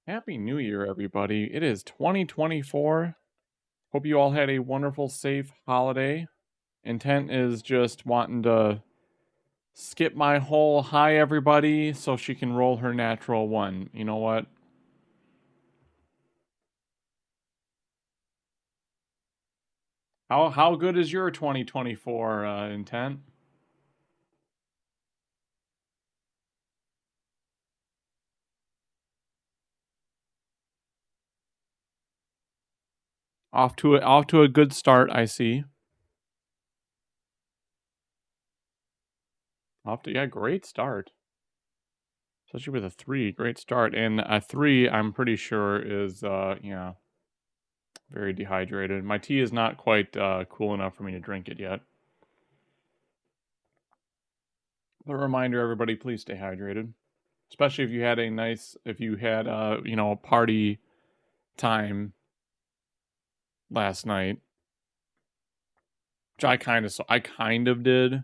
Happy New Year, everybody. It is 2024. Hope you all had a wonderful, safe holiday. Intent is just wanting to skip my whole hi, everybody, so she can roll her natural one. You know what? How good is your 2024 Intent? Off to a good start, I see. Great start. Especially with a 3, great start. And a 3, I'm pretty sure is very dehydrated. My tea is not quite cool enough for me to drink it yet. But a reminder, everybody, please stay hydrated. Especially if you had a party time last night, which I kind of did.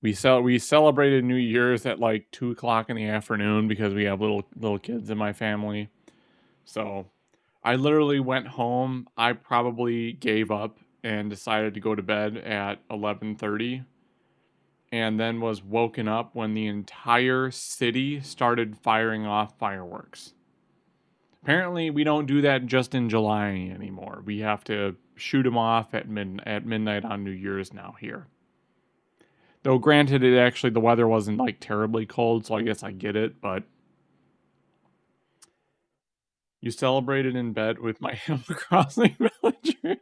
We celebrated New Year's at like 2:00 in the afternoon because we have little kids in my family. So I literally went home. I probably gave up and decided to go to bed at 11:30, and then was woken up when the entire city started firing off fireworks. Apparently, we don't do that just in July anymore. We have to shoot them off at midnight on New Year's now here. Though granted, the weather wasn't like terribly cold, so I guess I get it. But you celebrated in bed with my Animal Crossing villagers.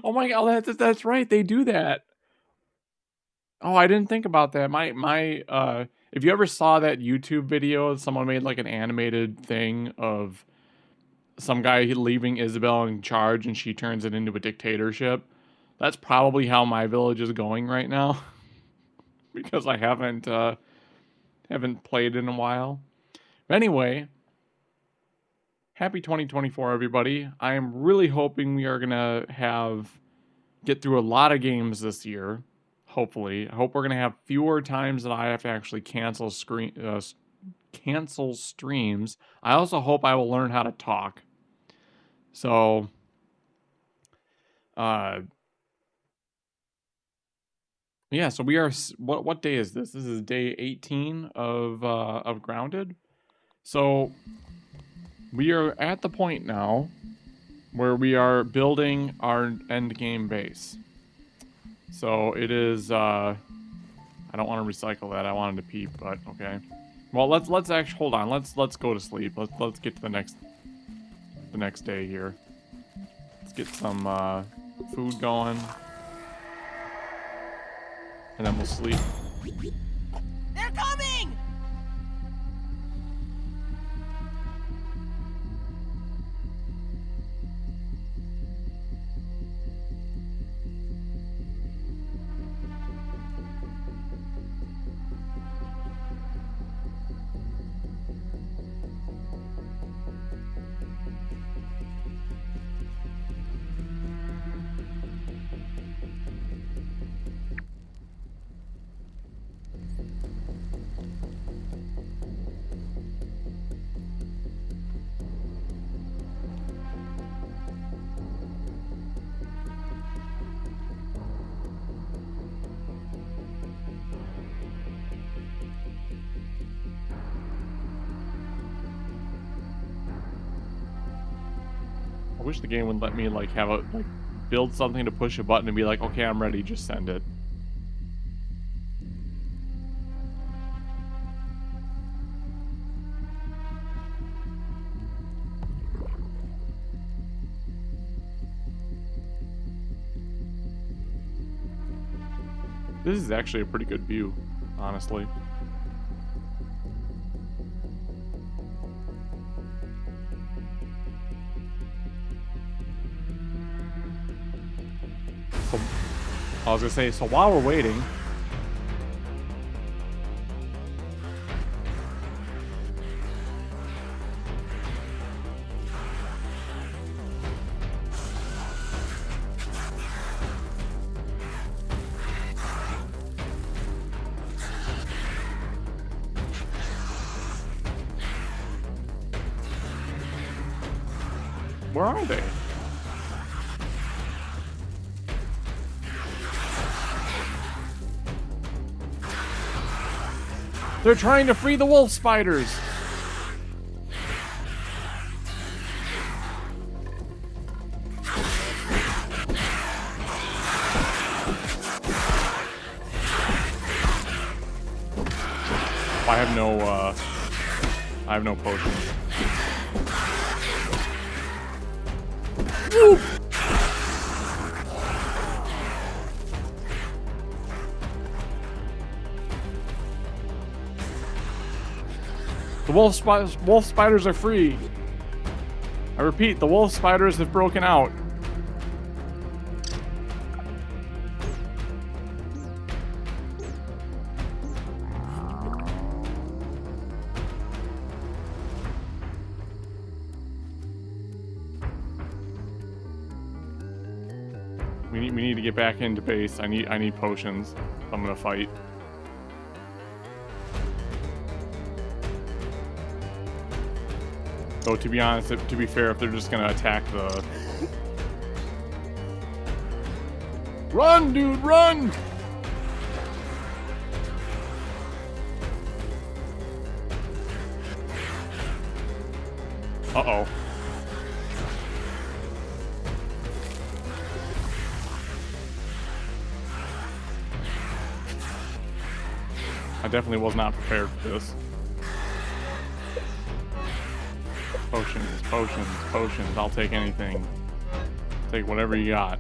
Oh my god, that's right. They do that. Oh, I didn't think about that. If you ever saw that YouTube video, someone made like an animated thing of some guy leaving Isabel in charge and she turns it into a dictatorship. That's probably how my village is going right now because I haven't played in a while. But anyway, happy 2024 everybody. I am really hoping we are going to get through a lot of games this year. Hopefully. I hope we're going to have fewer times that I have to actually cancel streams. I also hope I will learn how to talk. So, yeah, so we are. What day is this? This is day 18 of Grounded. So we are at the point now where we are building our end game base. So it is. I don't want to recycle that. I wanted to peep, but okay. Well, let's actually hold on. Let's go to sleep. Let's get to the next day here. Let's get some food going, and then we'll sleep. They're coming! I wish the game would let me build something to push a button and be like, okay, I'm ready, just send it. This is actually a pretty good view, honestly. So, I was gonna say, so while we're waiting, Where are they? They're trying to free the wolf spiders. I have no potions. Woo! The wolf spiders are free. I repeat, the wolf spiders have broken out. We need to get back into base. I need potions. I'm gonna fight. Though to be honest, to be fair, if they're just gonna attack the... Run, dude, run! Uh-oh. I definitely was not prepared for this. Potions, potions, potions. I'll take anything. Take whatever you got.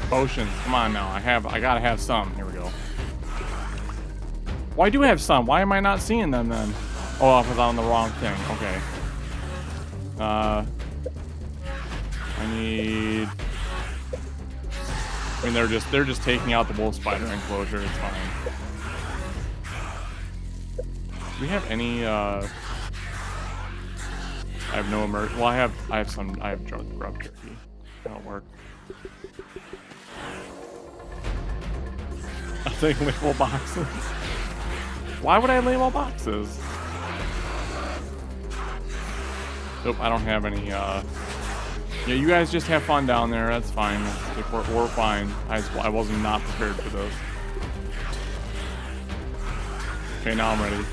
Potions. Come on now. I gotta have some. Here we go. Well, I do have some. Why am I not seeing them then? Oh, because I'm on the wrong thing. Okay. I need... I mean, they're just taking out the wolf spider enclosure. It's fine. Do we have any, I have no well, I have grub jerky. That'll work. I'll take label boxes. Why would I label boxes? Nope, I don't have any, yeah, you guys just have fun down there. That's fine. We're fine. I wasn't not prepared for this. Okay, now I'm ready.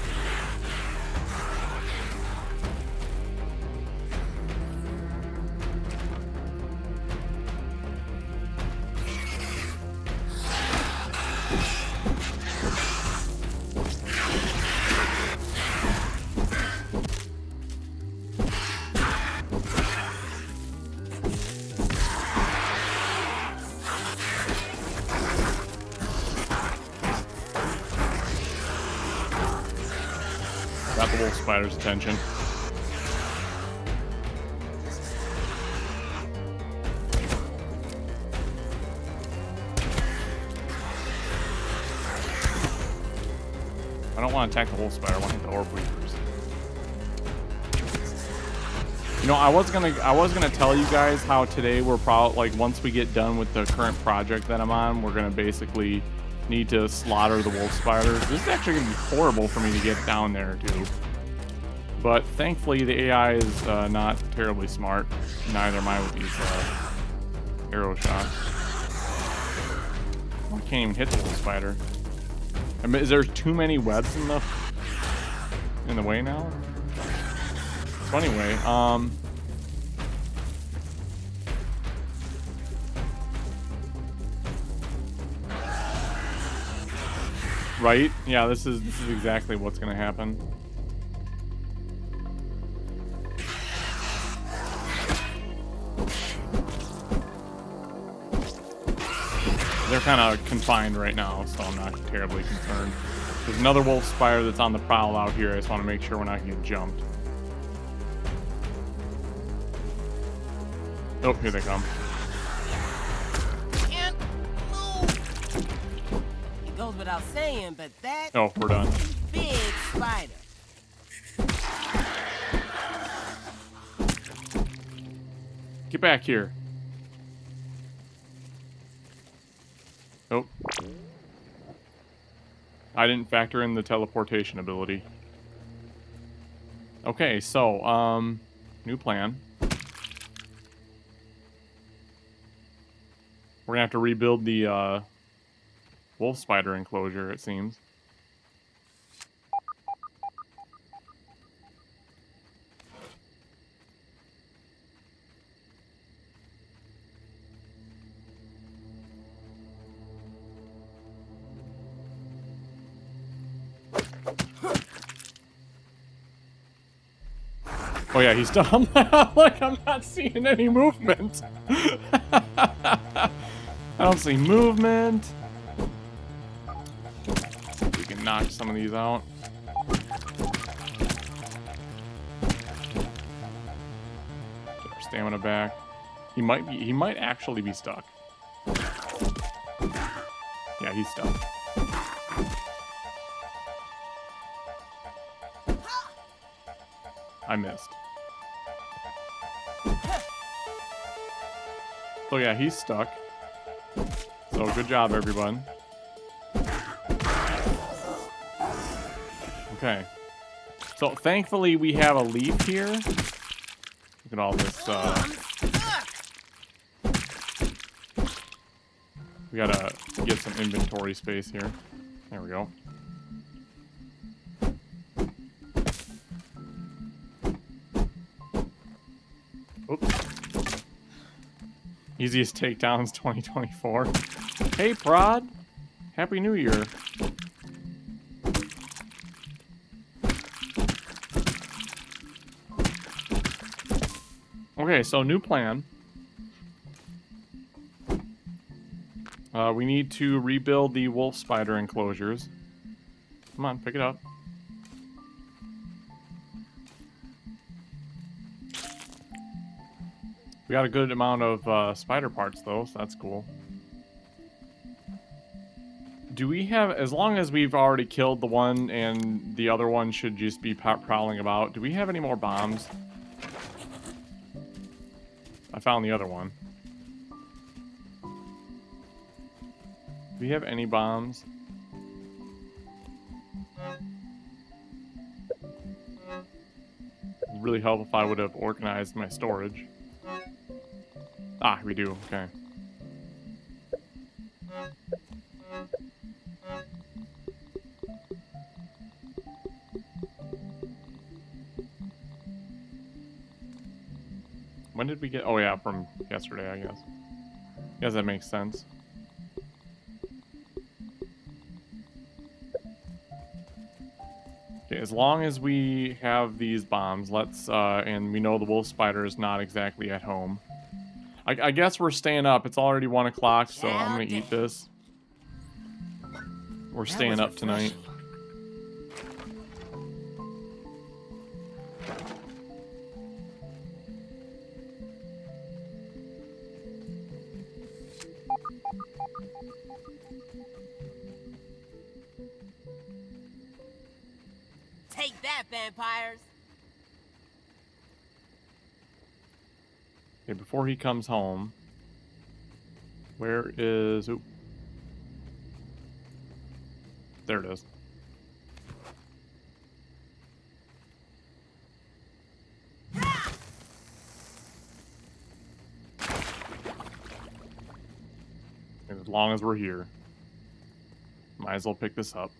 Got the wolf spider's attention. I don't want to attack the wolf spider. I want to hit the orb weavers. You know, I was gonna tell you guys how today we're probably, like, once we get done with the current project that I'm on, we're gonna basically need to slaughter the wolf spiders. This is actually gonna be horrible for me to get down there too. But thankfully the AI is not terribly smart. Neither am I with these arrow shots. Oh, I can't even hit the wolf spider. I mean, is there too many webs in the way now? So anyway, right? Yeah, this is exactly what's gonna happen. They're kind of confined right now, so I'm not terribly concerned. There's another wolf spider that's on the prowl out here. I just want to make sure we're not getting jumped. Oh, here they come. Can't move. It goes without saying, but that Oh, we're done. big spider. Get back here. Oh. I didn't factor in the teleportation ability. Okay, so, new plan. We're gonna have to rebuild the wolf spider enclosure, it seems. Oh yeah, he's done. Look, I'm not seeing any movement. I don't see movement. We can knock some of these out. Get our stamina back. He might actually be stuck. Yeah, he's stuck. I missed. So yeah, he's stuck. So good job, everyone. Okay. So thankfully we have a leaf here. Look at all this. We gotta get some inventory space here. There we go. Oops. Easiest takedowns 2024. Hey, Prod. Happy New Year. Okay, so new plan. We need to rebuild the wolf spider enclosures. Come on, pick it up. We got a good amount of spider parts, though, so that's cool. Do we have, as long as we've already killed the one and the other one should just be prowling about, do we have any more bombs? I found the other one. Do we have any bombs? It'd really help if I would have organized my storage. Ah, we do, okay. When did we get... Oh yeah, from yesterday, I guess. Guess that makes sense. Okay, as long as we have these bombs, let's... and we know the wolf spider is not exactly at home. I guess we're staying up. It's already 1 o'clock, so I'm gonna eat this. We're staying up tonight. Take that, vampires! Okay, before he comes home, where is... Oop. There it is. And as long as we're here, might as well pick this up.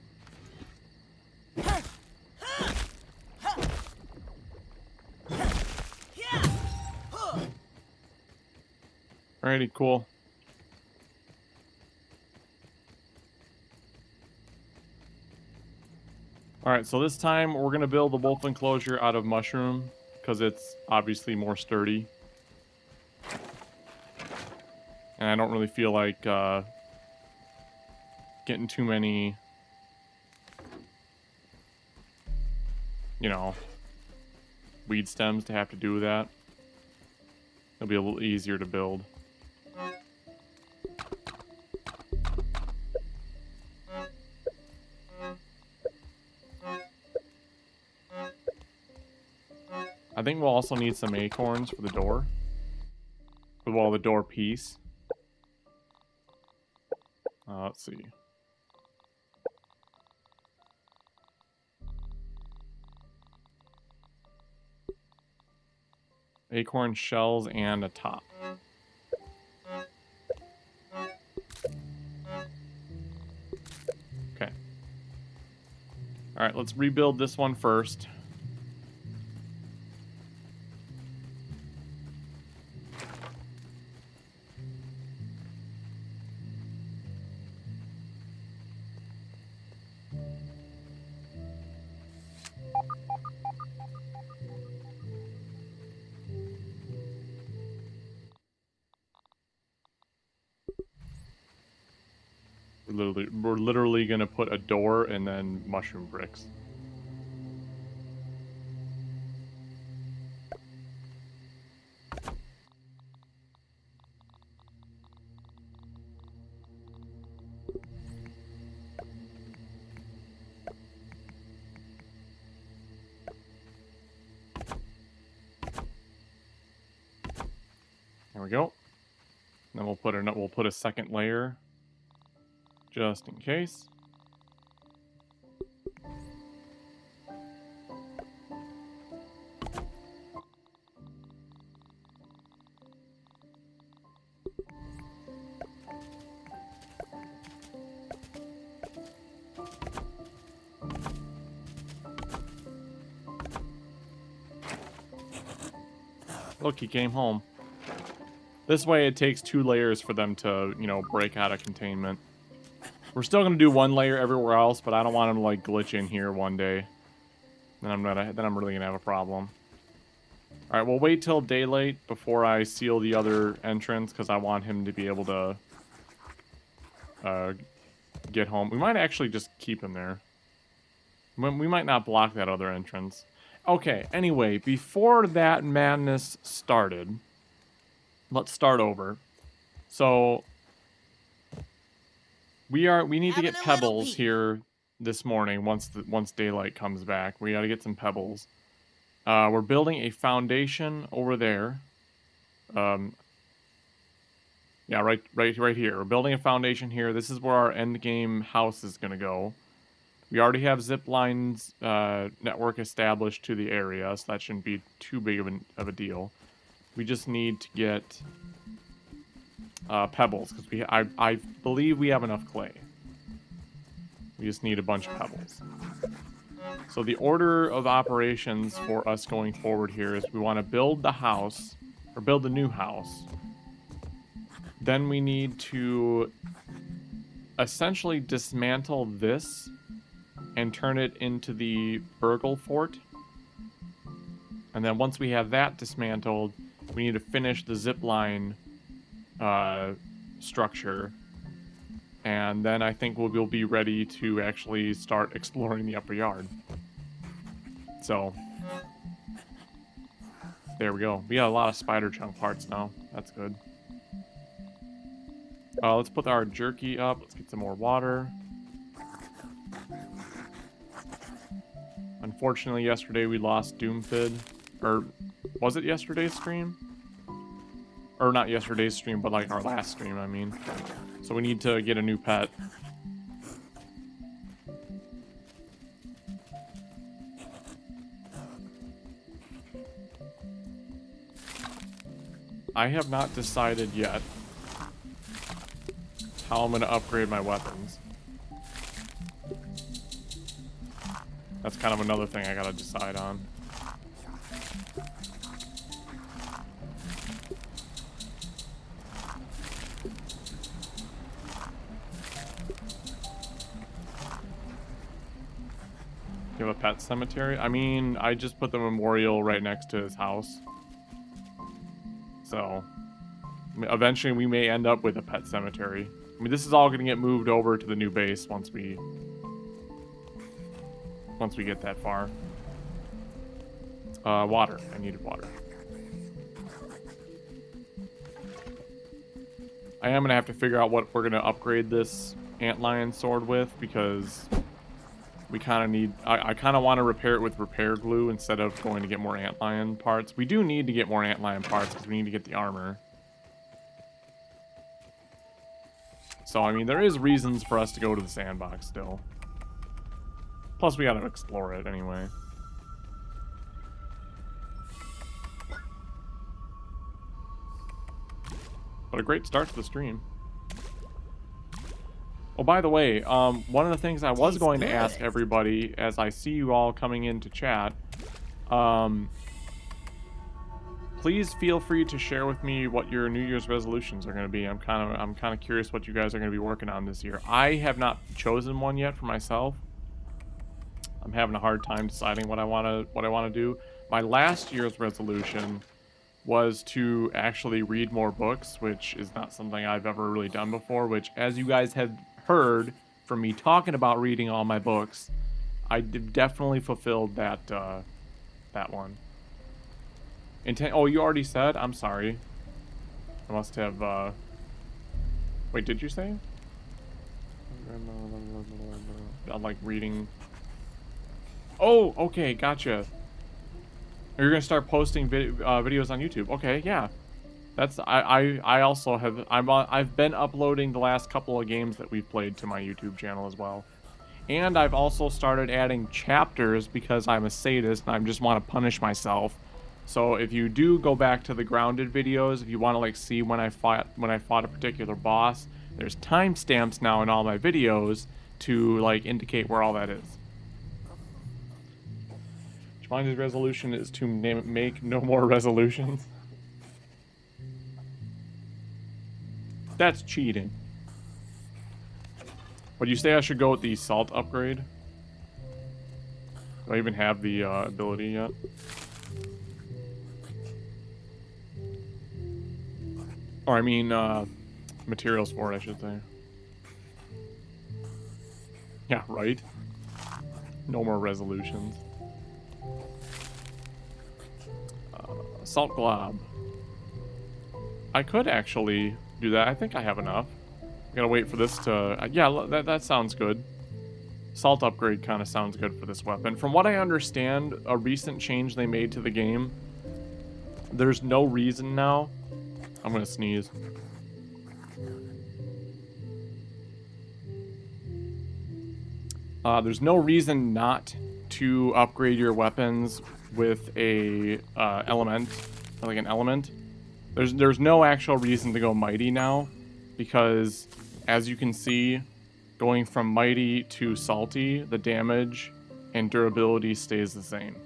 Alrighty, cool. Alright, so this time we're going to build the wolf enclosure out of mushroom, because it's obviously more sturdy. And I don't really feel like getting too many, you know, weed stems to have to do that. It'll be a little easier to build. I think we'll also need some acorns for the door. Well, the door piece. Let's see. Acorn shells and a top. Alright, let's rebuild this one first. We're literally gonna put a door and then mushroom bricks. There we go. Then we'll put a second layer just in case. Look, he came home. This way it takes 2 layers for them to, you know, break out of containment. We're still gonna do 1 layer everywhere else, but I don't want him to like glitch in here one day. Then I'm really gonna have a problem. Alright, we'll wait till daylight before I seal the other entrance, because I want him to be able to get home. We might actually just keep him there. We might not block that other entrance. Okay, anyway, before that madness started, let's start over. So we need to get pebbles here this morning once daylight comes back. We got to get some pebbles. We're building a foundation over there. Yeah, right here. We're building a foundation here. This is where our end game house is going to go. We already have zip lines network established to the area, so that shouldn't be too big of a deal. We just need to get pebbles, because I believe we have enough clay. We just need a bunch of pebbles. So the order of operations for us going forward here is we want to build the house, or build the new house. Then we need to essentially dismantle this and turn it into the Burgle Fort. And then once we have that dismantled, we need to finish the zip line structure. And then I think we'll be ready to actually start exploring the upper yard. So, there we go. We got a lot of spider chunk parts now. That's good. Let's put our jerky up. Let's get some more water. Unfortunately, yesterday we lost Doomfid. Or, was it yesterday's stream? Or not yesterday's stream, but like our last stream, I mean. So we need to get a new pet. I have not decided yet how I'm going to upgrade my weapons. That's kind of another thing I gotta decide on. You have a pet cemetery? I mean, I just put the memorial right next to his house. So, eventually we may end up with a pet cemetery. I mean, this is all going to get moved over to the new base once we get that far. Water. I needed water. I am going to have to figure out what we're going to upgrade this antlion sword with, because we kind of need... I kind of want to repair it with repair glue instead of going to get more antlion parts. We do need to get more antlion parts because we need to get the armor. So, I mean, there is reasons for us to go to the sandbox still. Plus, we gotta explore it anyway. But a great start to the stream. Oh, by the way, one of the things I was Tastes going to good. ask everybody as I see you all coming into chat, please feel free to share with me what your New Year's resolutions are going to be. I'm kind of curious what you guys are going to be working on this year. I have not chosen one yet for myself. I'm having a hard time deciding what I want to do. My last year's resolution was to actually read more books, which is not something I've ever really done before, which, as you guys have heard from me talking about reading all my books, I definitely fulfilled that that one. Oh, you already said? I'm sorry. I must have, wait, did you say? I'm like reading. Oh, okay, gotcha. You're gonna start posting videos on YouTube. Okay, yeah. That's I also have I've been uploading the last couple of games that we've played to my YouTube channel as well. And I've also started adding chapters because I'm a sadist and I just want to punish myself. So if you do go back to the grounded videos, if you want to like see when I fought a particular boss, there's timestamps now in all my videos to like indicate where all that is. Jumanji's resolution is to make no more resolutions. That's cheating. Would you say I should go with the salt upgrade? Do I even have the ability yet? Or I mean, materials for it, I should say. Yeah, right? No more resolutions. Salt glob. I could actually do that. I think I have enough. I gotta wait for this to... yeah, that sounds good. Salt upgrade kind of sounds good for this weapon. From what I understand, a recent change they made to the game, there's no reason now... I'm gonna sneeze. There's no reason not to upgrade your weapons with a element, like an element. There's no actual reason to go mighty now, because as you can see, going from mighty to salty, the damage and durability stays the same.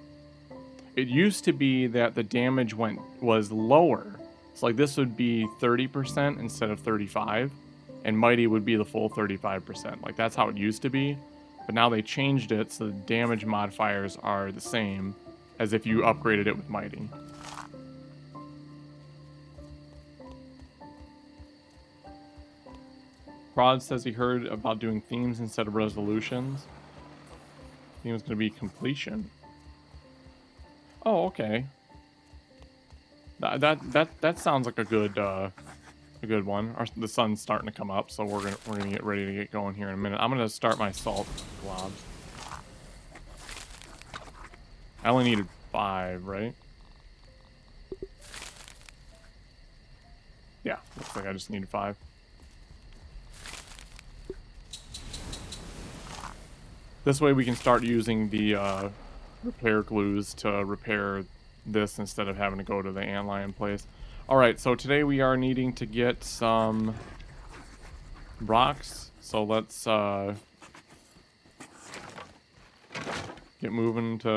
It used to be that the damage was lower. So like this would be 30% instead of 35, and mighty would be the full 35%. Like that's how it used to be. But now they changed it so the damage modifiers are the same as if you upgraded it with mighty. Rod says he heard about doing themes instead of resolutions. Theme is going to be completion. Oh, okay. That sounds like a good one. The sun's starting to come up, so we're gonna get ready to get going here in a minute. I'm gonna start my salt globs. I only needed 5, right? Yeah, looks like I just needed 5. This way we can start using the repair glues to repair this instead of having to go to the antlion place. Alright, so today we are needing to get some rocks. So let's get moving to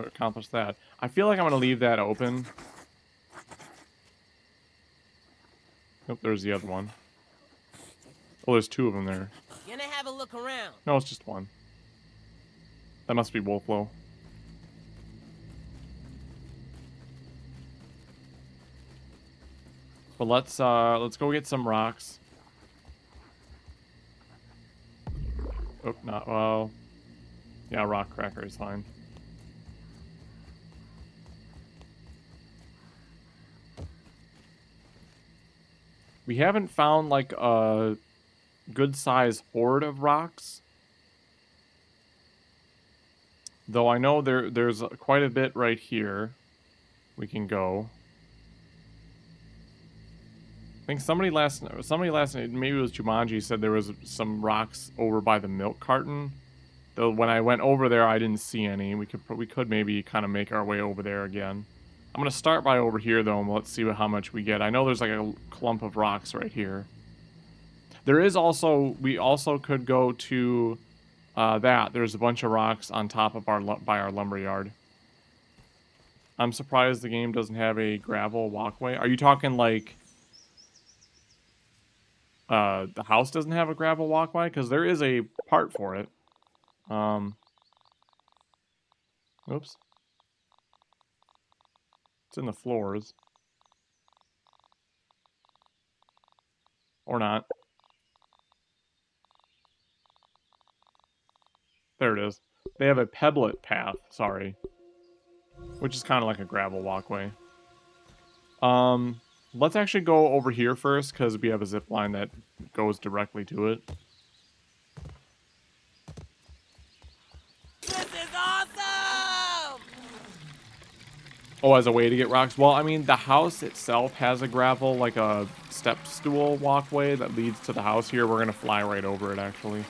accomplish that. I feel like I'm going to leave that open. Oh, there's the other one. Oh, there's 2 of them there. Gonna have a look around. No, it's just 1. That must be Wolflow. But let's go get some rocks. Oh, not well. Yeah, rock cracker is fine. We haven't found like a good size hoard of rocks. Though I know there's quite a bit right here. We can go. I think somebody last night, maybe it was Jumanji, said there was some rocks over by the milk carton. Though when I went over there, I didn't see any. We could maybe kind of make our way over there again. I'm gonna start by over here though, and let's see how much we get. I know there's like a clump of rocks right here. There is also, we also could go to that. There's a bunch of rocks on top of by our lumberyard. I'm surprised the game doesn't have a gravel walkway. Are you talking like the house doesn't have a gravel walkway? Because there is a part for it. Oops. It's in the floors. Or not. There it is. They have a pebblet path, sorry. Which is kind of like a gravel walkway. Let's actually go over here first, because we have a zip line that goes directly to it. This is awesome! Oh, as a way to get rocks? Well, I mean, the house itself has a gravel, like a step stool walkway that leads to the house here. We're going to fly right over it, actually.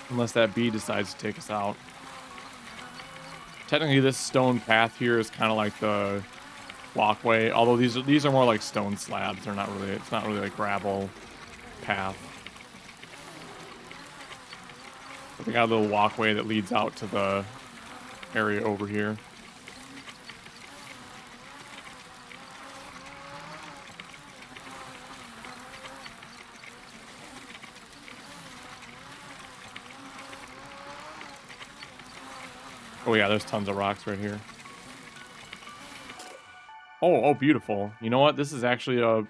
Unless that bee decides to take us out. Technically, this stone path here is kind of like the walkway. Although these are more like stone slabs. They're not really, it's not really a gravel path. But they got a little walkway that leads out to the area over here. Oh yeah, there's tons of rocks right here. Oh, beautiful. You know what? This is actually a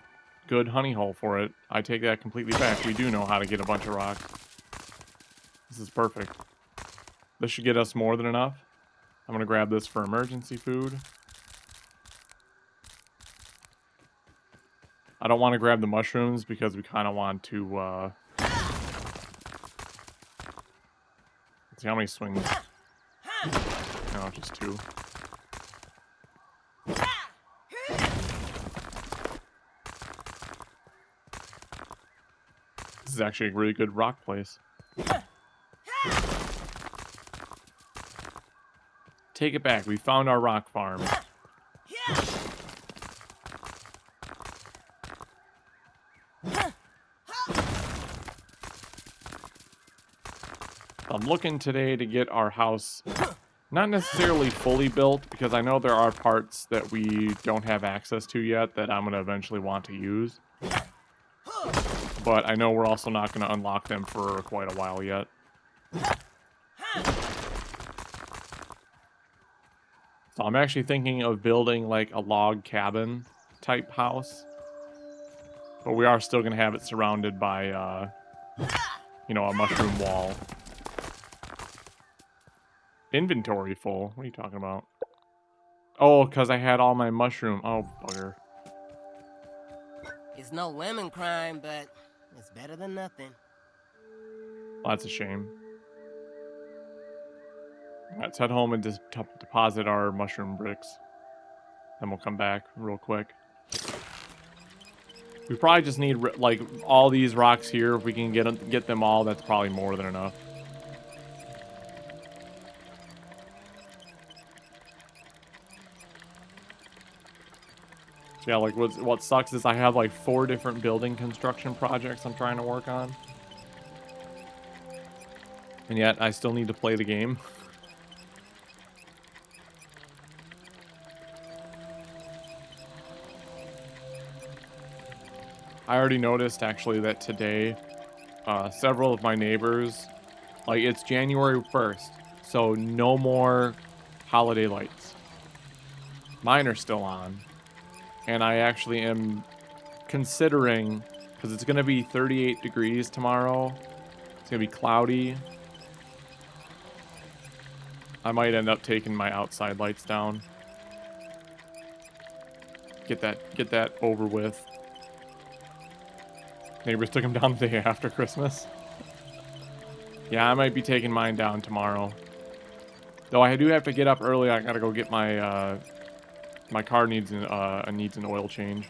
good honey hole for it. I take that completely back. We do know how to get a bunch of rocks. This is perfect. This should get us more than enough. I'm going to grab this for emergency food. I don't want to grab the mushrooms because we kind of want to, let's see how many swings. No, just 2. This is actually a really good rock place. Take it back. We found our rock farm. I'm looking today to get our house not necessarily fully built, because I know there are parts that we don't have access to yet that I'm going to eventually want to use. But I know we're also not going to unlock them for quite a while yet. So I'm actually thinking of building like a log cabin type house. But we are still going to have it surrounded by, you know, a mushroom wall. Inventory full? What are you talking about? Oh, because I had all my mushroom. Oh, bugger. It's no lemon crime, but it's better than nothing. Well, that's a shame. Let's head home and just deposit our mushroom bricks. Then we'll come back real quick. We probably just need, like, all these rocks here. If we can get them all, that's probably more than enough. Yeah, like, what sucks is I have, like, 4 different building construction projects I'm trying to work on. And yet, I still need to play the game. I already noticed, actually, that today, several of my neighbors, like, it's January 1st, so no more holiday lights. Mine are still on. And I actually am considering, because it's going to be 38 degrees tomorrow, it's going to be cloudy. I might end up taking my outside lights down. Get that over with. Neighbors took them down the day after Christmas. Yeah, I might be taking mine down tomorrow. Though I do have to get up early. I gotta go get my my car needs an oil change.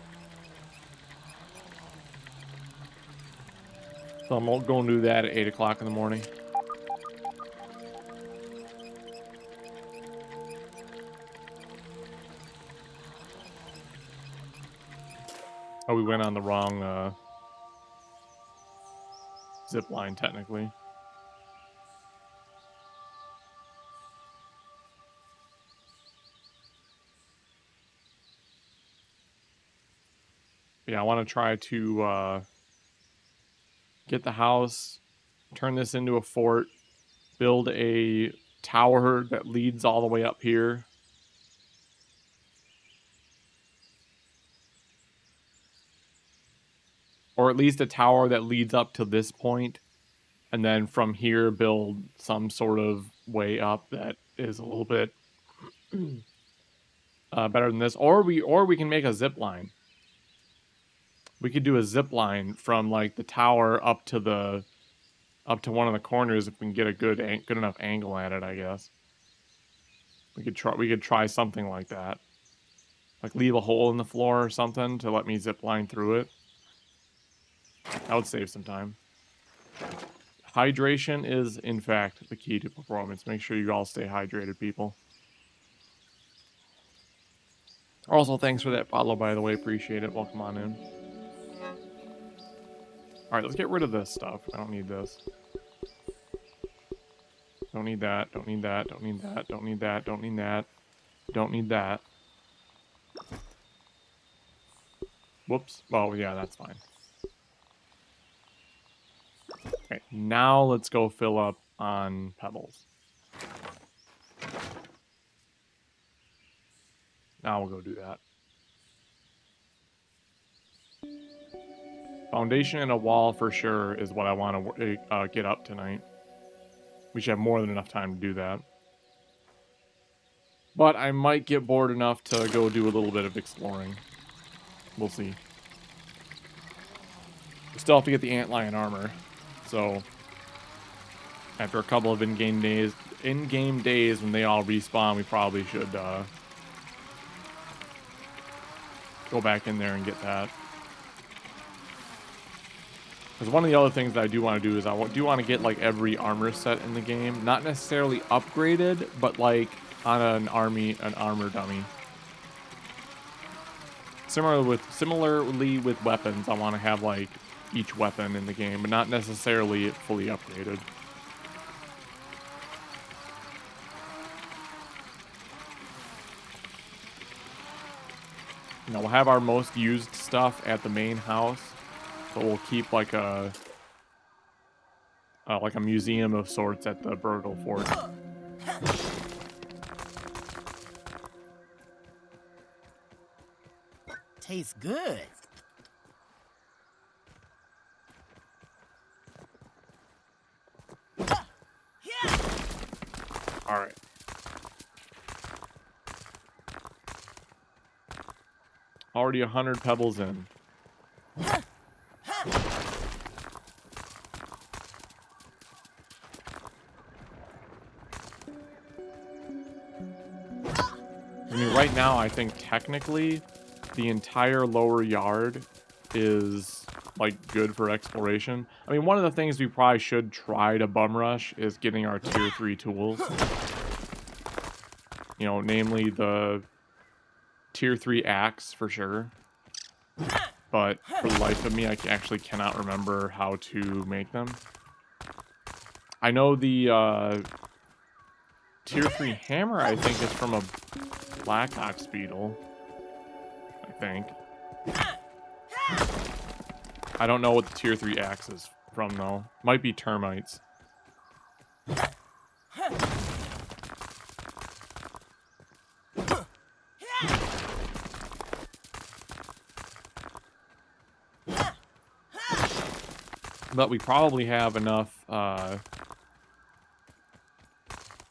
So I'm going to do that at 8 o'clock in the morning. Oh, we went on the wrong zip line, technically. Yeah, I want to try to get the house, turn this into a fort, build a tower that leads all the way up here. Or at least a tower that leads up to this point, and then from here build some sort of way up that is a little bit better than this. Or we can make a zip line. We could do a zip line from like the tower up to one of the corners if we can get a good enough angle at it, I guess. We could try something like that. Like leave a hole in the floor or something to let me zip line through it. That would save some time. Hydration is, in fact, the key to performance. Make sure you all stay hydrated, people. Also, thanks for that follow, by the way. Appreciate it. Welcome on in. Alright, let's get rid of this stuff. I don't need this. Don't need that. Don't need that. Don't need that. Don't need that. Don't need that. Don't need that. Whoops. Oh, yeah, that's fine. Okay, now let's go fill up on pebbles. Now we'll go do that. Foundation and a wall for sure is what I want to get up tonight. We should have more than enough time to do that. But I might get bored enough to go do a little bit of exploring. We'll see. We still have to get the antlion armor. So, after a couple of in-game days when they all respawn, we probably should go back in there and get that. Because one of the other things that I do want to do is I do want to get like every armor set in the game. Not necessarily upgraded, but like on an armor dummy. Similarly with weapons, I want to have like each weapon in the game, but not necessarily fully upgraded. You know, we'll have our most used stuff at the main house, but we'll keep like a museum of sorts at the Burgle Fort. Tastes good. All right. Already 100 pebbles in. I mean, right now, I think technically the entire lower yard is like good for exploration. I mean, one of the things we probably should try to bum rush is getting our tier 3 tools. You know, namely the tier 3 axe for sure. But for the life of me, I actually cannot remember how to make them. I know the tier 3 hammer, I think, is from a black ox beetle. I think. I don't know what the tier 3 axe is from, though. Might be termites. But we probably have enough,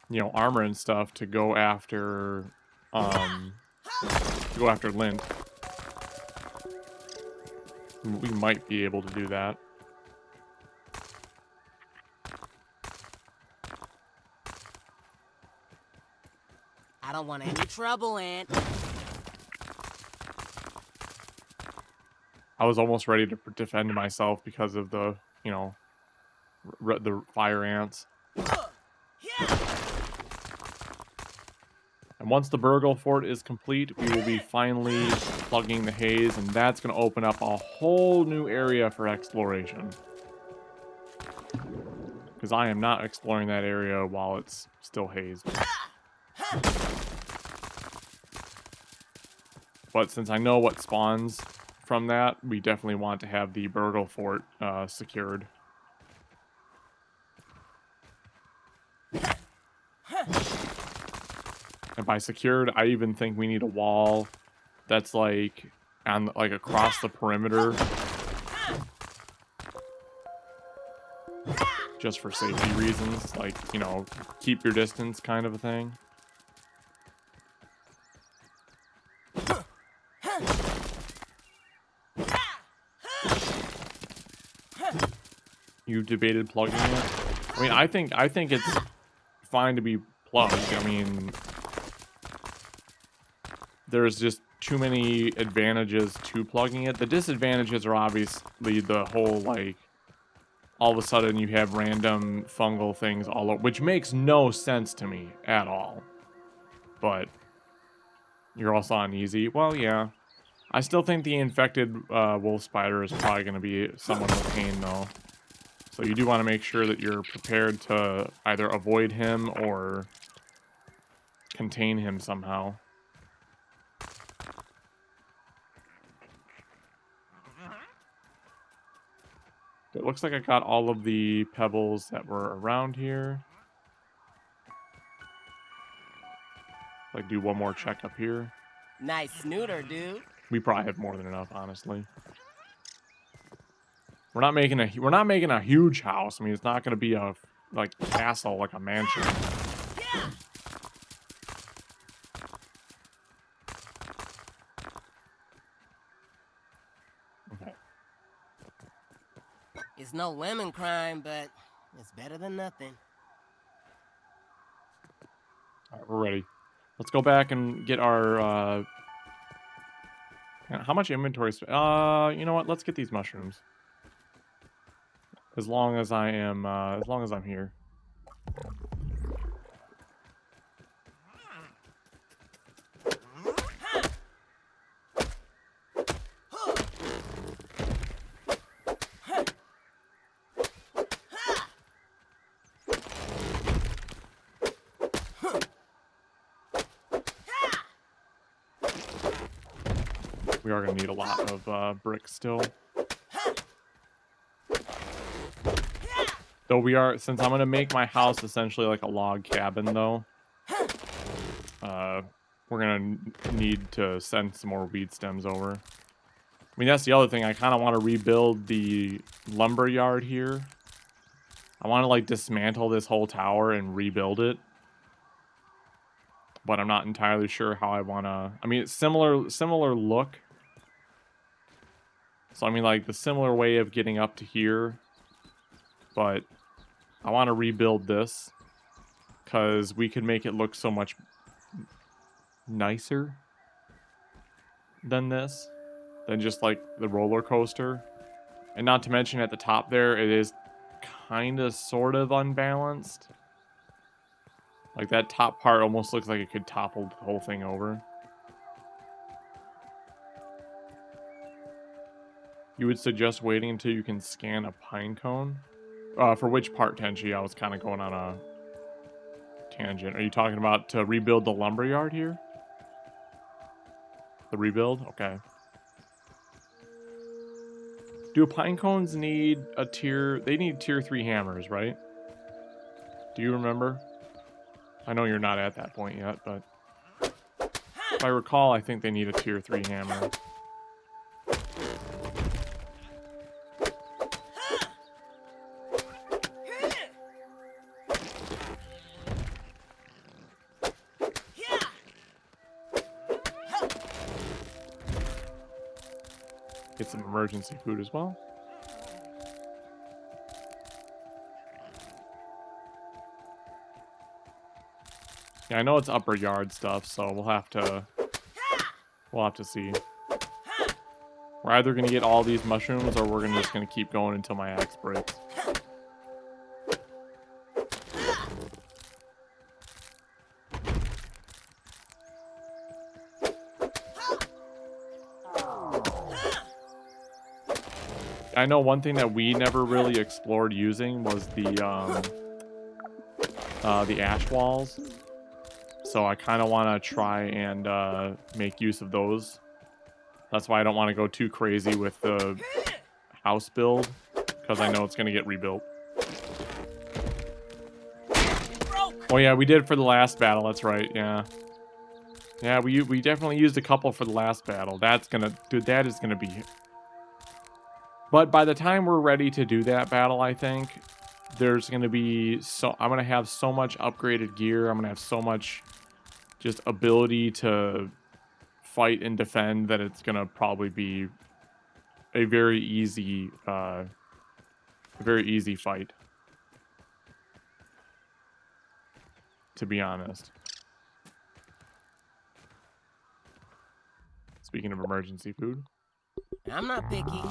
you know, armor and stuff to go after, Lint. We might be able to do that. I don't want any trouble, Aunt. I was almost ready to defend myself because of the, you know, the fire ants. I And once the burgle fort is complete, we will be finally plugging the haze, and that's going to open up a whole new area for exploration. Because I am not exploring that area while it's still hazed. But since I know what spawns from that, we definitely want to have the burgle fort secured. And by secured, I even think we need a wall that's like on like across the perimeter, just for safety reasons, like, you know, keep your distance kind of a thing. You debated plugging it? I mean, I think it's fine to be plugged. I mean, there's just too many advantages to plugging it. The disadvantages are obviously the whole, like, all of a sudden you have random fungal things all over, which makes no sense to me at all. But you're also on easy. Well, yeah. I still think the infected wolf spider is probably going to be somewhat of a pain, though. So you do want to make sure that you're prepared to either avoid him or contain him somehow. It looks like I got all of the pebbles that were around here. Like, do one more check up here. Nice snooter, dude. We probably have more than enough, honestly. We're not making a huge house. I mean, it's not going to be a like castle, like a mansion. Okay. It's no lemon crime, but it's better than nothing. All right, we're ready. Let's go back and get our. How much inventory? You know what? Let's get these mushrooms. As long as I am, as long as I'm here. We are going to need a lot of bricks still. Though we are, since I'm going to make my house essentially like a log cabin, though, we're going to need to send some more weed stems over. I mean, that's the other thing. I kind of want to rebuild the lumber yard here. I want to, like, dismantle this whole tower and rebuild it. But I'm not entirely sure how I want to... I mean, it's similar look. So, I mean, like, the similar way of getting up to here. But I want to rebuild this. Because we could make it look so much nicer than this. Than just, like, the roller coaster. And not to mention at the top there, it is kind of sort of unbalanced. Like, that top part almost looks like it could topple the whole thing over. You would suggest waiting until you can scan a pine cone? For which part, Tenchi? I was kind of going on a tangent. Are you talking about to rebuild the lumberyard here? The rebuild? Okay. Do pine cones need a tier... They need tier 3 hammers, right? Do you remember? I know you're not at that point yet, but... If I recall, I think they need a tier 3 hammer. Get some emergency food as well. Yeah, I know it's upper yard stuff, so we'll have to see. We're either gonna get all these mushrooms, or we're just gonna keep going until my axe breaks. I know one thing that we never really explored using was the ash walls. So I kind of want to try and make use of those. That's why I don't want to go too crazy with the house build, because I know it's going to get rebuilt. Oh yeah, we did for the last battle, that's right, yeah. Yeah, we definitely used a couple for the last battle. That's gonna, dude, that is gonna be... But by the time we're ready to do that battle, I think, there's gonna be so... I'm gonna have so much upgraded gear, I'm gonna have so much just ability to fight and defend that it's gonna probably be a very easy fight, to be honest. Speaking of emergency food. I'm not picky.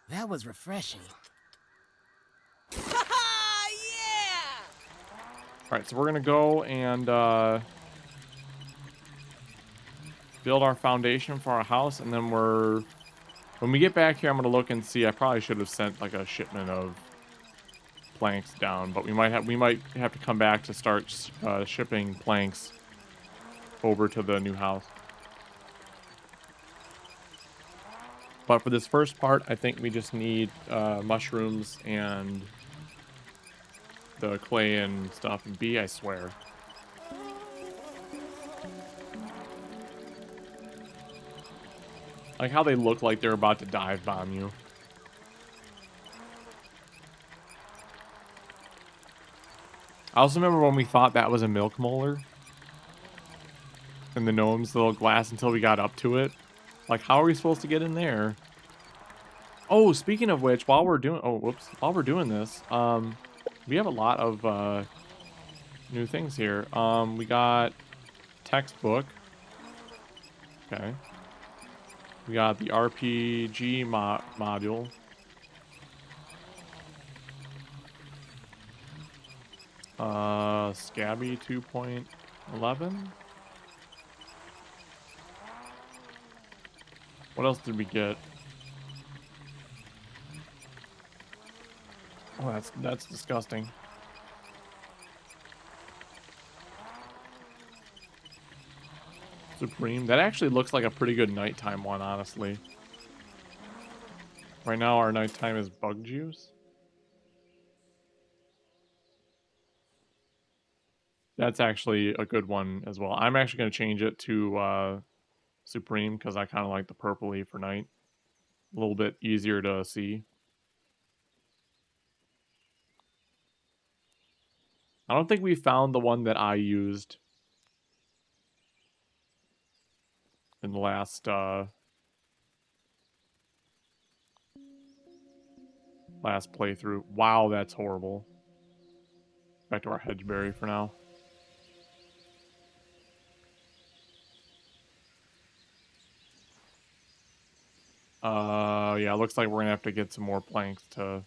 That was refreshing. Yeah! Alright, so we're gonna go and build our foundation for our house, and then when we get back here, I'm gonna look and see. I probably should have sent like a shipment of planks down, but we might have to come back to start shipping planks over to the new house. But for this first part, I think we just need mushrooms and the clay and stuff. And B, I swear. Like how they look like they're about to dive bomb you. I also remember when we thought that was a milk molar. And the gnome's little glass until we got up to it. Like, how are we supposed to get in there? Oh, speaking of which, while we're doing... Oh, whoops. While we're doing this, we have a lot of new things here. We got textbook. Okay. We got the RPG module. Scabby 2.11. What else did we get? Oh, that's disgusting. Supreme. That actually looks like a pretty good nighttime one, honestly. Right now, our nighttime is bug juice. That's actually a good one as well. I'm actually going to change it to Supreme because I kind of like the purpley for night. A little bit easier to see. I don't think we found the one that I used in the last playthrough. Wow, that's horrible. Back to our hedgeberry for now. Yeah, looks like we're gonna have to get some more planks to...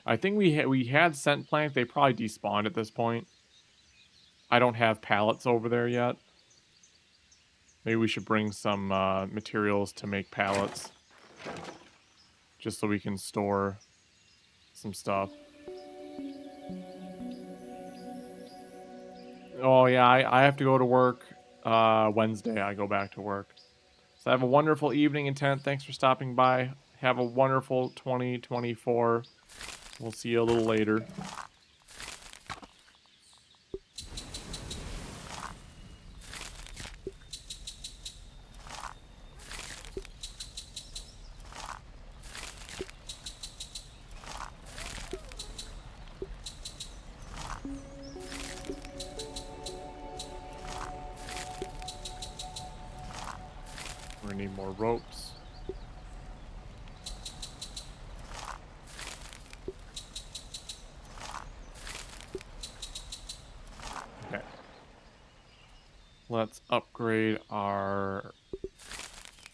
I think we had scent plank. They probably despawned at this point. I don't have pallets over there yet. Maybe we should bring some materials to make pallets. Just so we can store some stuff. Oh yeah, I have to go to work Wednesday. I go back to work. So have a wonderful evening, Intent. Thanks for stopping by. Have a wonderful 2024. We'll see you a little later. We're gonna need more ropes. Okay. Let's upgrade our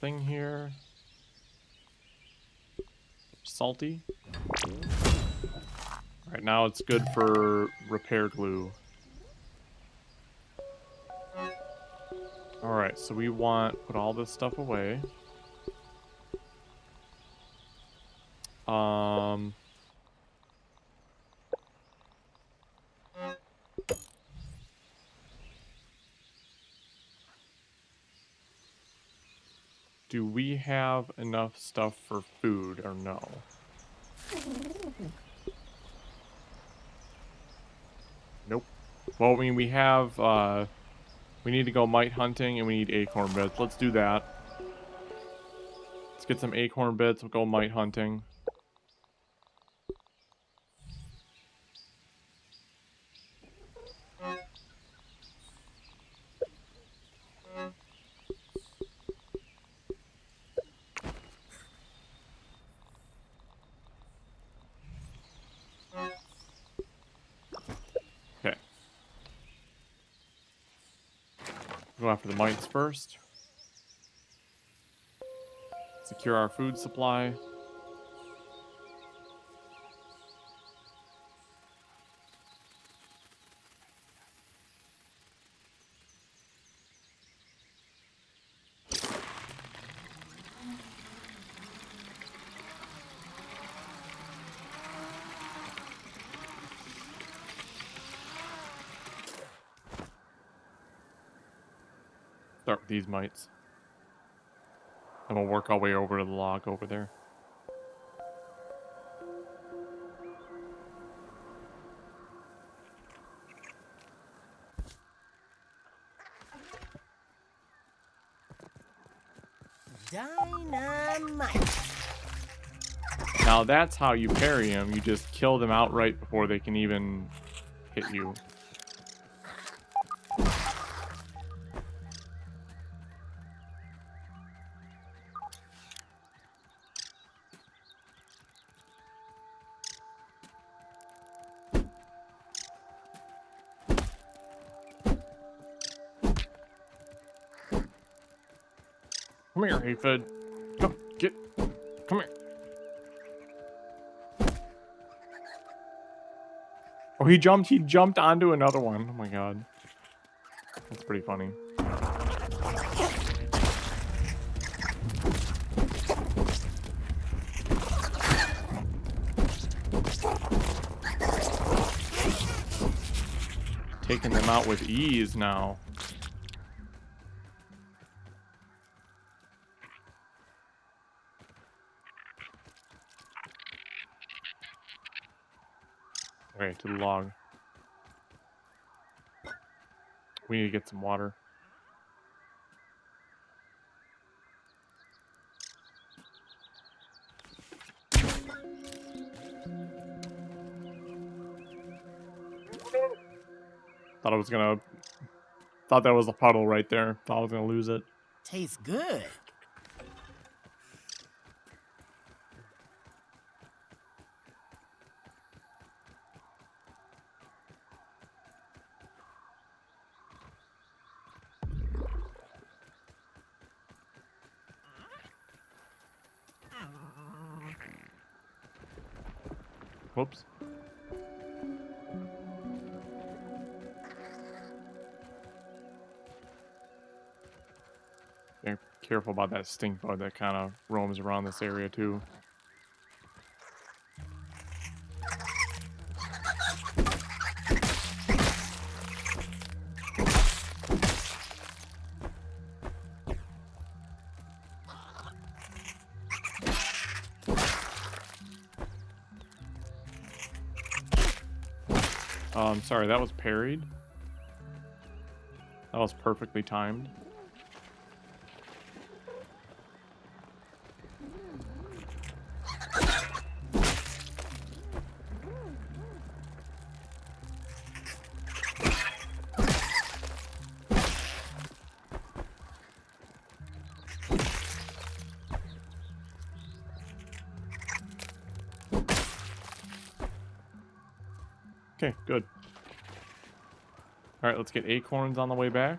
thing here. Salty. Right now it's good for repair glue. Alright, so we want put all this stuff away. Do we have enough stuff for food or no? Nope. Well, I mean, we have, we need to go mite hunting and we need acorn bits. Let's do that. Let's get some acorn bits. We'll go mite hunting. Okay. Go after the mites first. Secure our food supply. Start with these mites. And we'll work our way over to the log over there. Dynamite. Now that's how you parry them. You just kill them outright before they can even hit you. Come here, Aphid. Come, come here. Oh, he jumped onto another one. Oh my god. That's pretty funny. Taking them out with ease now. Okay, to the log. We need to get some water. Thought that was a puddle right there. Thought I was gonna lose it. Tastes good. Whoops. Yeah, careful about that stink bug that kind of roams around this area too. Sorry, that was parried. That was perfectly timed. Okay, good. All right, let's get acorns on the way back.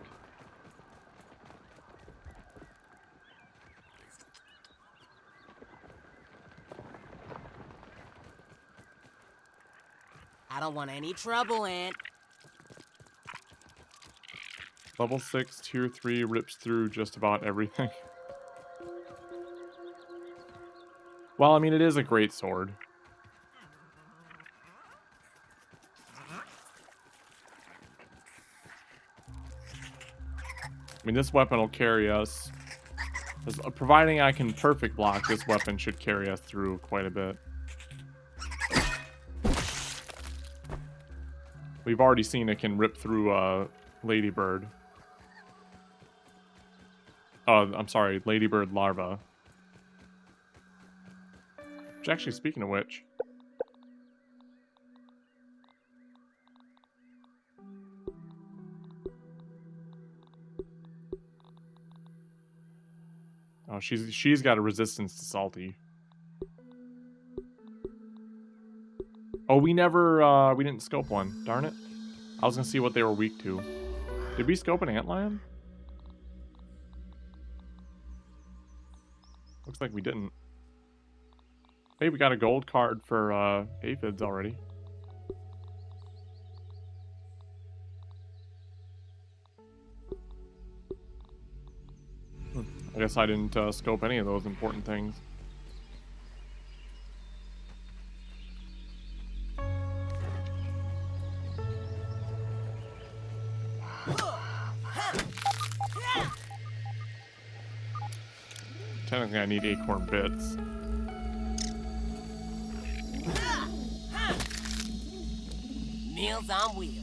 I don't want any trouble, Aunt. Level 6, tier 3 rips through just about everything. Well, I mean, it is a great sword. I mean, this weapon will carry us. Providing I can perfect block, this weapon should carry us through quite a bit. We've already seen it can rip through a ladybird. Oh, I'm sorry, ladybird larva. Which, actually, speaking of which... Oh, she's got a resistance to salty. Oh, we didn't scope one. Darn it. I was gonna see what they were weak to. Did we scope an antlion? Looks like we didn't. Hey, we got a gold card for aphids already. I guess I didn't scope any of those important things. Technically, I need acorn bits. Meals on wheels.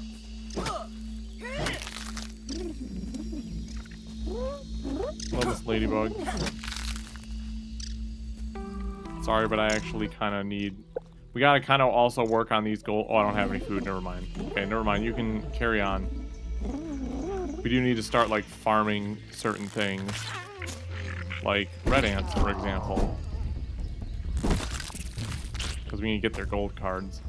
Love this ladybug. Sorry, but I actually kind of need... We gotta kind of also work on these gold... Oh, I don't have any food. Never mind. Okay, never mind. You can carry on. We do need to start, like, farming certain things. Like red ants, for example. Because we need to get their gold cards.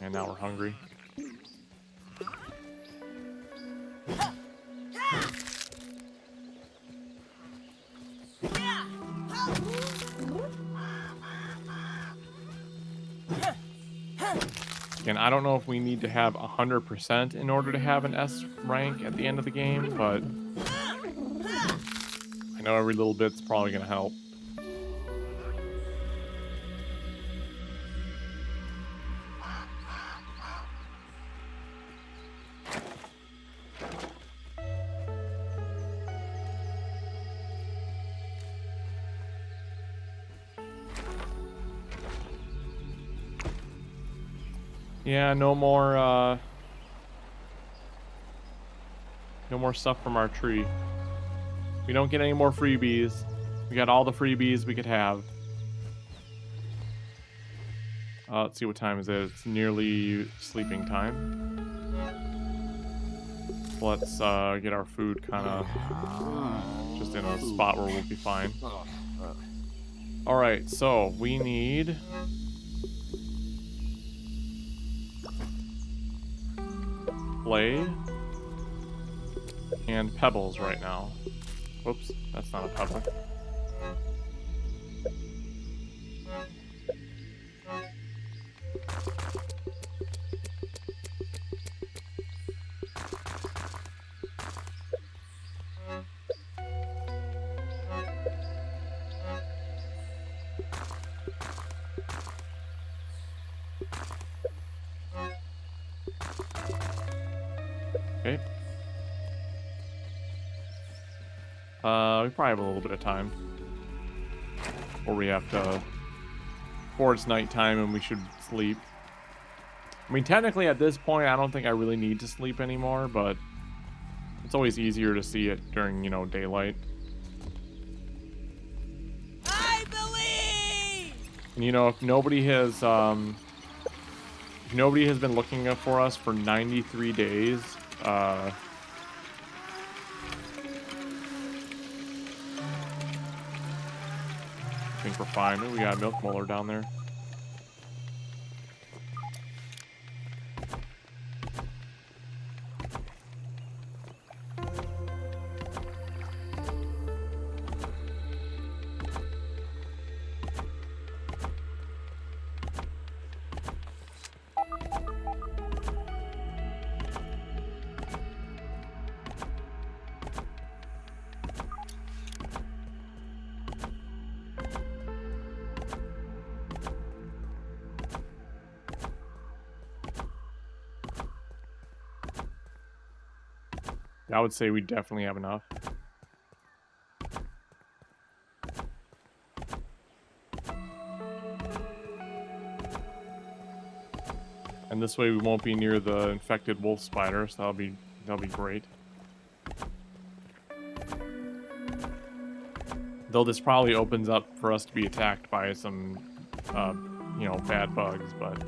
And now we're hungry. Again, I don't know if we need to have 100% in order to have an S rank at the end of the game, but I know every little bit's probably going to help. Yeah, no more stuff from our tree. We don't get any more freebies. We got all the freebies we could have. Let's see what time is it. It's nearly sleeping time. Let's get our food kind of just in a spot where we'll be fine. Alright, so we need... clay and pebbles right now. Whoops, that's not a pebble. Okay. We probably have a little bit of time. Or we have to... Before it's nighttime and we should sleep. I mean, technically at this point, I don't think I really need to sleep anymore, but... It's always easier to see it during, you know, daylight. I believe! And, you know, if nobody has been looking up for us for 93 days, I think we're fine. Ooh, we got a milk molar down there. I would say we definitely have enough. And this way we won't be near the infected wolf spider, so that'll be great. Though this probably opens up for us to be attacked by some, you know, bad bugs, but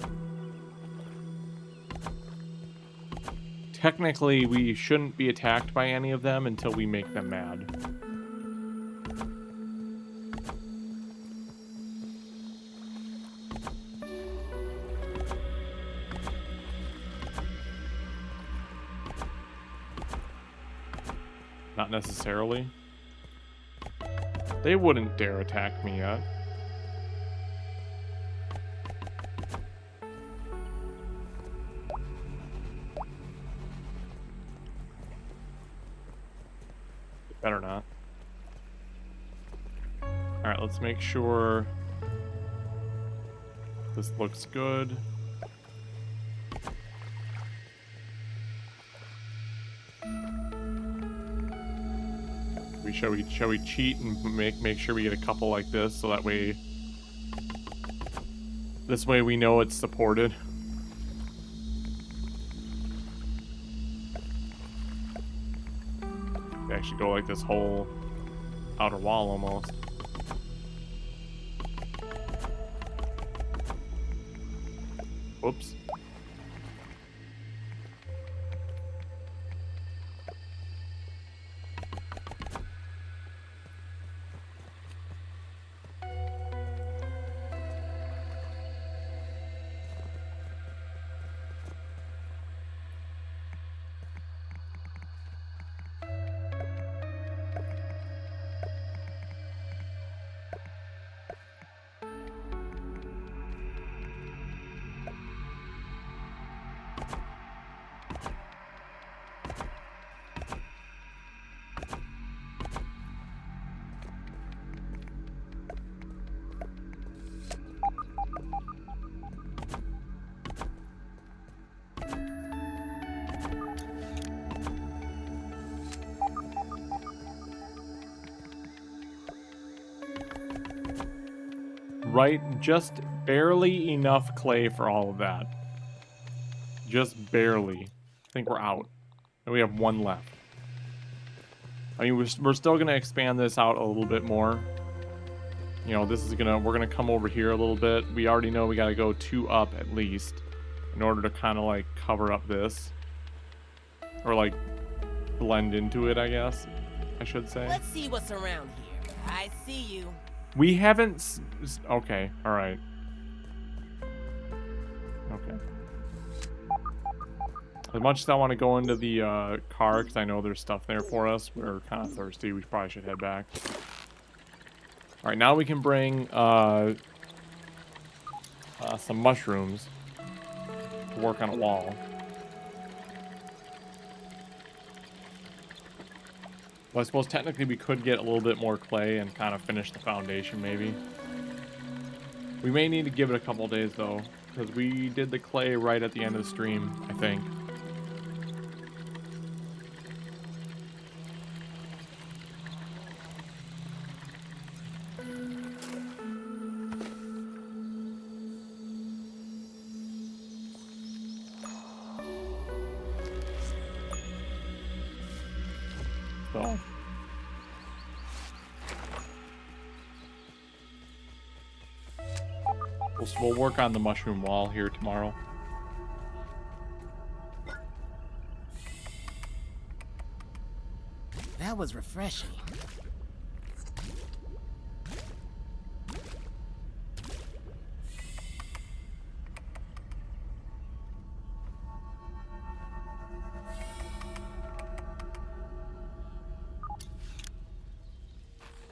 technically we shouldn't be attacked by any of them until we make them mad. Not necessarily. They wouldn't dare attack me yet. Better not. Alright, let's make sure this looks good. Shall we cheat and make sure we get a couple like this so that way we know it's supported. They actually go like this whole outer wall almost. Whoops. Right, just barely enough clay for all of that. Just barely. I think we're out. And we have one left. I mean, we're still gonna expand this out a little bit more. You know, we're gonna come over here a little bit. We already know we gotta go 2 up at least in order to kind of like cover up this. Or like blend into it, I guess I should say. Let's see what's around here. I see you. We haven't... Okay, alright. Okay. As much as I want to go into the car, because I know there's stuff there for us, we're kind of thirsty. We probably should head back. Alright, now we can bring some mushrooms to work on a wall. Well, I suppose technically we could get a little bit more clay and kind of finish the foundation, maybe. We may need to give it a couple days, though, because we did the clay right at the end of the stream, I think. So... We'll work on the mushroom wall here tomorrow. That was refreshing.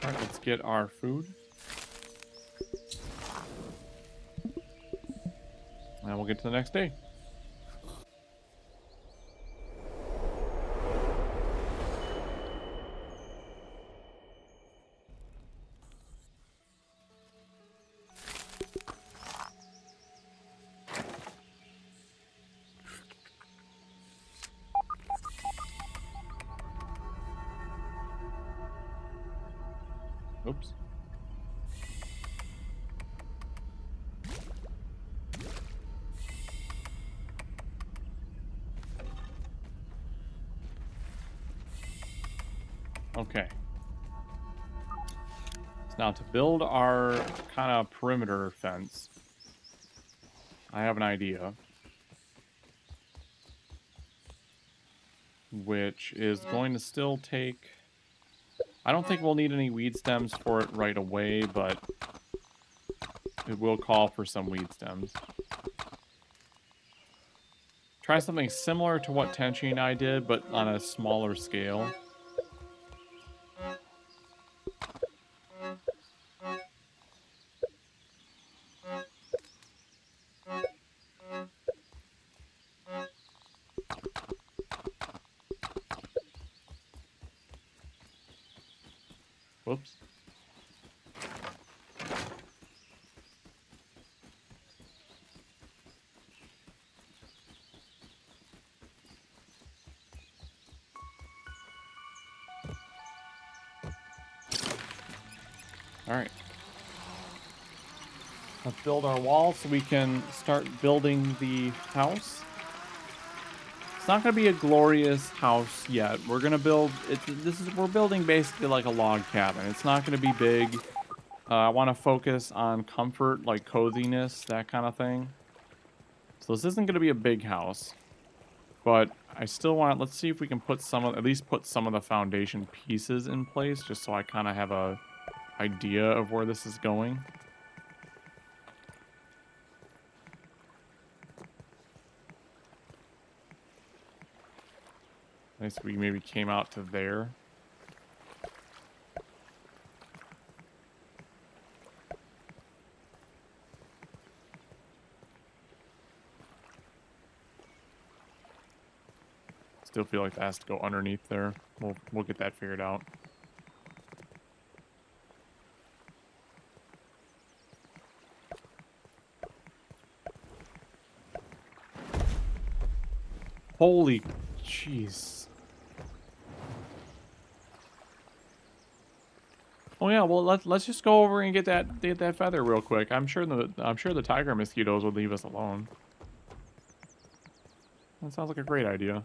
Alright, let's get our food. And we'll get to the next day. Okay. So now to build our kind of perimeter fence, I have an idea. Which is going to still take... I don't think we'll need any weed stems for it right away, but it will call for some weed stems. Try something similar to what Tenchi and I did, but on a smaller scale. Whoops. Alright. Let's build our wall so we can start building the house. It's not going to be a glorious house yet. We're going to build... we're building basically like a log cabin. It's not going to be big. I want to focus on comfort, like coziness, that kind of thing. So this isn't going to be a big house. But I still want... Let's see if we can put at least put some of the foundation pieces in place, just so I kind of have a idea of where this is going. Nice, we maybe came out to there. Still feel like that has to go underneath there. We'll get that figured out. Holy jeez. Oh yeah, well let's just go over and get that feather real quick. I'm sure the tiger mosquitoes would leave us alone. That sounds like a great idea.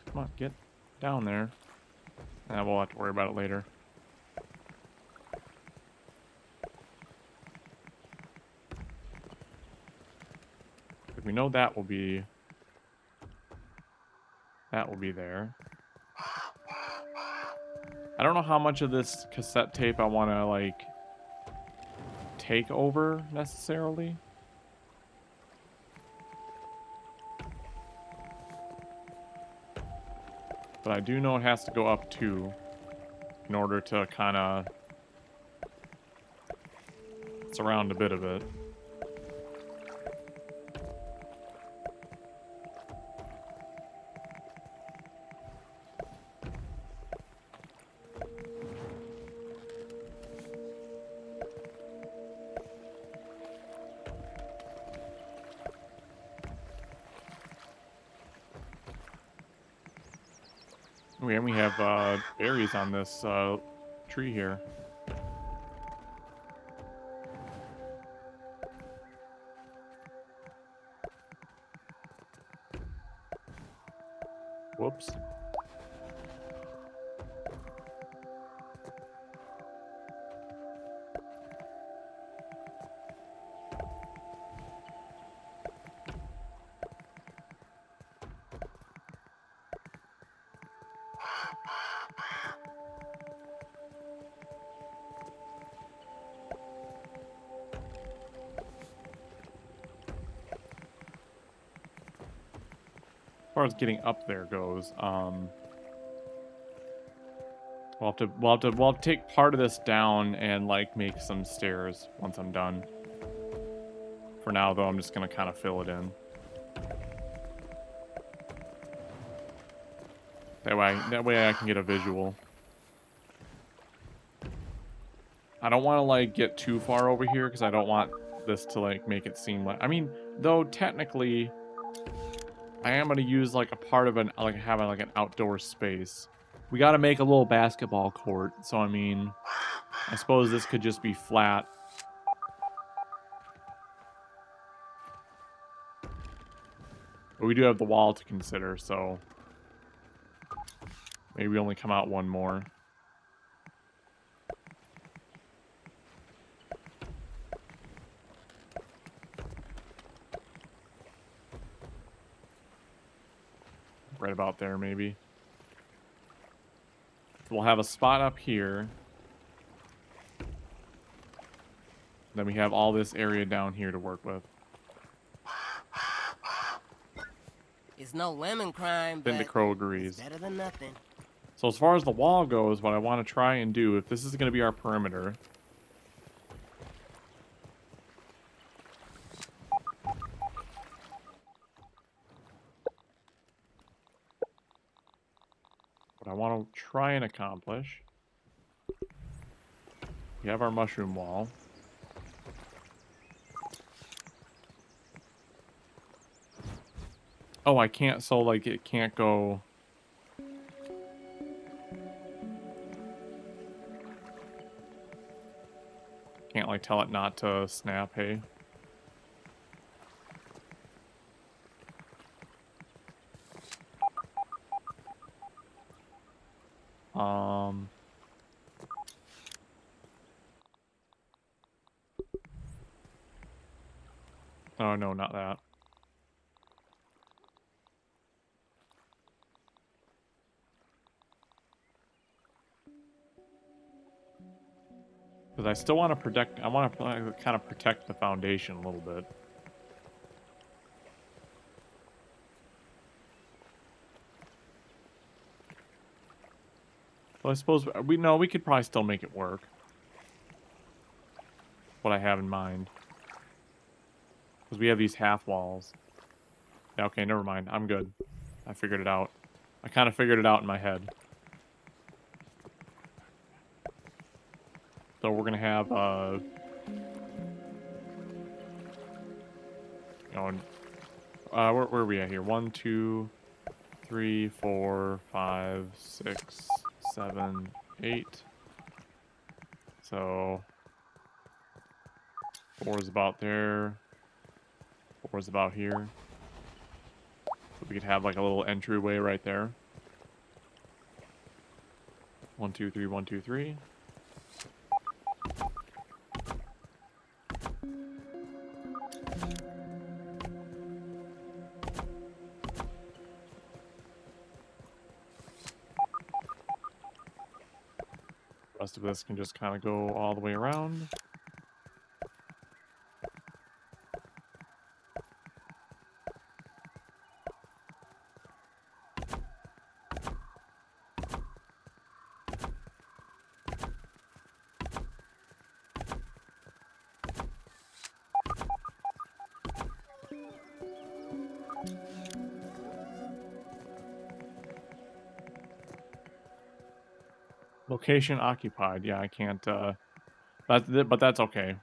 Come on, get down there. We'll have to worry about it later. We know that will be there. I don't know how much of this cassette tape I want to like take over necessarily. But I do know it has to go up too in order to kind of surround a bit of it. And we have berries on this tree here. Whoops. As far as getting up there goes, we'll have to take part of this down and like make some stairs once I'm done. For now, though, I'm just gonna kind of fill it in. That way I can get a visual. I don't want to like get too far over here because I don't want this to like make it seem like... I mean, though technically I am going to use like a part of having like an outdoor space. We got to make a little basketball court. So I mean, I suppose this could just be flat. But we do have the wall to consider, so maybe we only come out one more. Right about there, maybe. So we'll have a spot up here. Then we have all this area down here to work with. It's no lemon crime, I think the but crow it's agrees. better than nothing. So as far as the wall goes, what I want to try and do, if this is going to be our perimeter, what I want to try and accomplish, we have our mushroom wall. Oh, I can't, so like it can't go. Can't like tell it not to snap, hey? Oh no, not that. Because I still want to protect, I want to kind of protect the foundation a little bit. So I suppose, we could probably still make it work. What I have in mind. Because we have these half walls. Yeah, okay, never mind. I'm good. I figured it out. I kind of figured it out in my head. So we're gonna have, where are we at here? 1, 2, 3, 4, 5, 6, 7, 8. So 4 is about there. 4 is about here. So we could have like a little entryway right there. 1, 2, 3, 1, 2, 3. The rest of this can just kind of go all the way around. Location occupied. Yeah, I can't, but that's okay.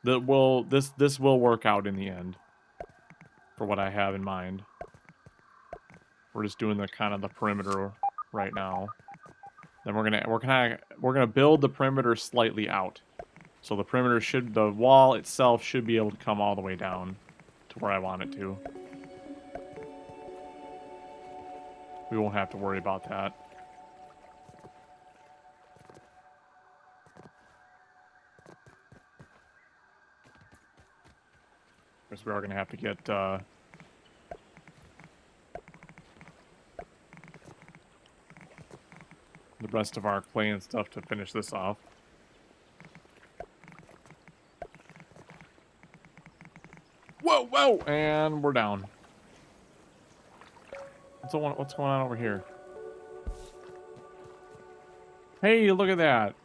This will work out in the end. For what I have in mind. We're just doing the kind of the perimeter right now. Then we're gonna build the perimeter slightly out. So the wall itself should be able to come all the way down to where I want it to. We won't have to worry about that. Guess we are gonna have to get the rest of our clay and stuff to finish this off. Whoa, whoa! And we're down. What's going on over here? Hey, look at that.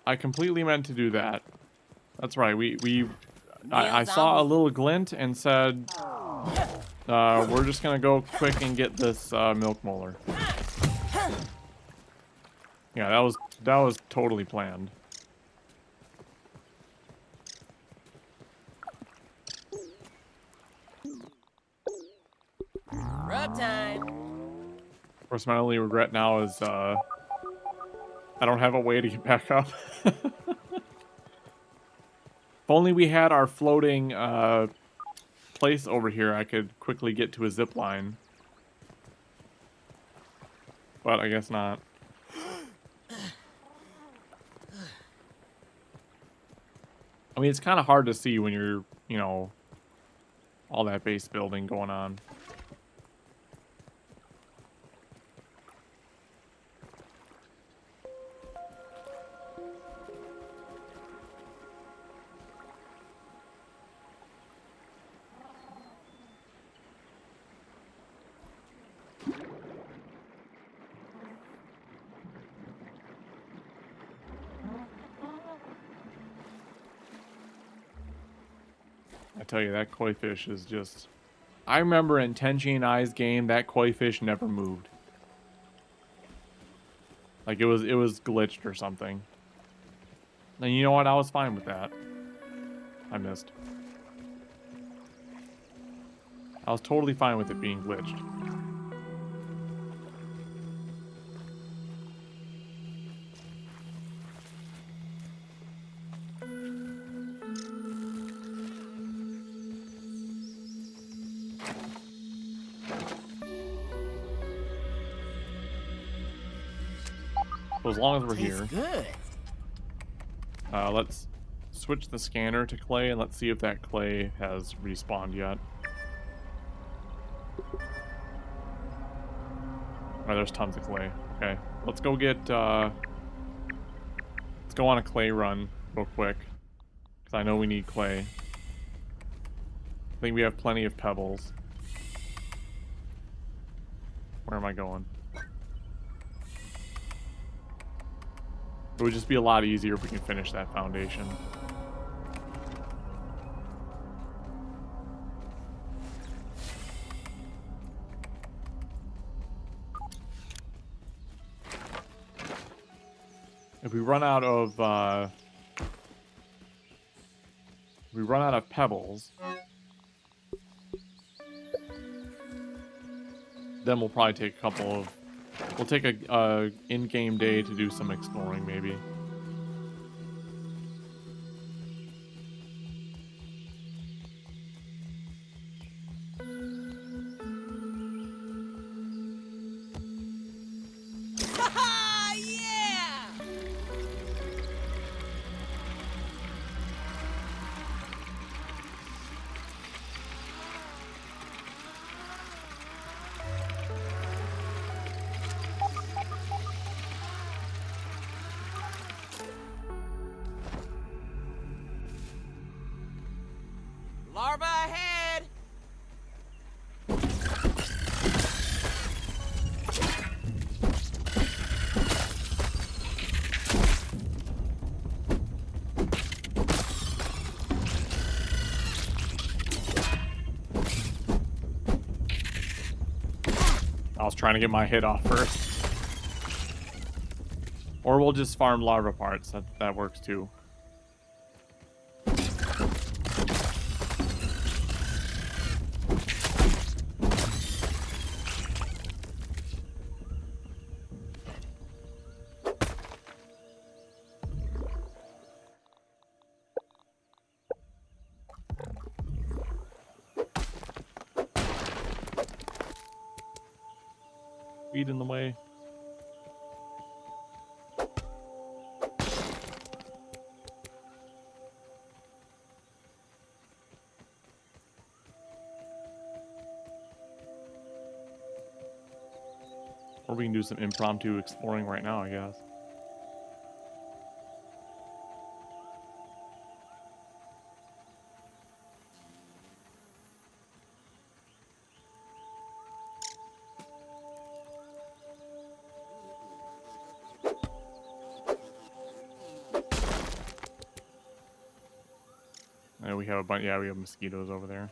I completely meant to do that. That's right. I saw a little glint and said, we're just gonna go quick and get this milk molar. Yeah, that was totally planned. Rub time. Of course, my only regret now is I don't have a way to get back up. If only we had our floating place over here I could quickly get to a zip line. But I guess not. I mean, it's kind of hard to see when you're, you know, all that base building going on. I tell you, that koi fish is just... I remember in Tenchi and I's game, that koi fish never moved. Like, it was glitched or something. And you know what? I was fine with that. I missed. I was totally fine with it being glitched. So as long as we're here, Good. let's switch the scanner to clay and let's see if that clay has respawned yet. Oh, there's tons of clay. Okay, let's go get, let's go on a clay run real quick. Because I know we need clay. I think we have plenty of pebbles. Where am I going? It would just be a lot easier if we can finish that foundation. If we run out of pebbles, then we'll probably take a couple of... We'll take a in-game day to do some exploring, maybe. Yeah! Larva ahead! I was trying to get my hit off first. Or we'll just farm larva parts. That works too. Weed in the way. Or we can do some impromptu exploring right now, I guess. We have a bunch. Yeah, we have mosquitoes over there.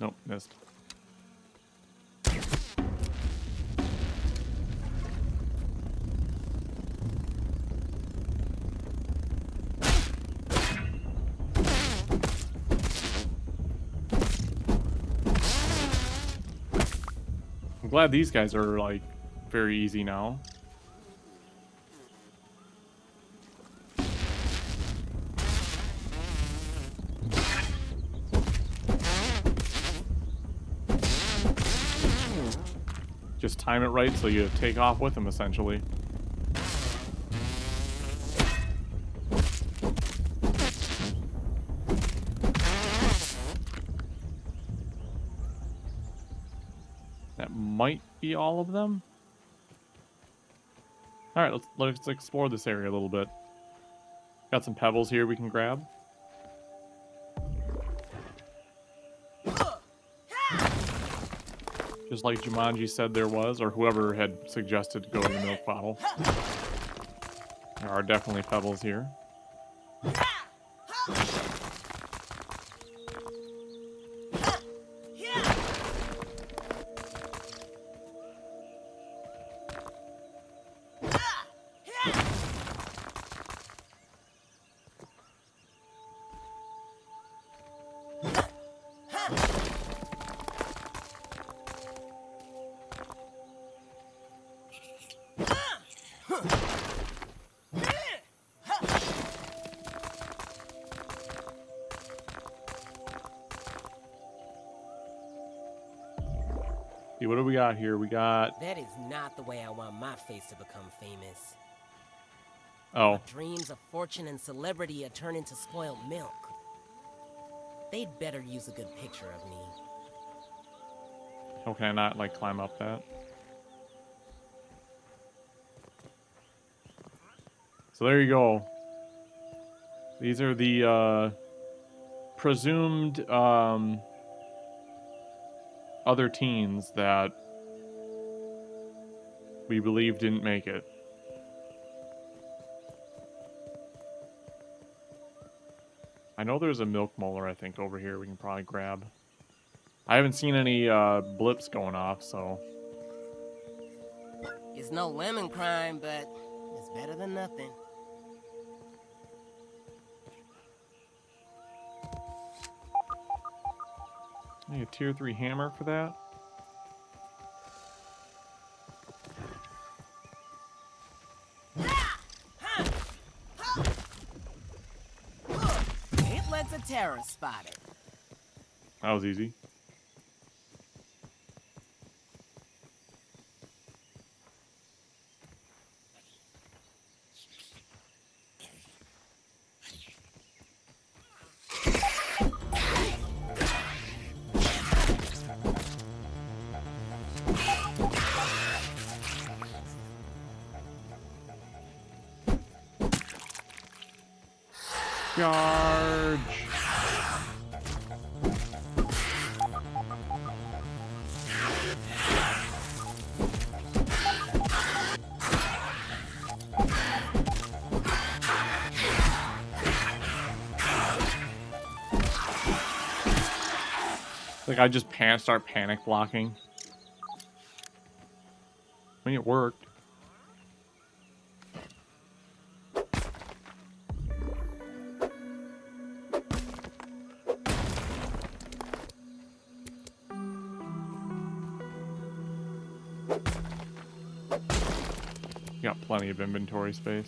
Nope, missed. glad these guys are, like, very easy now. Just time it right so you take off with them, essentially. That might be all of them. All right, let's explore this area a little bit. Got some pebbles here we can grab. Just like Jumanji said there was, or whoever had suggested to go to the milk bottle. There are definitely pebbles here. See, what do we got here? We got... That is not the way I want my face to become famous. Oh. My dreams of fortune and celebrity are turned into spoiled milk. They'd better use a good picture of me. How can I not, like, climb up that? So there you go. These are the, presumed, other teens that we believe didn't make it. I know there's a milk molar, I think, over here we can probably grab. I haven't seen any blips going off, so... It's no lemon crime, but it's better than nothing. I need a tier 3 hammer for that. It lets a terrorist spot it. That was easy. Charge! Like I just start panic blocking. I mean, it worked. Got plenty of inventory space.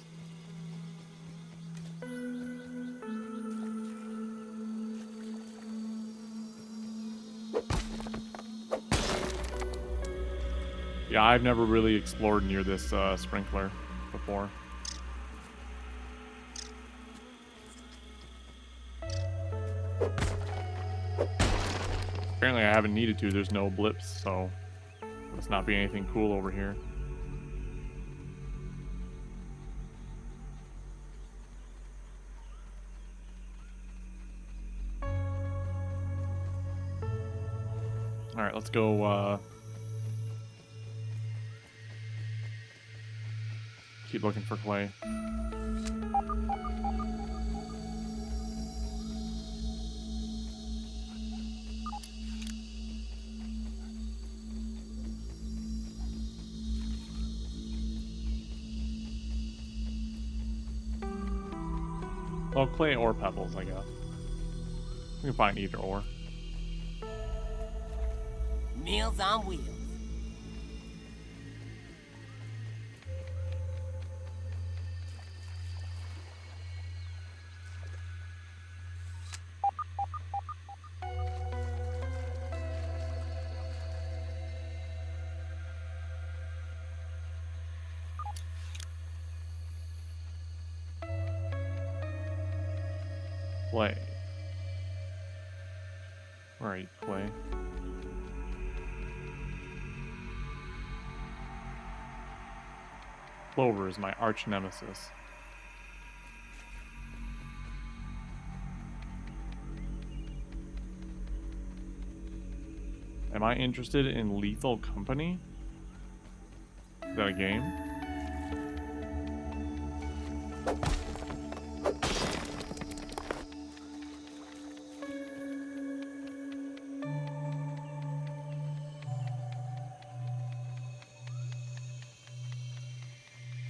Yeah, I've never really explored near this sprinkler before. Apparently I haven't needed to, there's no blips, so must not be anything cool over here. Alright, let's go, keep looking for clay. Well, clay or pebbles, I guess. We can find either or. Meals on wheels. play. Where are you, play? Clover is my arch nemesis. Am I interested in Lethal Company? Is that a game?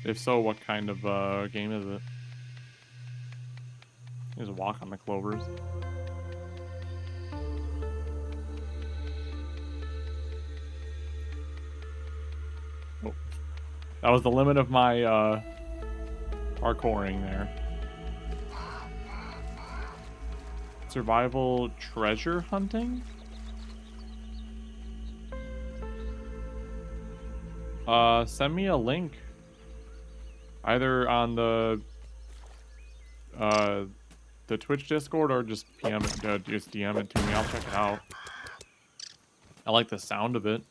If so, what kind of game is it? There's a walk on the clovers. Oh. That was the limit of my parkouring there. Survival treasure hunting? Send me a link. Either on the Twitch Discord or just PM it, just DM it to me. I'll check it out. I like the sound of it.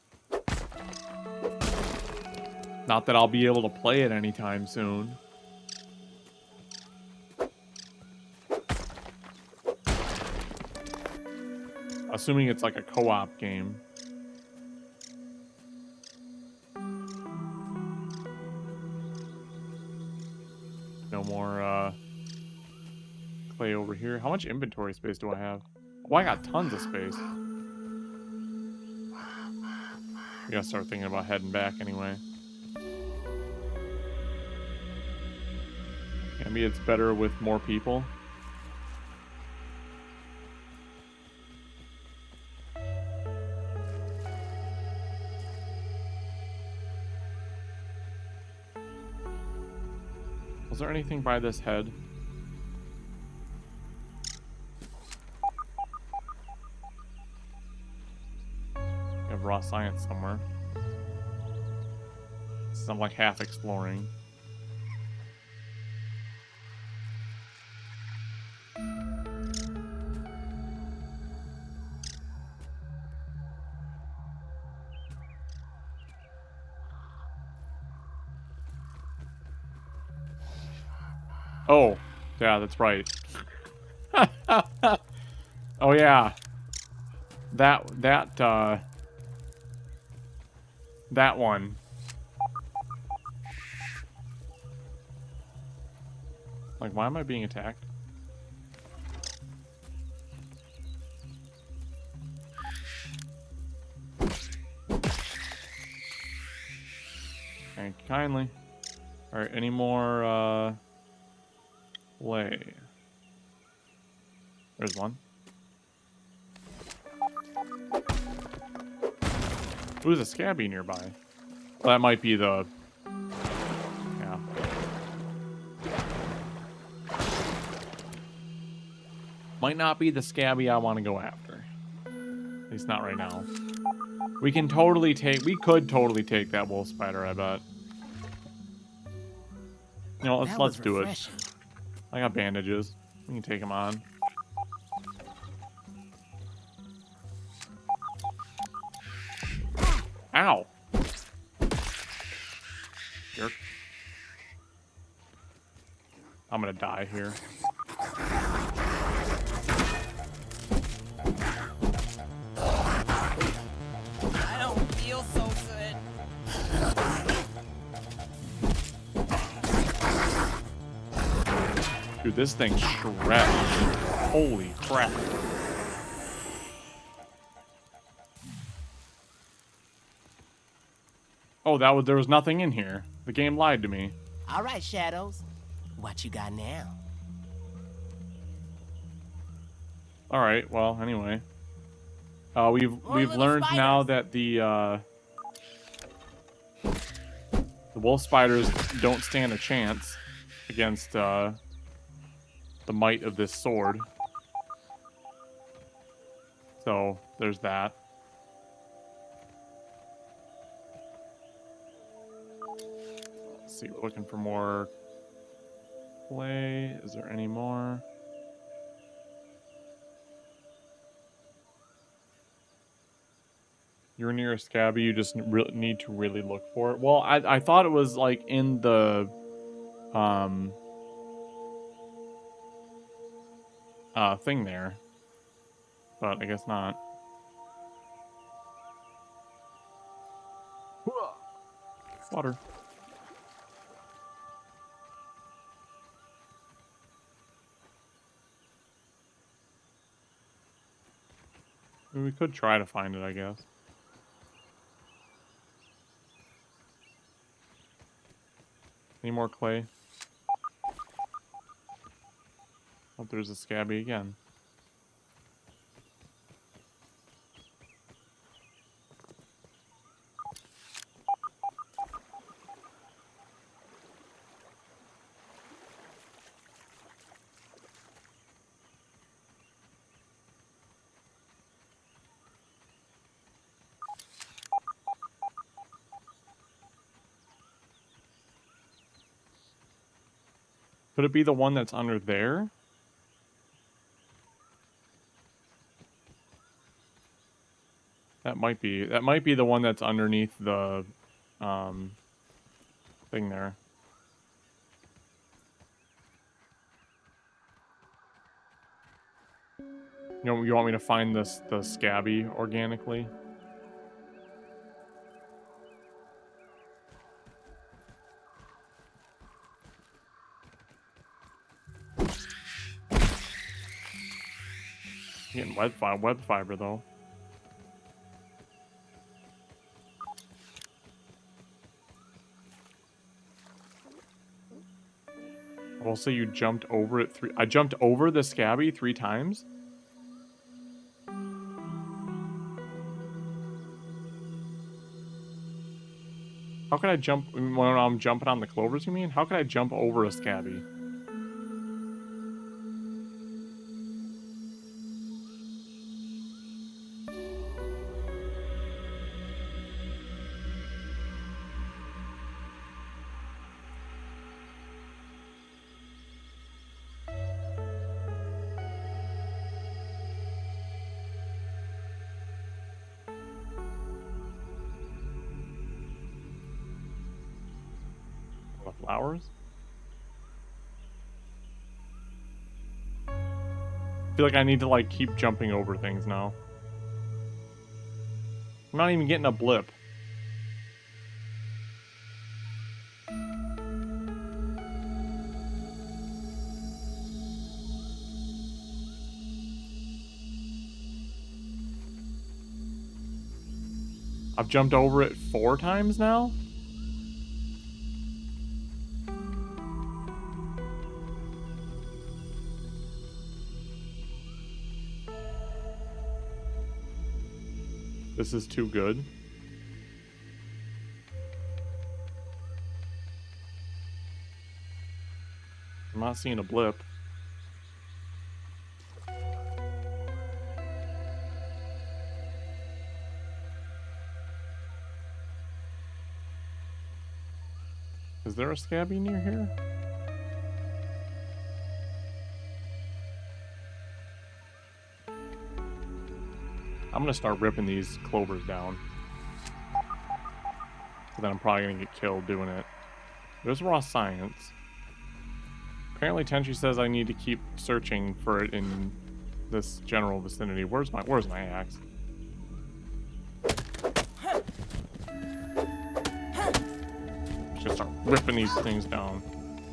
Not that I'll be able to play it anytime soon. Assuming it's like a co-op game. No more clay over here. How much inventory space do I have? Oh, I got tons of space. We gotta start thinking about heading back anyway. Maybe it's better with more people. Was there anything by this head? We have raw science somewhere. So I'm like half exploring. Oh, yeah, that's right. Oh yeah. That one. Like, why am I being attacked? Thank you kindly. Alright, any more play? There's one. Ooh, there's a scabby nearby. Well, that might be the... Yeah. Might not be the scabby I want to go after. At least not right now. We could totally take that wolf spider, I bet. You know, let's do it. I got bandages. We can take him on. Ow! Jerk. I'm gonna die here. I don't feel so good. Dude, this thing shreds. Holy crap. Oh, there was nothing in here. The game lied to me. All right, Shadows. What you got now? All right. Well, anyway, we've learned now that the wolf spiders don't stand a chance against the might of this sword. So there's that. Let's see, we're looking for more clay. Is there any more? You're near a scabby, you just need to really look for it. Well, I thought it was like in the thing there. But I guess not. Water. I mean, we could try to find it, I guess. Any more clay? Oh, there's a scabby again. Could it be the one that's under there? That might be. That might be the one that's underneath the thing there. You know, you want me to find the scabby organically? Getting web fiber though. I will say you jumped over it I jumped over the scabby 3 times? How can I jump when I'm jumping on the clovers, you mean? How can I jump over a scabby? The flowers? I feel like I need to like keep jumping over things now. I'm not even getting a blip. I've jumped over it 4 times now? This is too good. I'm not seeing a blip. Is there a scabby near here? I'm gonna start ripping these clovers down. But then I'm probably gonna get killed doing it. There's raw science. Apparently Tenchi says I need to keep searching for it in this general vicinity. Where's my axe? Just start ripping these things down.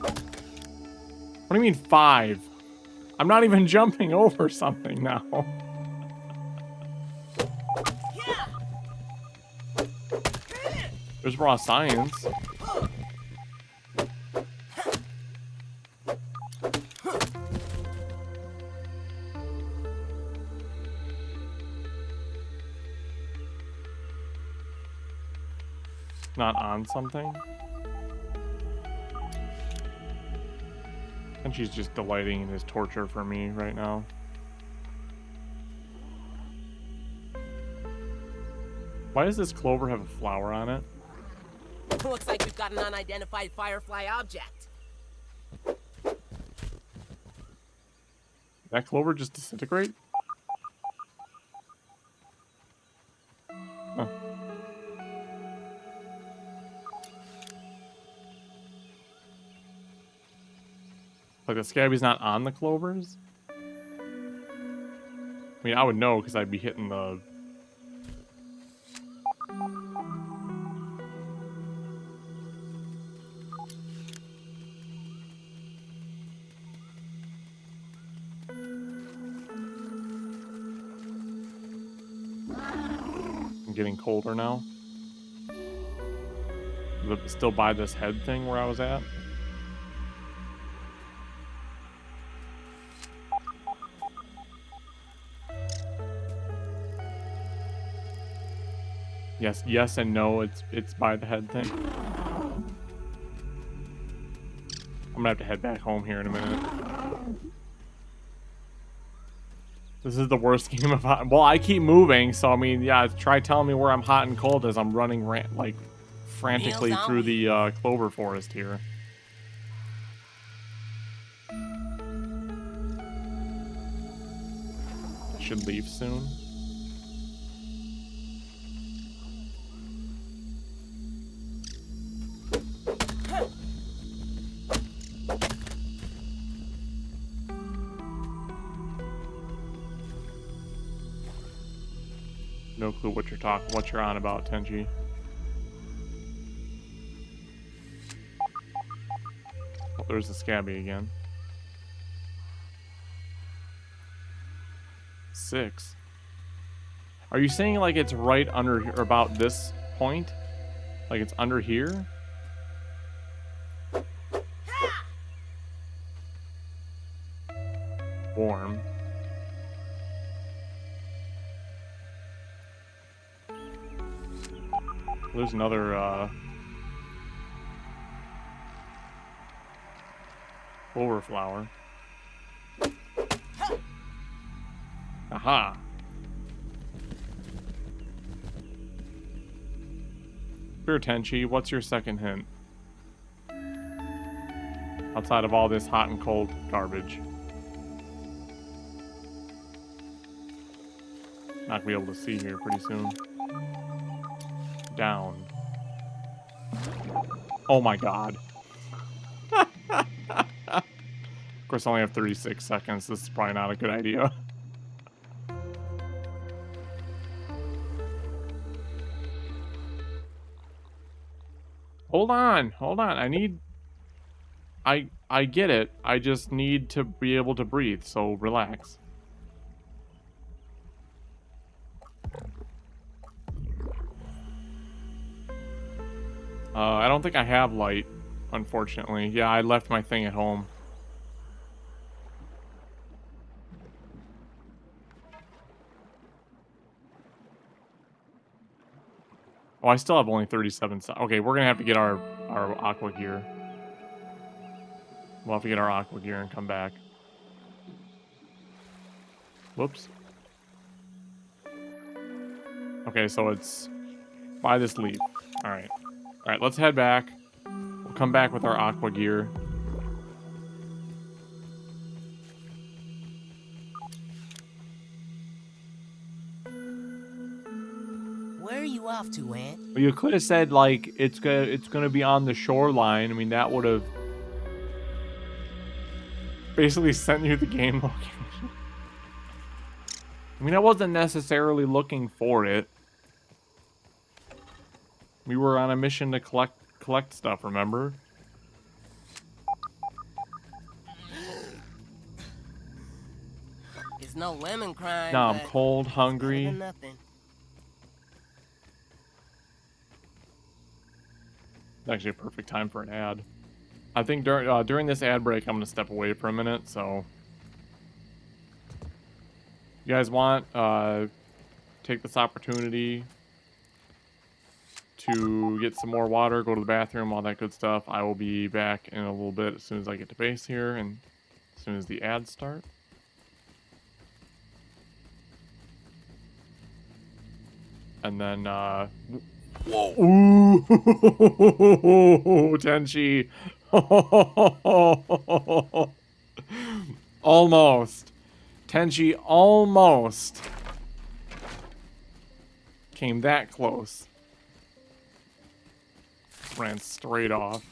What do you mean 5? I'm not even jumping over something now. There's raw science. Not on something. And she's just delighting in his torture for me right now. Why does this clover have a flower on it? Looks like we've got an unidentified firefly object. That clover just disintegrate? Huh. Like the Scabby's not on the Clovers? I mean, I would know because I'd be hitting the... I'm getting colder now. Is it still by this head thing where I was at? Yes and no, it's by the head thing. I'm gonna have to head back home here in a minute. This is the worst game of hot. Well, I keep moving, so I mean, yeah, try telling me where I'm hot and cold as I'm running like frantically through the Clover forest here. I should leave soon. No clue what you're on about, Tenji. Oh, there's the Scabby again. 6. Are you saying like it's right under here, or about this point? Like it's under here? Warm. There's another Clover flower. Aha. Sure, Tenchi, what's your second hint? Outside of all this hot and cold garbage. Not gonna be able to see here pretty soon. Down. Oh my god. Of course, I only have 36 seconds. This is probably not a good idea. Hold on. I get it. I just need to be able to breathe, so relax. I don't think I have light, unfortunately. Yeah, I left my thing at home. Oh, I still have only 37 seconds. Okay, we're gonna have to get our aqua gear. We'll have to get our aqua gear and come back. Whoops. Okay, so it's by this leaf. Alright. Alright, let's head back. We'll come back with our aqua gear. Where are you off to, Ant? Well, you could have said, like, it's gonna be on the shoreline. I mean, that would have basically sent you the game location. I mean, I wasn't necessarily looking for it. We were on a mission to collect stuff, remember? It's no lemon crime. Now I'm cold, hungry. Nothing. It's actually a perfect time for an ad. I think during this ad break, I'm gonna step away for a minute. So, you guys want take this opportunity to get some more water, go to the bathroom, all that good stuff. I will be back in a little bit as soon as I get to base here and as soon as the ads start. And then, whoa, ooh, Tenchi. Almost. Tenchi almost came that close. Ran straight off.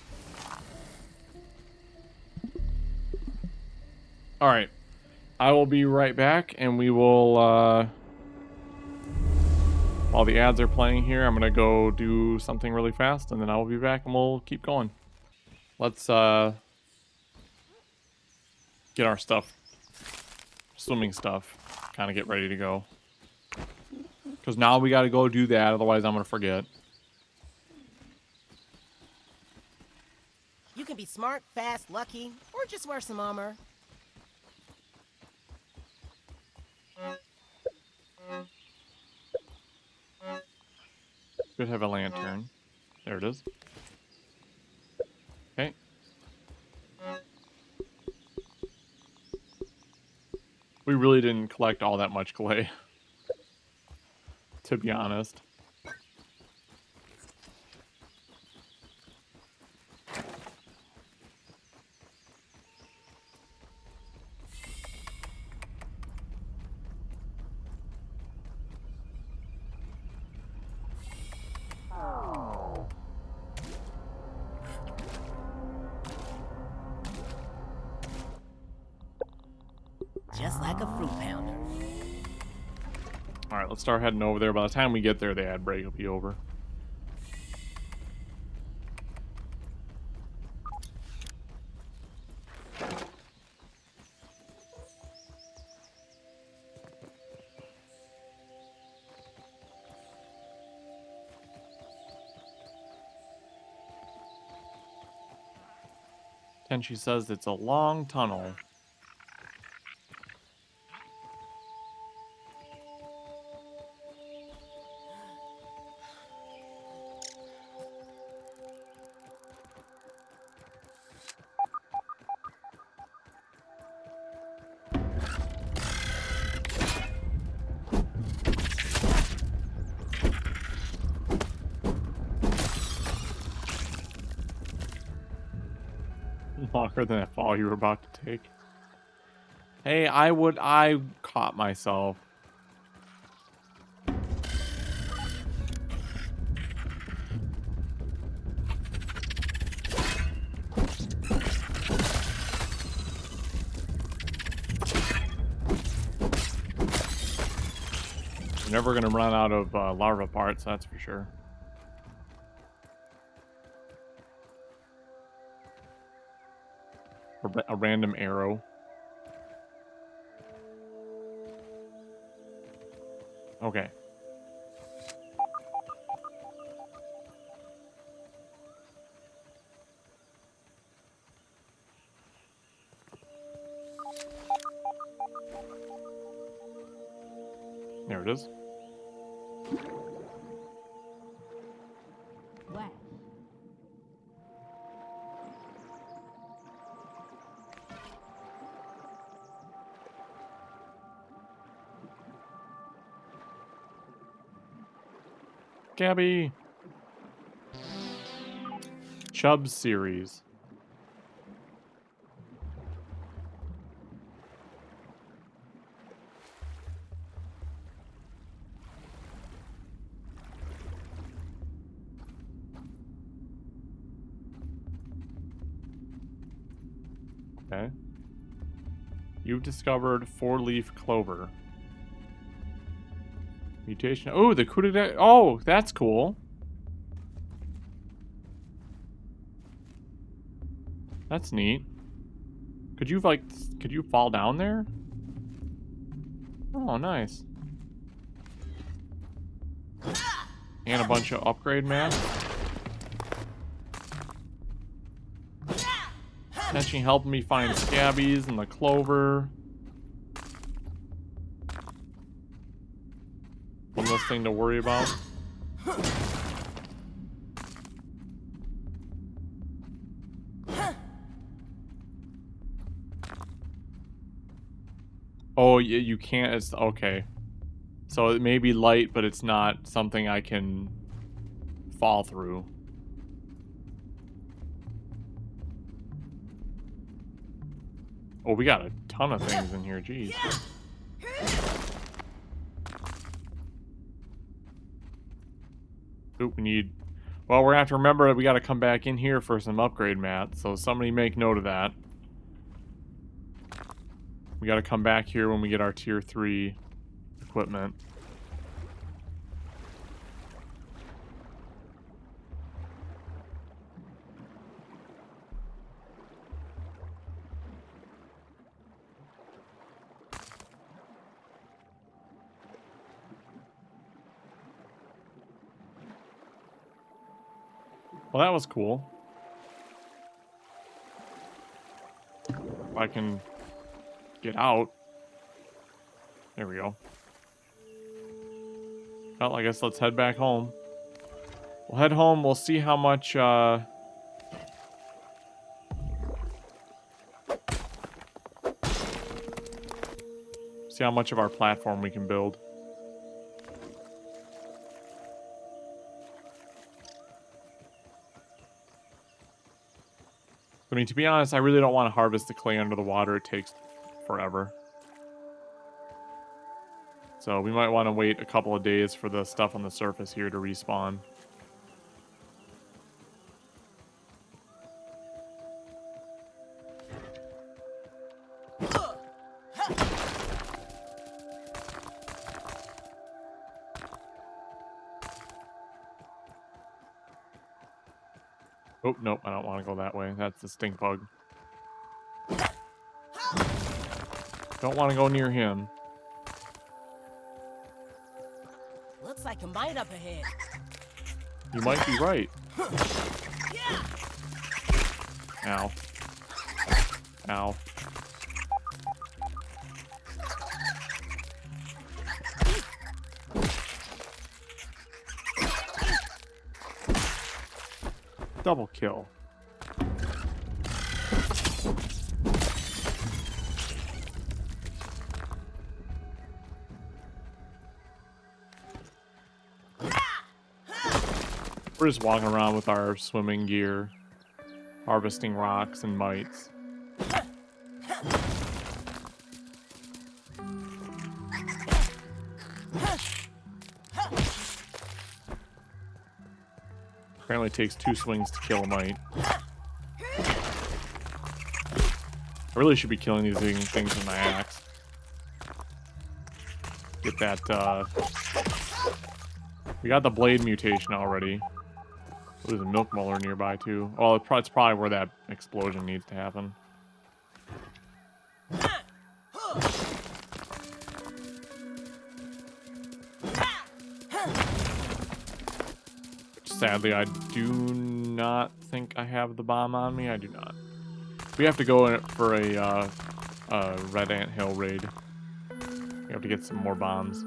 All right. I will be right back, and we will, while the ads are playing here, I'm going to go do something really fast, and then I will be back, and we'll keep going. Let's, get our stuff, swimming stuff, kind of get ready to go. Because now we got to go do that, otherwise I'm going to forget. You can be smart, fast, lucky, or just wear some armor. Should have a lantern. There it is. Okay. We really didn't collect all that much clay, to be honest. Just like a fruit pounder. Alright, let's start heading over there. By the time we get there, the ad break will be over. And she says it's a long tunnel. Longer than that fall you were about to take. Hey, I caught myself. We're never gonna run out of larva parts, that's for sure. A random arrow. Okay. There it is. What? Gabby. Chubbs series. Okay. You've discovered 4-leaf clover. Mutation. Oh, the coup de... Oh, that's cool. That's neat. Could you fall down there? Oh, nice. And a bunch of upgrade mats. Actually helping me find scabbies and the clover. One less thing to worry about. Oh, you can't. It's okay. So it may be light, but it's not something I can fall through. Oh, we got a ton of things in here. Jeez. Oop, we need... Well, we're gonna have to remember that we gotta come back in here for some upgrade mats, so somebody make note of that. We got to come back here when we get our tier 3 equipment. Well, that was cool. If I can get out. There we go. Well, I guess let's head back home. We'll head home. We'll see how much, see how much of our platform we can build. I mean, to be honest, I really don't want to harvest the clay under the water. It takes forever. So we might want to wait a couple of days for the stuff on the surface here to respawn. Oh, nope, I don't want to go that way. That's the stink bug. Don't want to go near him. Looks like a mine up ahead. You might be right. Ow. Ow. Double kill. We're just walking around with our swimming gear, harvesting rocks and mites. Apparently it takes 2 swings to kill a mite. I really should be killing these things with my axe. Get that, we got the blade mutation already. There's a milk molar nearby, too. Well, it's probably where that explosion needs to happen. Sadly, I do not think I have the bomb on me. I do not. We have to go in for a Red Ant Hill raid. We have to get some more bombs.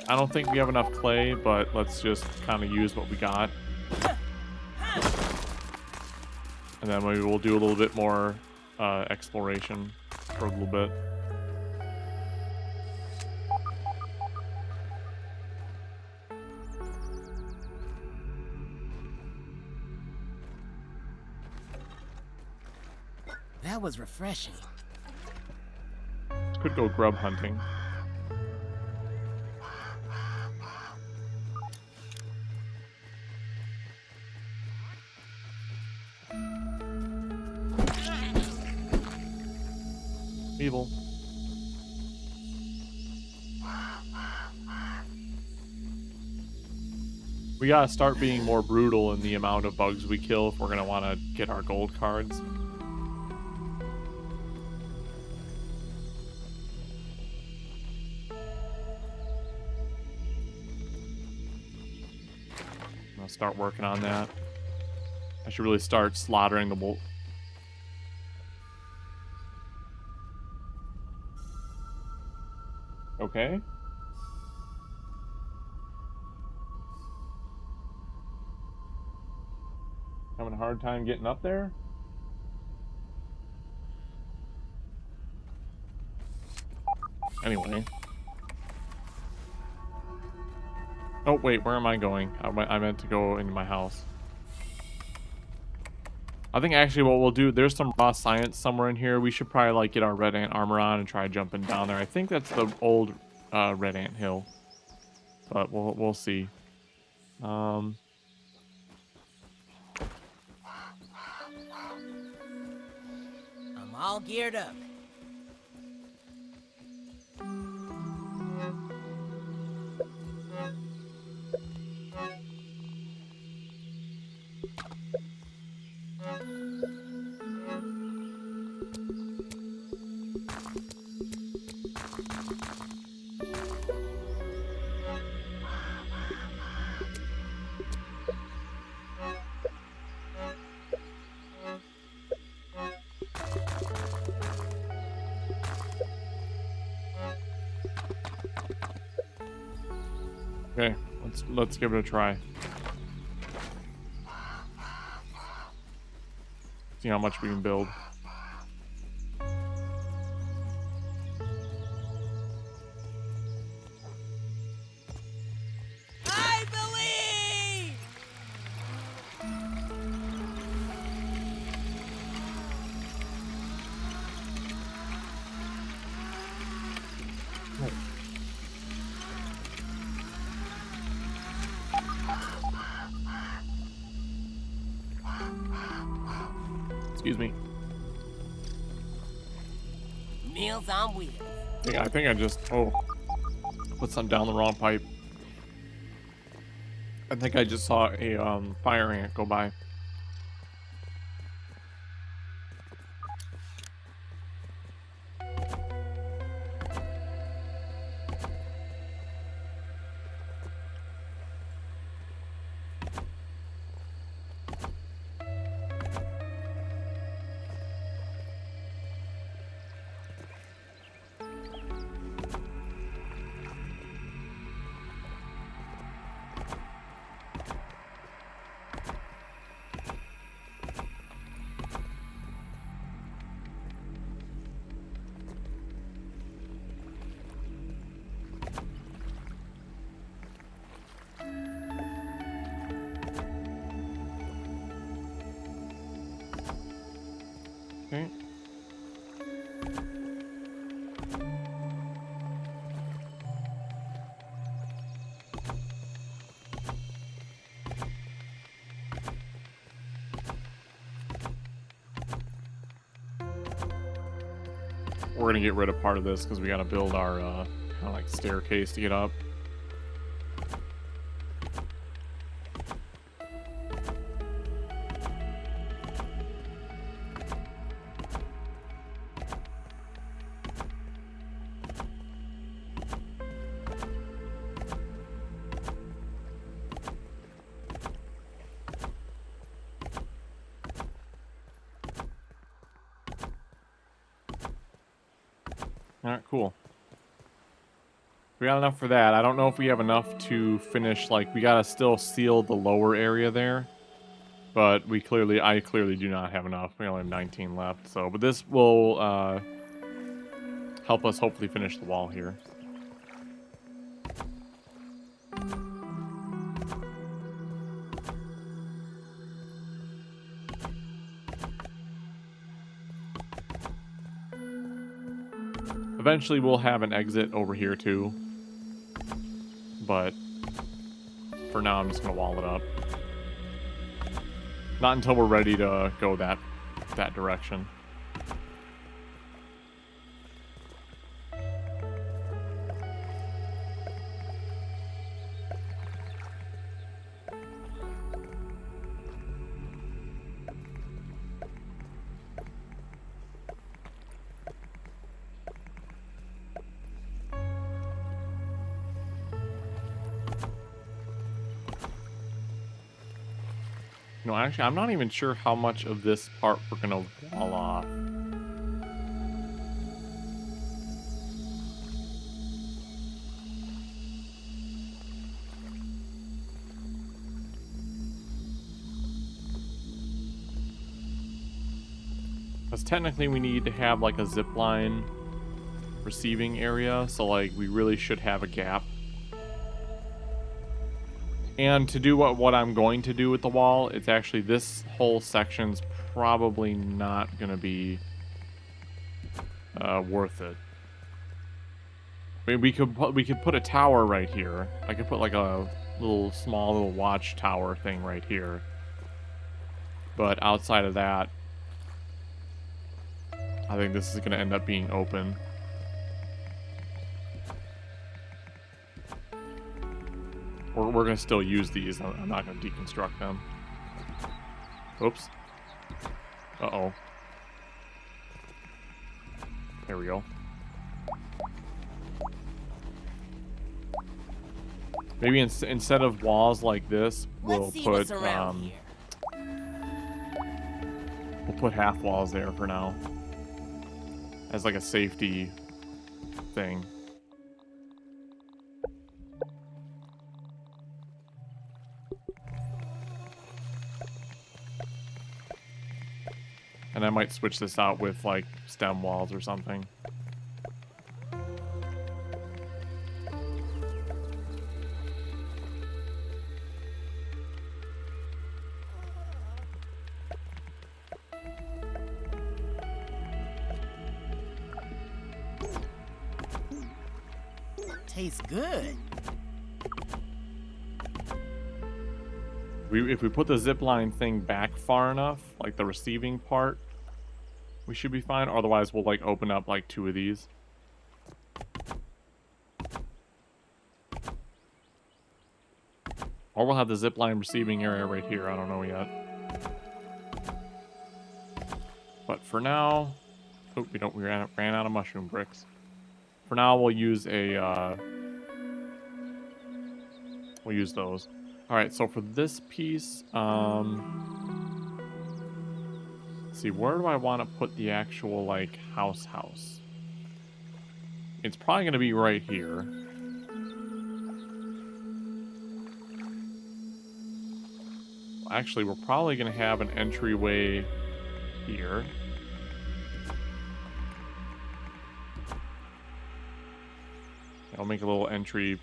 I don't think we have enough clay, but let's just kind of use what we got. And then maybe we'll do a little bit more exploration for a little bit. That was refreshing. Could go grub hunting. Evil. We gotta start being more brutal in the amount of bugs we kill if we're gonna want to get our gold cards. I'll start working on that. I should really start slaughtering the wolf. Okay. Having a hard time getting up there? Anyway. Oh, wait, where am I going? I meant to go into my house. I think actually what we'll do, there's some raw science somewhere in here. We should probably like get our red ant armor on and try jumping down there. I think that's the old Red Ant Hill. But we'll see. All geared up. Okay, let's give it a try. See how much we can build. I believe! Excuse me. Meals on wheels. Yeah, I think I just put something down the wrong pipe. I think I just saw a fire ant go by. Okay. We're gonna get rid of part of this because we gotta build our kind of like staircase to get up. Alright, cool. We got enough for that. I don't know if we have enough to finish, like, we gotta still seal the lower area there. But I clearly do not have enough. We only have 19 left, so, but this will, help us hopefully finish the wall here. Eventually we'll have an exit over here too. But for now I'm just gonna wall it up. Not until we're ready to go that direction. No, actually, I'm not even sure how much of this part we're gonna wall off. Because technically we need to have like a zip line receiving area, so like we really should have a gap. And to do what I'm going to do with the wall, it's actually this whole section's probably not gonna be worth it. I mean, we could put a tower right here. I could put like a small little watchtower thing right here. But outside of that, I think this is going to end up being open. We're going to still use these. I'm not going to deconstruct them. Oops. Uh-oh. There we go. Maybe instead of walls like this, we'll put half walls there for now, as like a safety thing. And I might switch this out with like stem walls or something. Tastes good. If we put the zipline thing back far enough, like the receiving part, we should be fine. Otherwise, we'll like open up like 2 of these. Or we'll have the zipline receiving area right here. I don't know yet. But for now, oh, we ran out of mushroom bricks. For now, we'll use we'll use those. All right, so for this piece, let's see, where do I want to put the actual like house? It's probably going to be right here. Actually, we're probably going to have an entryway here. I'll make a little entry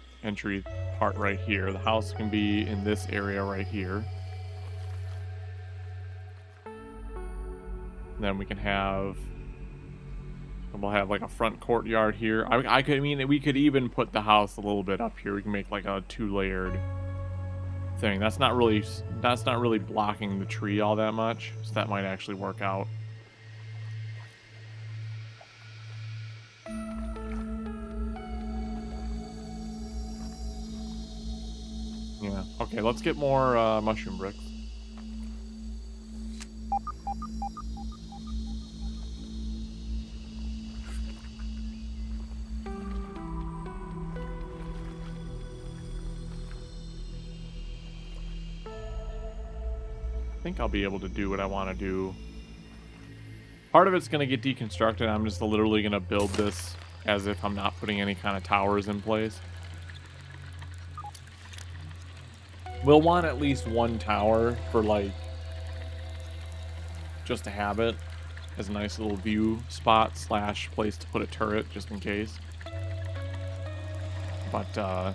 part right here. The house can be in this area right here. And then we can have, we'll have like a front courtyard here. I mean, we could even put the house a little bit up here. We can make like a 2-layered thing. That's not really blocking the tree all that much, so that might actually work out. Yeah. Okay, let's get more mushroom bricks. I think I'll be able to do what I want to do. Part of it's going to get deconstructed. I'm just literally going to build this as if I'm not putting any kind of towers in place. We'll want at least 1 tower for like, just to have it as a nice little view spot / place to put a turret just in case. But I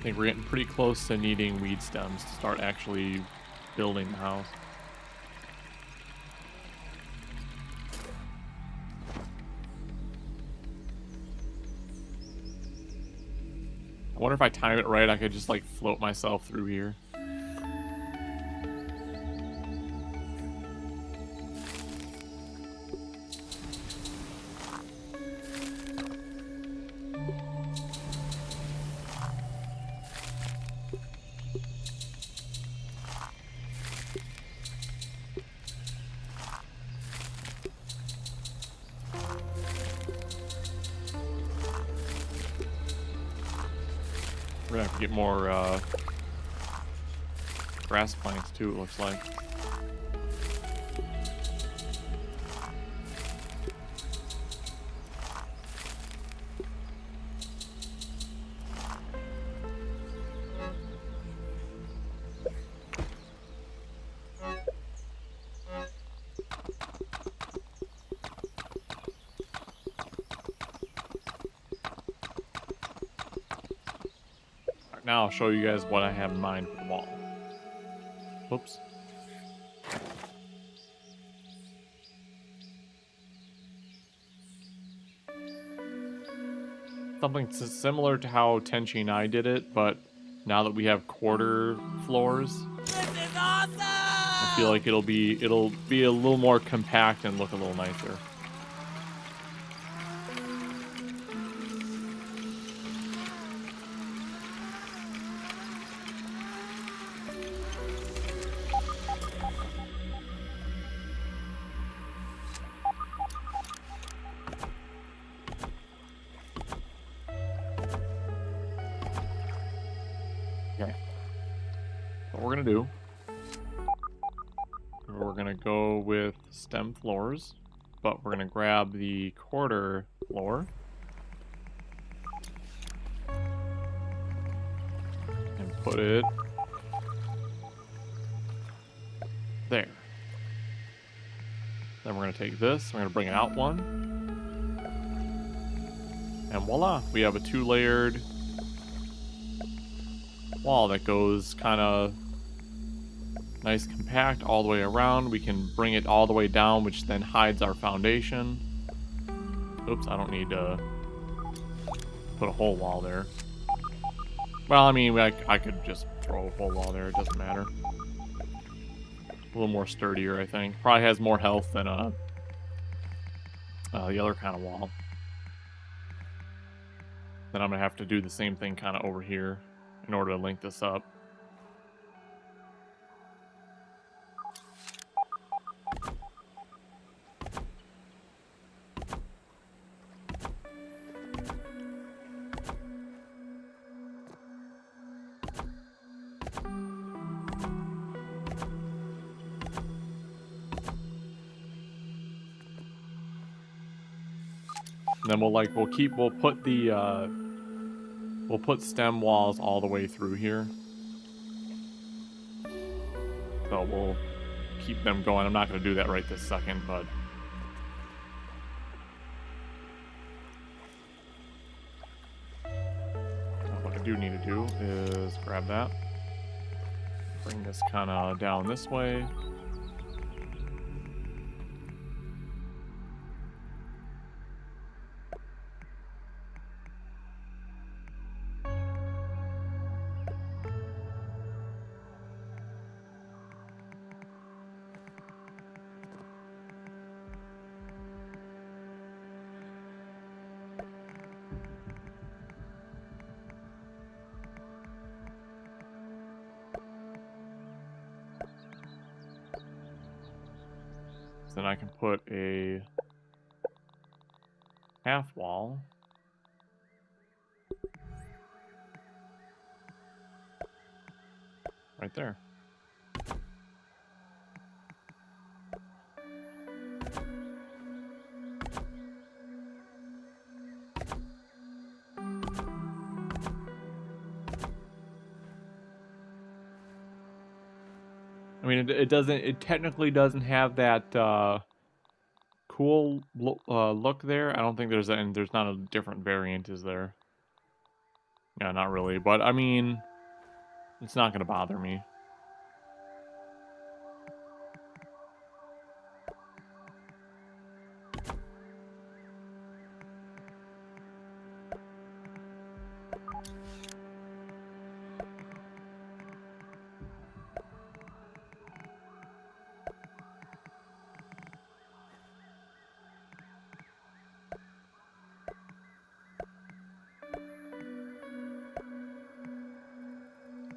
think we're getting pretty close to needing weed stems to start actually building the house. I wonder if I time it right, I could just like float myself through here. We're gonna have to get more grass plants too, it looks like. Now I'll show you guys what I have in mind for the wall. Oops. Something similar to how Tenchi and I did it, but now that we have quarter floors, This is feel like it'll be a little more compact and look a little nicer. Okay. What we're gonna do, we're gonna go with stem floors, but we're gonna grab the quarter floor and put it there. Then we're gonna take this, we're gonna bring it out one, and voila, we have a 2-layered wall that goes kind of nice compact all the way around. We can bring it all the way down, which then hides our foundation. Oops, I don't need to put a whole wall there. Well, I mean, I could just throw a whole wall there. It doesn't matter. A little more sturdier, I think. Probably has more health than the other kind of wall. Then I'm going to have to do the same thing kind of over here in order to link this up. And then we'll put stem walls all the way through here. So we'll keep them going. I'm not going to do that right this second, but what I do need to do is grab that. Bring this kind of down this way. Then I can put a half wall right there. I mean, it technically doesn't have that cool look there. I don't think there's not a different variant, is there? Yeah, not really. But I mean, it's not gonna bother me.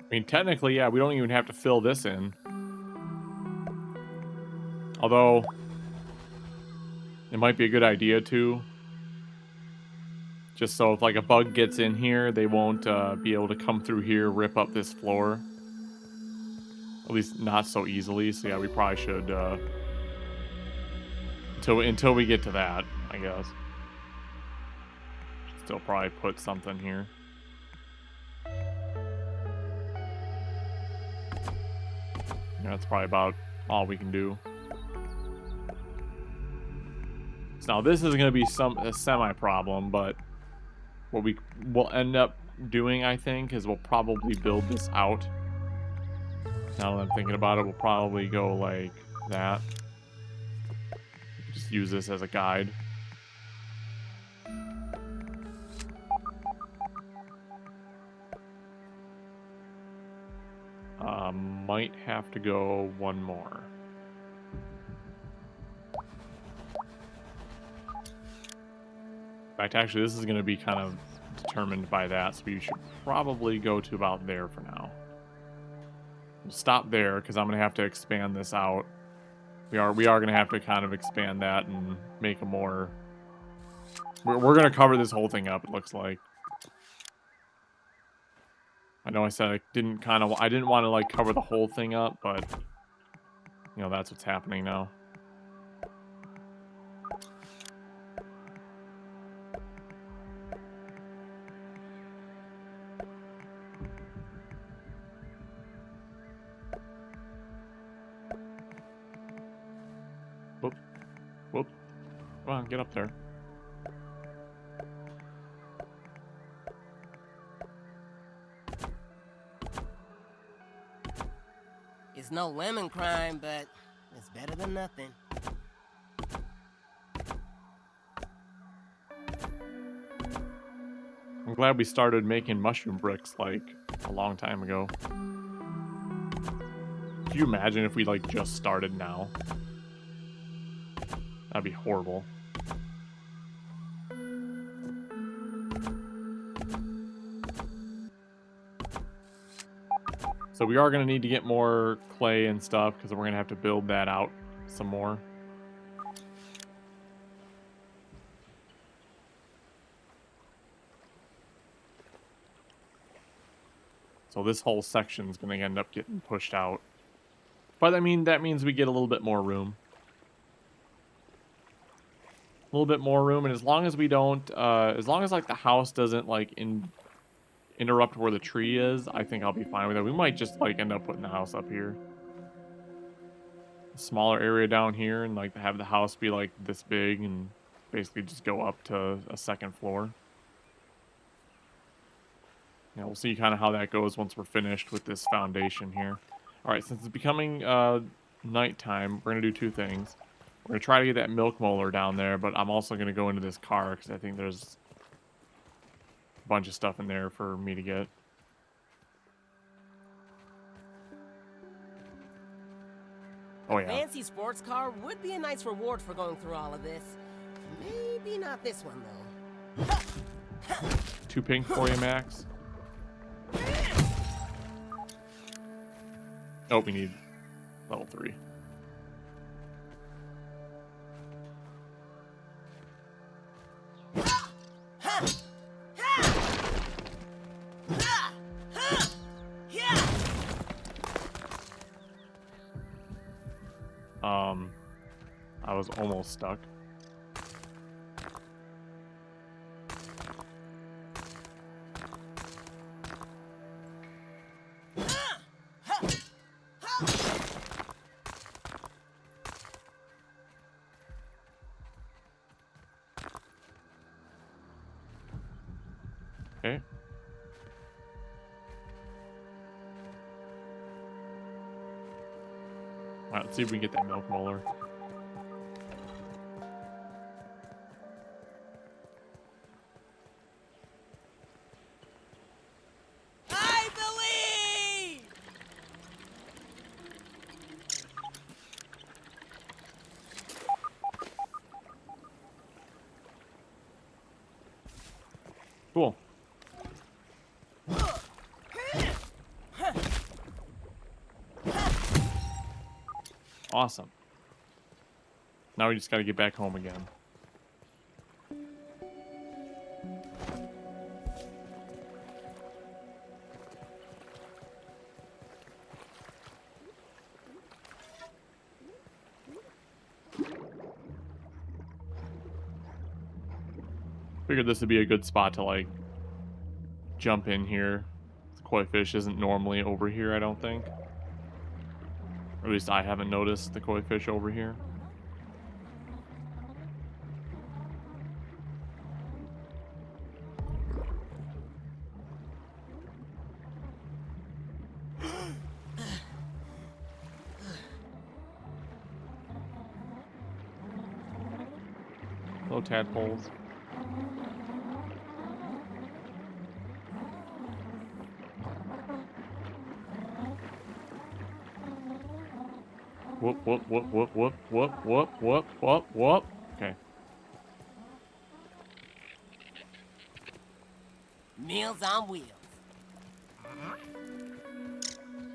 I mean, technically, yeah, we don't even have to fill this in. Although, it might be a good idea to. Just so if, like, a bug gets in here, they won't be able to come through here, rip up this floor. At least not so easily. So, yeah, we probably should, until we get to that, I guess. Still probably put something here. Yeah, that's probably about all we can do. So now this is going to be a semi-problem, but what we will end up doing, I think, is we'll probably build this out. Now that I'm thinking about it, we'll probably go like that. Just use this as a guide. Might have to go one more. In fact, actually, this is going to be kind of determined by that, so you should probably go to about there for now. We'll stop there because I'm going to have to expand this out. We are going to have to kind of expand that and make a more. We're going to cover this whole thing up. It looks like. I know I said I didn't want to like cover the whole thing up, but you know that's what's happening now. Whoop, whoop! Come on, get up there. It's no lemon crime, but it's better than nothing. I'm glad we started making mushroom bricks like a long time ago. Can you imagine if we like just started now? That'd be horrible. So we are going to need to get more clay and stuff because we're going to have to build that out some more. So this whole section is going to end up getting pushed out. But I mean, that means we get a little bit more room. A little bit more room, and as long as we don't, as long as like the house doesn't like interrupt where the tree is, I think I'll be fine with it. We might just like end up putting the house up here. A smaller area down here and like have the house be like this big and basically just go up to a second floor. Yeah, we'll see kind of how that goes once we're finished with this foundation here. All right, since it's becoming nighttime, we're going to do two things. We're going to try to get that milk molar down there, but I'm also going to go into this car because I think there's a bunch of stuff in there for me to get. Oh, yeah. A fancy sports car would be a nice reward for going through all of this. Maybe not this one, though. Too pink for you, Max? Oh, we need level 3. I was almost stuck. Okay. Alright, let's see if we can get that milk molar. I believe! Cool. Awesome. Now we just gotta get back home again. Figured this would be a good spot to like jump in here. The koi fish isn't normally over here, I don't think. Or at least I haven't noticed the koi fish over here. Hello, tadpoles. Whoop, whoop, whoop, whoop, whoop, whoop, whoop, whoop, whoop, whoop. Okay. Meals on wheels.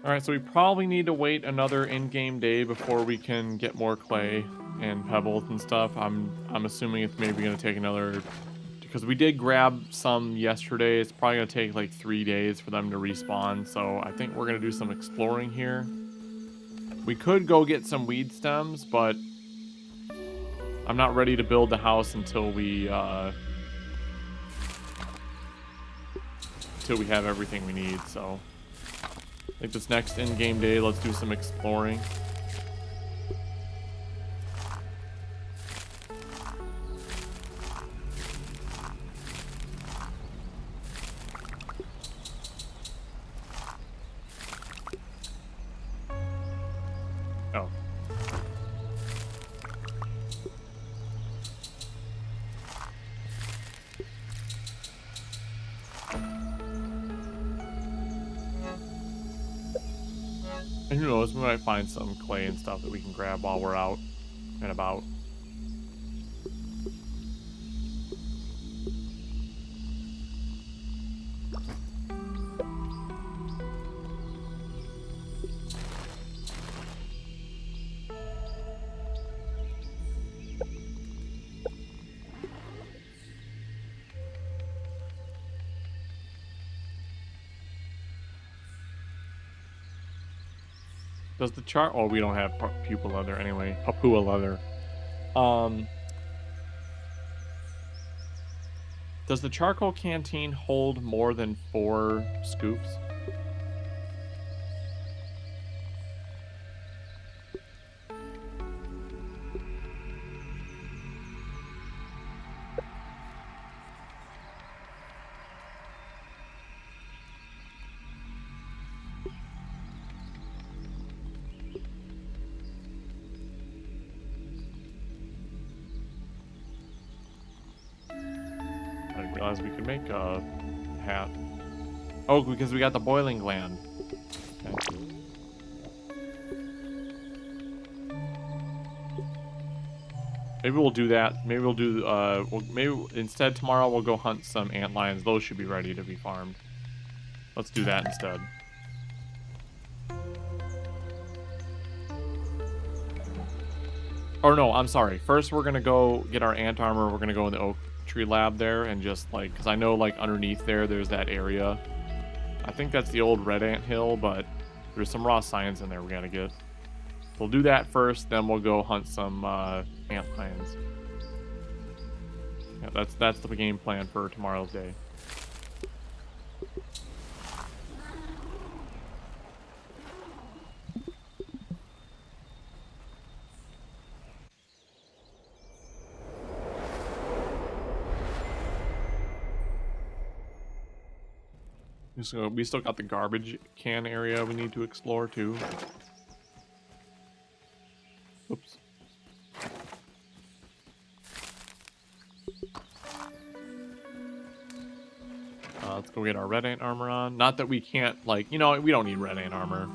Alright, so we probably need to wait another in-game day before we can get more clay and pebbles and stuff. I'm assuming it's maybe going to take another... Because we did grab some yesterday. It's probably going to take like 3 days for them to respawn. So I think we're going to do some exploring here. We could go get some weed stems, but I'm not ready to build the house until we have everything we need. So I think this next in-game day, let's do some exploring. Oh. And who knows, we might find some clay and stuff that we can grab while we're out and about. Does the oh, we don't have pupil leather anyway. Papua leather. Does the charcoal canteen hold more than 4 scoops? I didn't realize we could make a hat. Oh, because we got the boiling gland. Okay. Maybe we'll do that. Maybe we'll do, maybe instead tomorrow we'll go hunt some ant lions. Those should be ready to be farmed. Let's do that instead. Or no, I'm sorry. First we're gonna go get our ant armor. We're gonna go in the oak tree lab there and just like, because I know like underneath there's that area. I think that's the old red ant hill, but there's some raw science in there we gotta get. We'll do that first, then we'll go hunt some ant lions. Yeah, that's the game plan for tomorrow's day. So we still got the garbage can area we need to explore too. Oops. Let's go get our red ant armor on. Not that we can't, like, you know, we don't need red ant armor.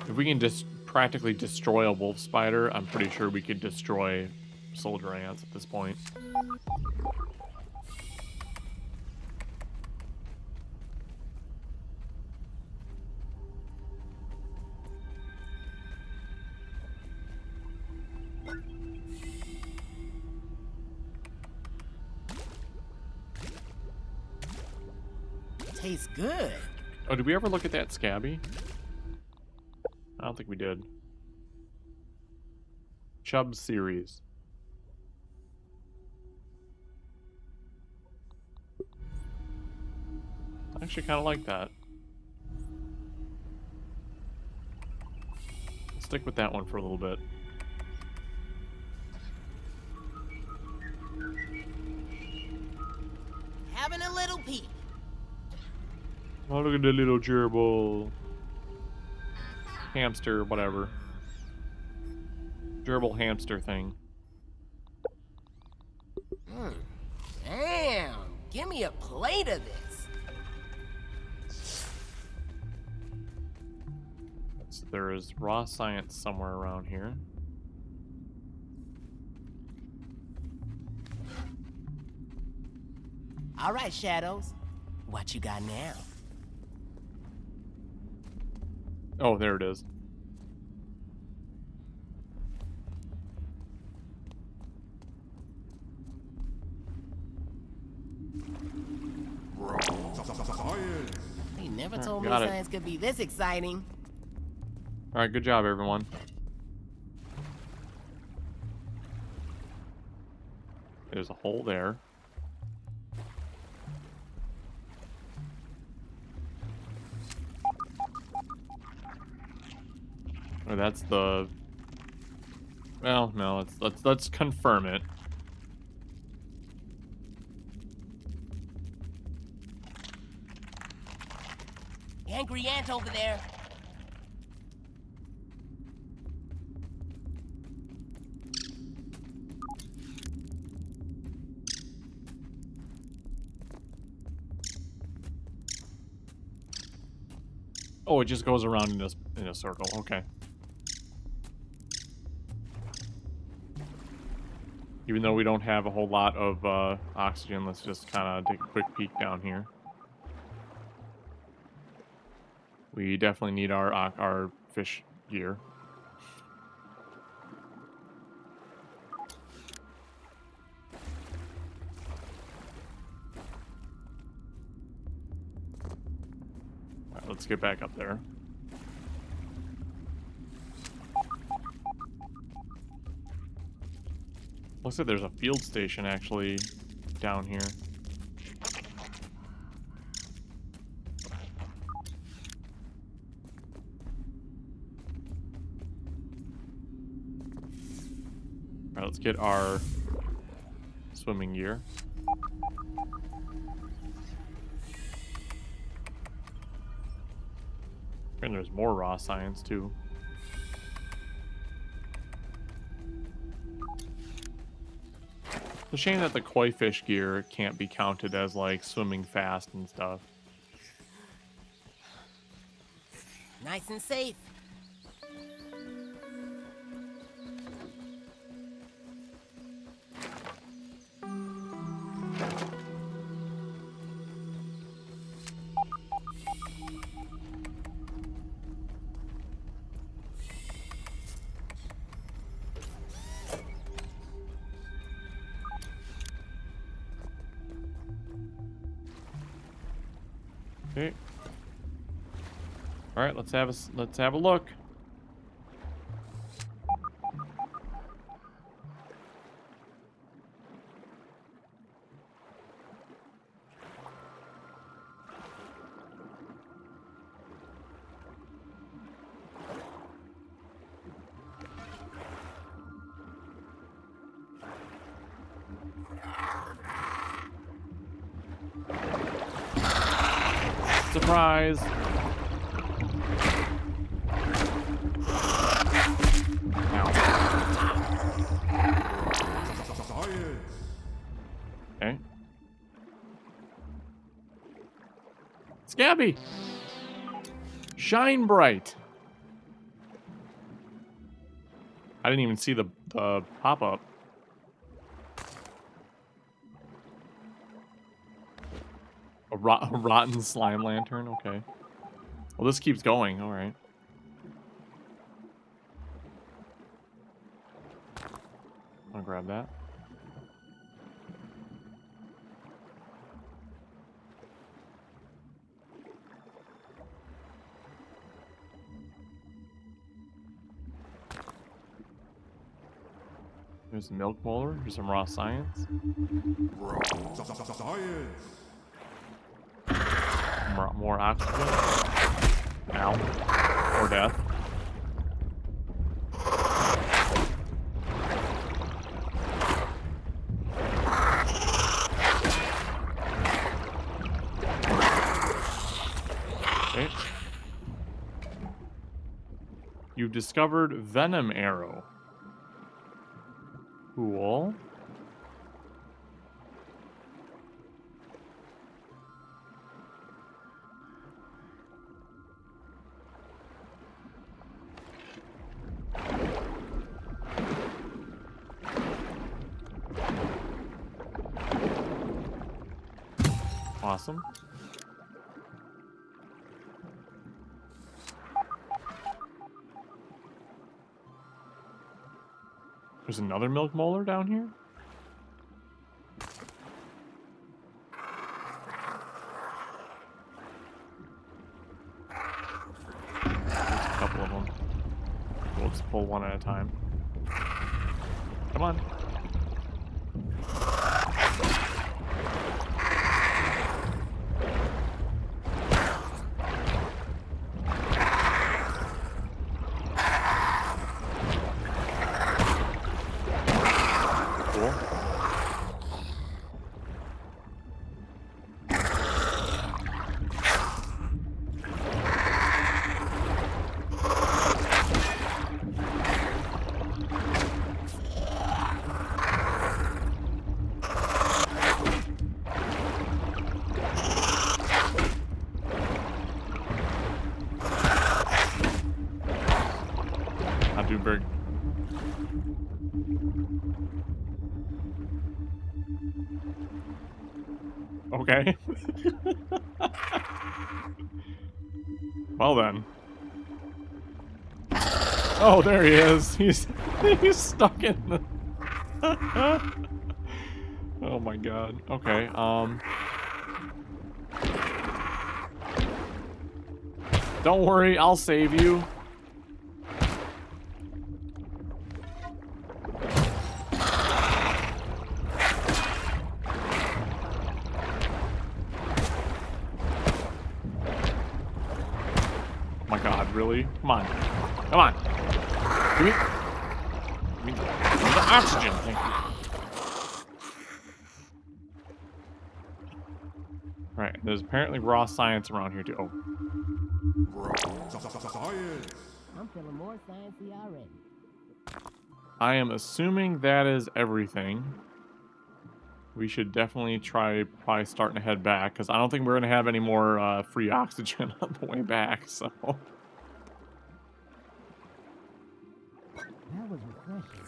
If we can just practically destroy a wolf spider, I'm pretty sure we could destroy soldier ants at this point. Tastes good. Oh, did we ever look at that scabby? I don't think we did. Chubb series. I actually kind of like that. Let's stick with that one for a little bit. Having a little peek. Oh, look at the little gerbil. Hamster, whatever. Gerbil hamster thing. Damn, give me a plate of this. there is raw science somewhere around here. All right, Shadows. What you got now? Oh, there it is. They never Alright, told me got it. science could be this exciting. All right, good job, everyone. There's a hole there. Or that's the. Well, no, let's confirm it. Angry ant over there. Oh, it just goes around in a circle. Okay. Even though we don't have a whole lot of oxygen, let's just kind of take a quick peek down here. We definitely need our fish gear. All right, let's get back up there. Looks like there's a field station actually down here. All right, let's get our swimming gear. And there's more raw science too. It's a shame that the koi fish gear can't be counted as like swimming fast and stuff. Nice and safe. Okay. All right, let's have a look. Surprise! Okay. Scabby! Shine bright! I didn't even see the pop-up. A rotten slime lantern? Okay. Well, this keeps going. Alright. I'll grab that. There's a milk molar. Here's some raw science. More oxygen. Ow. Or death. Okay. You've discovered venom arrow. Cool. Awesome. There's another milk molar down here? There's a couple of them. We'll just pull one at a time. Come on. Not too big. Okay. Well then. Oh, there he is. He's stuck in the. Oh my god. Okay. Don't worry, I'll save you. Oh my god, really? Come on. Come on. Give me the oxygen, thank you. Alright, there's apparently raw science around here too. Oh. I'm feeling more sciencey already. I am assuming that is everything. We should definitely probably starting to head back, because I don't think we're going to have any more free oxygen on the way back, so... That was refreshing.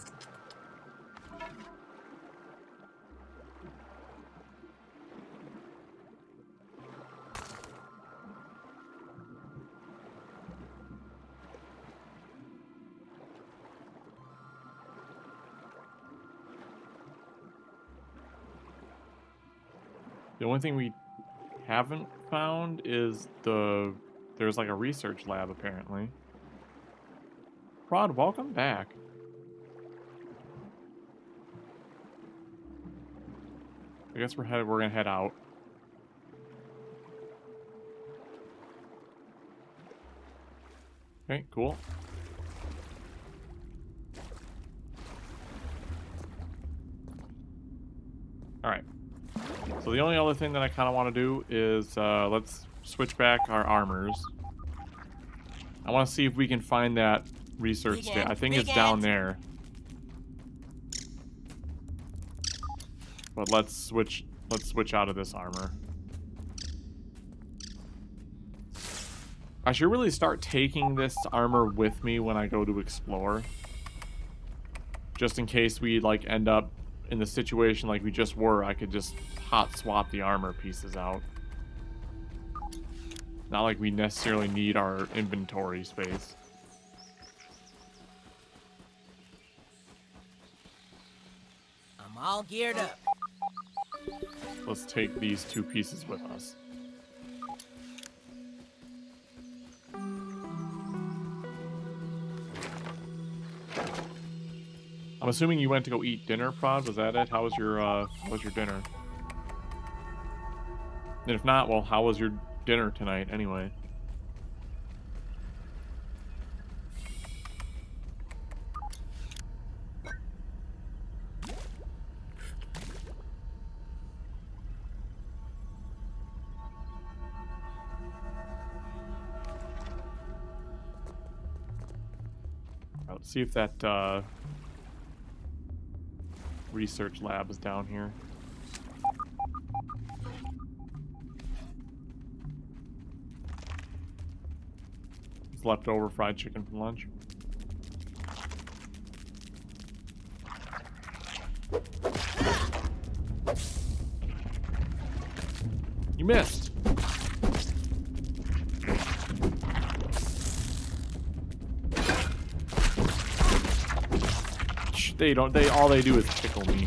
The only thing we haven't found is there's like a research lab apparently. Rod, welcome back. I guess we're gonna head out. Okay, cool. Alright. So the only other thing that I kind of want to do is let's switch back our armors. I want to see if we can find that research station. I think it's down there. But let's switch out of this armor. I should really start taking this armor with me when I go to explore. Just in case we like end up in the situation like we just were, I could just hot swap the armor pieces out. Not like we necessarily need our inventory space. I'm all geared up. Let's take these two pieces with us. I'm assuming you went to go eat dinner, Prod. Was that it? How was your dinner? And if not, well, how was your dinner tonight anyway? Let's see if that research lab is down here. It's leftover fried chicken from lunch. You You missed. All they do is tickle me.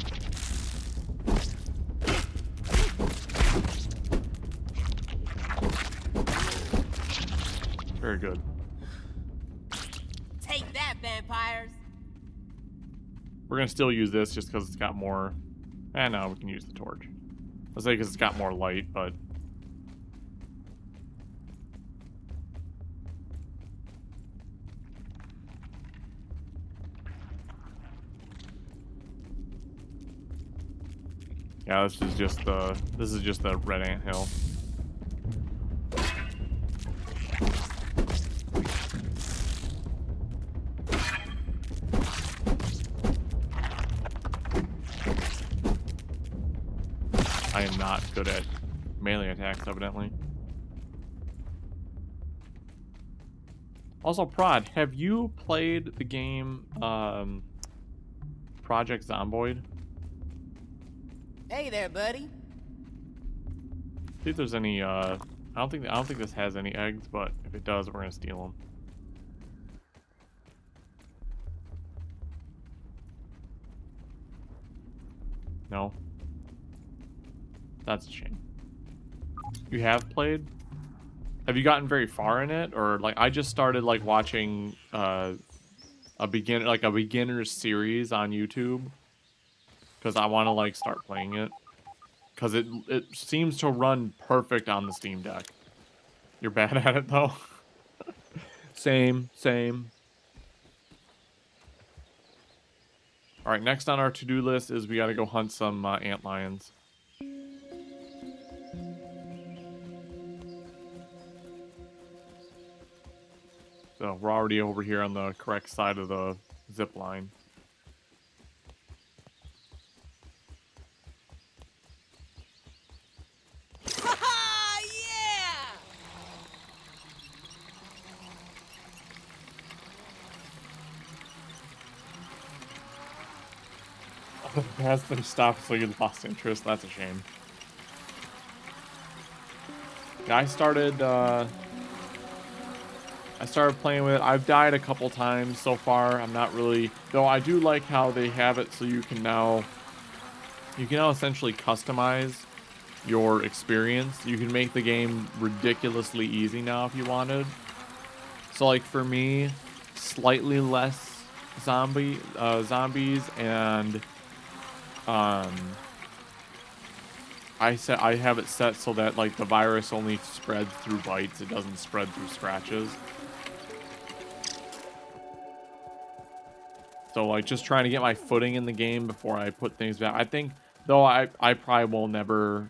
Very good. Take that, vampires! We're gonna still use this just because it's got more. No, we can use the torch. Let's say because it's got more light, but. Yeah, this is just the red anthill. I am not good at melee attacks, evidently. Also, Prod, have you played the game Project Zomboid? Hey there, buddy. See if there's any. I don't think this has any eggs, but if it does, we're gonna steal them. No. That's a shame. You have played? Have you gotten very far in it, or like I just started like watching a beginner's series on YouTube because I want to like start playing it because it seems to run perfect on the Steam Deck. You're bad at it though. Same. All right, next on our to-do list is we got to go hunt some antlions. So we're already over here on the correct side of the zip line. Yeah! Has them stopped, so you lost interest. That's a shame. Yeah, I started playing with it. I've died a couple times so far. I'm not really, though I do like how they have it so you can now essentially customize your experience. You can make the game ridiculously easy now if you wanted. So like for me, slightly less zombies and I have it set so that like the virus only spreads through bites, it doesn't spread through scratches. So like just trying to get my footing in the game before I put things back. I think though I probably will never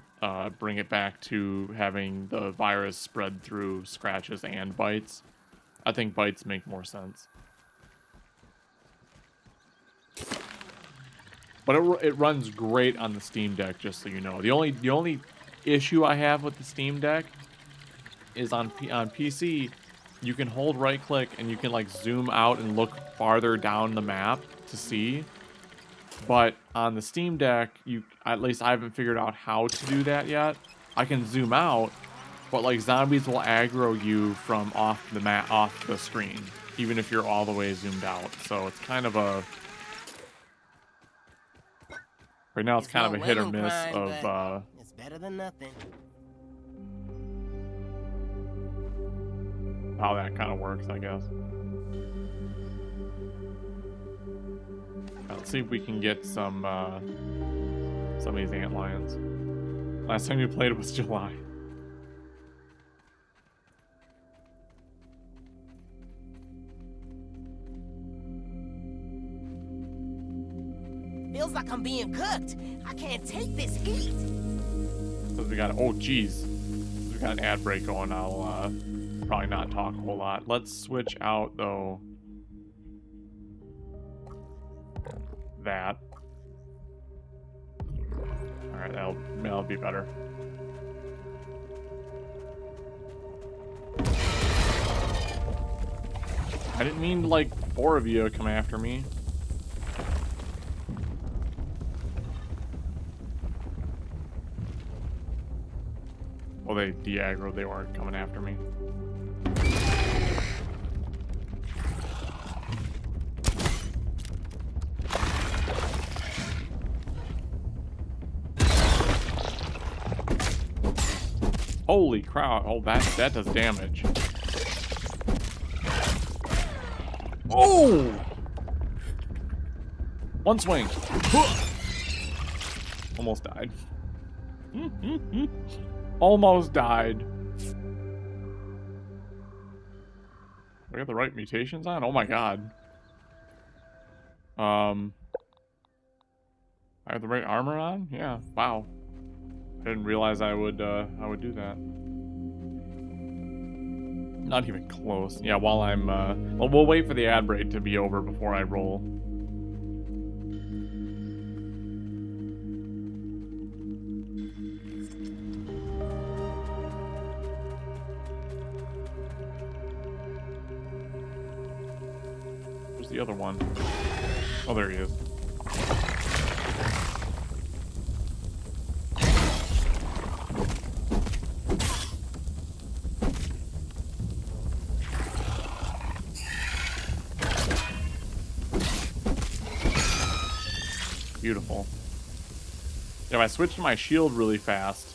bring it back to having the virus spread through scratches and bites. I think bites make more sense. But it runs great on the Steam Deck, just so you know. The only issue I have with the Steam Deck is on PC, you can hold right click and you can like zoom out and look farther down the map to see. But on the Steam Deck, at least I haven't figured out how to do that yet. I can zoom out, but like zombies will aggro you from off the screen, even if you're all the way zoomed out. So it's kind of a right now it's kind of a hit or miss of it's better than nothing. how that kind of works, I guess. Let's see if we can get some of these antlions. Last time you played was July. Feels like I'm being cooked. I can't take this heat. Because we got, oh geez, we got an ad break going. I'll probably not talk a whole lot. Let's switch out though. That. All right, that'll be better. I didn't mean like 4 of you to come after me. they de-aggroed. They weren't coming after me. Holy crap. Oh, that does damage. Oh! One swing. Almost died. Almost died. I got the right mutations on? Oh my god. I have the right armor on? Yeah, wow. I didn't realize I would do that. Not even close. Yeah, while I'm, well, we'll wait for the ad break to be over before I roll. Where's the other one? Oh, there he is. Beautiful. Yeah, if I switch to my shield really fast,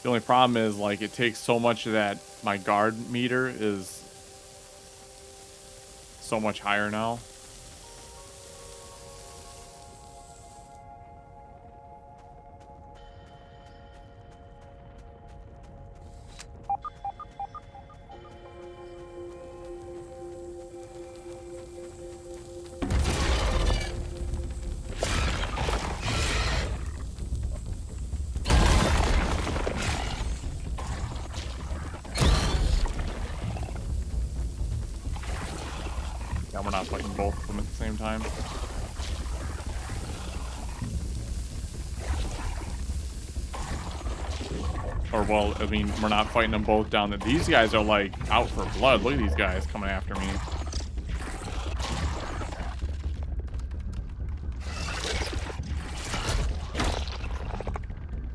the only problem is, like, it takes so much of that, my guard meter is so much higher now. Yeah, we're not fighting both of them at the same time. Or, well, I mean, we're not fighting them both down. These guys are, like, out for blood. Look at these guys coming after me.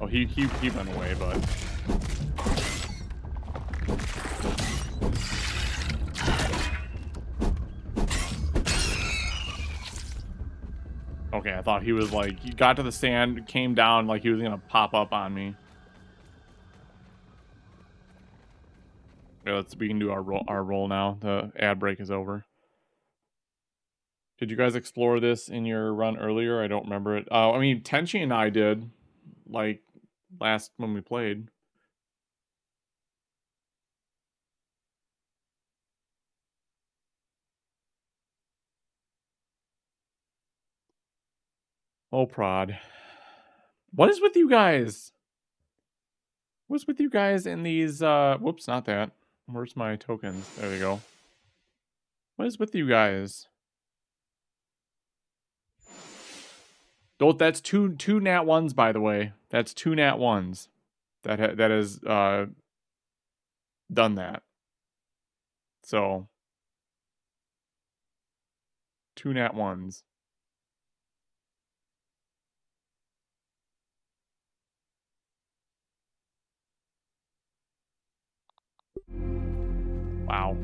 Oh, he went away, but... Okay, I thought he was, like, he got to the sand, came down, like he was gonna pop up on me. Yeah, we can do our roll now. The ad break is over. Did you guys explore this in your run earlier? I don't remember it. I mean, Tenchi and I did, like, last when we played. Oh, prod. What is with you guys? What's with you guys in these, whoops, not that. Where's my tokens? There we go. What is with you guys? Oh, that's two nat ones, by the way. That's two nat ones. That has done that. So, two nat ones. Wow.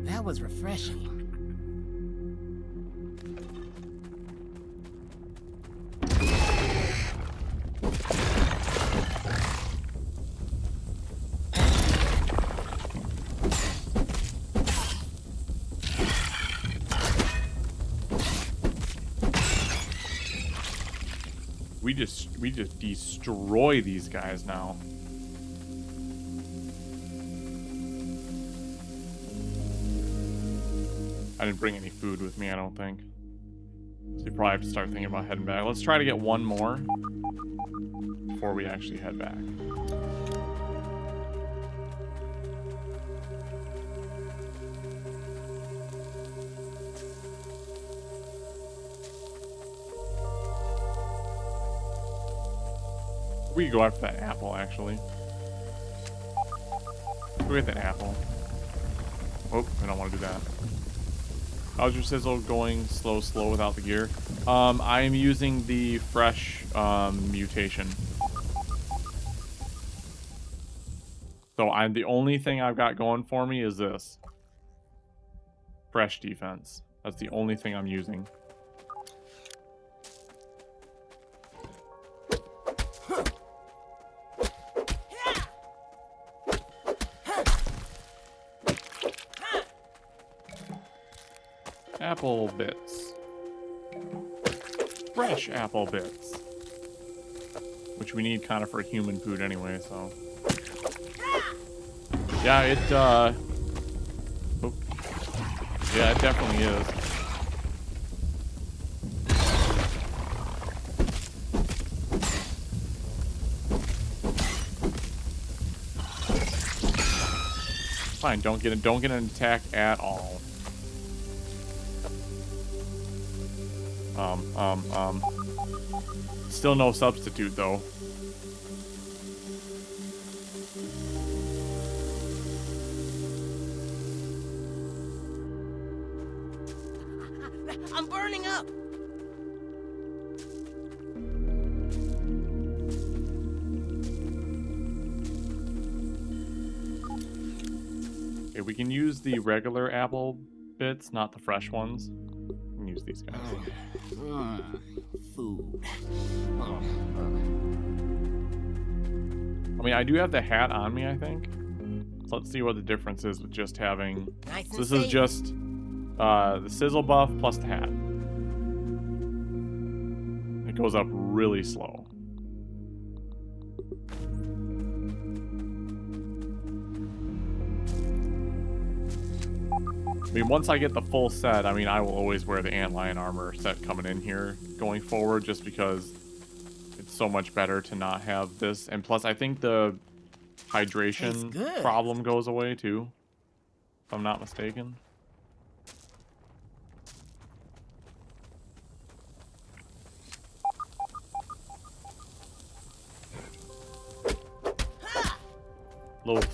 That was refreshing. We just destroy these guys now. I didn't bring any food with me, I don't think. So you probably have to start thinking about heading back. Let's try to get one more before we actually head back. We could go after that apple, actually. Go get that apple. Oh, I don't want to do that. How's your sizzle going slow without the gear? I am using the fresh mutation. So the only thing I've got going for me is this. Fresh defense. That's the only thing I'm using. Apple bits. Fresh apple bits. Which we need kind of for human food anyway, so. Yeah, it, yeah, it definitely is. Fine, don't get an attack at all. Still no substitute though. I'm burning up. Okay, we can use the regular apple bits, not the fresh ones. We can use these guys. Food. I mean, I do have the hat on me, I think. So let's see what the difference is with just having... Nice and So this safe. is just the sizzle buff plus the hat. It goes up really slow. I mean, once I get the full set, I mean, I will always wear the antlion armor set coming in here going forward just because it's so much better to not have this. And plus, I think the hydration problem goes away too, if I'm not mistaken.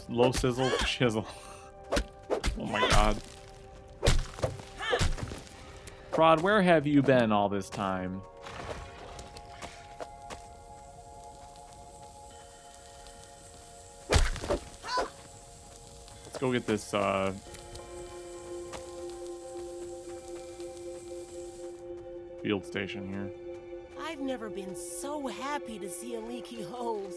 Low sizzle chisel. Oh my god. Prod, where have you been all this time? Let's go get this, field station here. I've never been so happy to see a leaky hose.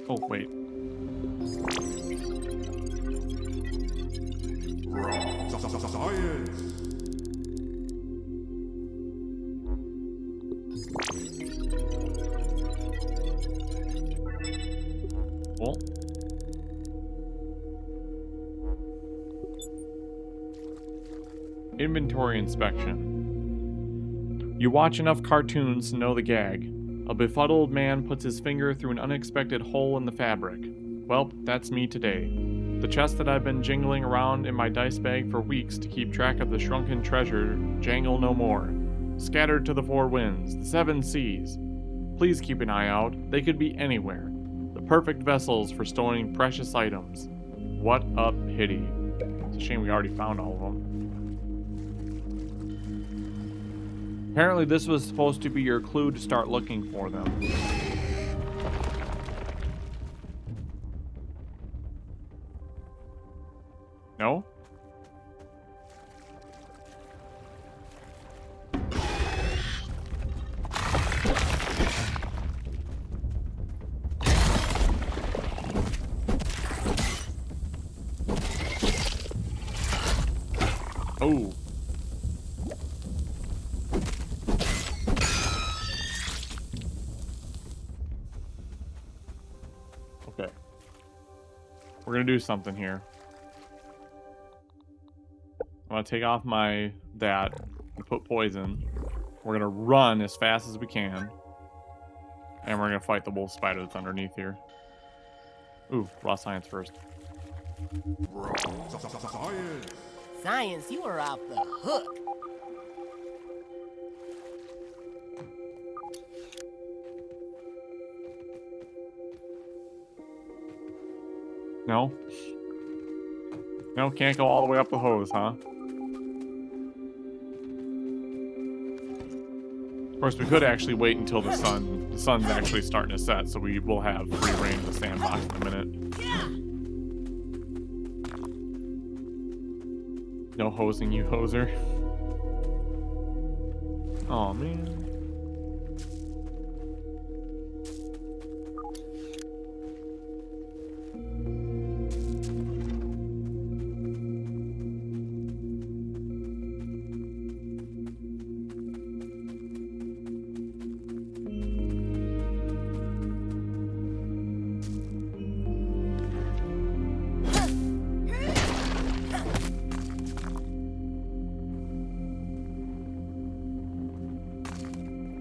Oh, wait. Science. Cool. Inventory inspection. You watch enough cartoons to know the gag. A befuddled man puts his finger through an unexpected hole in the fabric. Well, that's me today. The chest that I've been jingling around in my dice bag for weeks to keep track of the shrunken treasure jangle no more. Scattered to the four winds, the seven seas. Please keep an eye out. They could be anywhere. The perfect vessels for storing precious items. What a pity. It's a shame we already found all of them. Apparently this was supposed to be your clue to start looking for them. No? Oh. Okay. We're gonna do something here. I'm gonna take off that and put poison. We're gonna run as fast as we can. And we're gonna fight the wolf spider that's underneath here. Ooh, raw science first. Science. Science, you are off the hook. No? No, can't go all the way up the hose, huh? course, we could actually wait until the sun's actually starting to set, so we will have free reign of the sandbox in a minute. No hosing, you hoser. Oh man.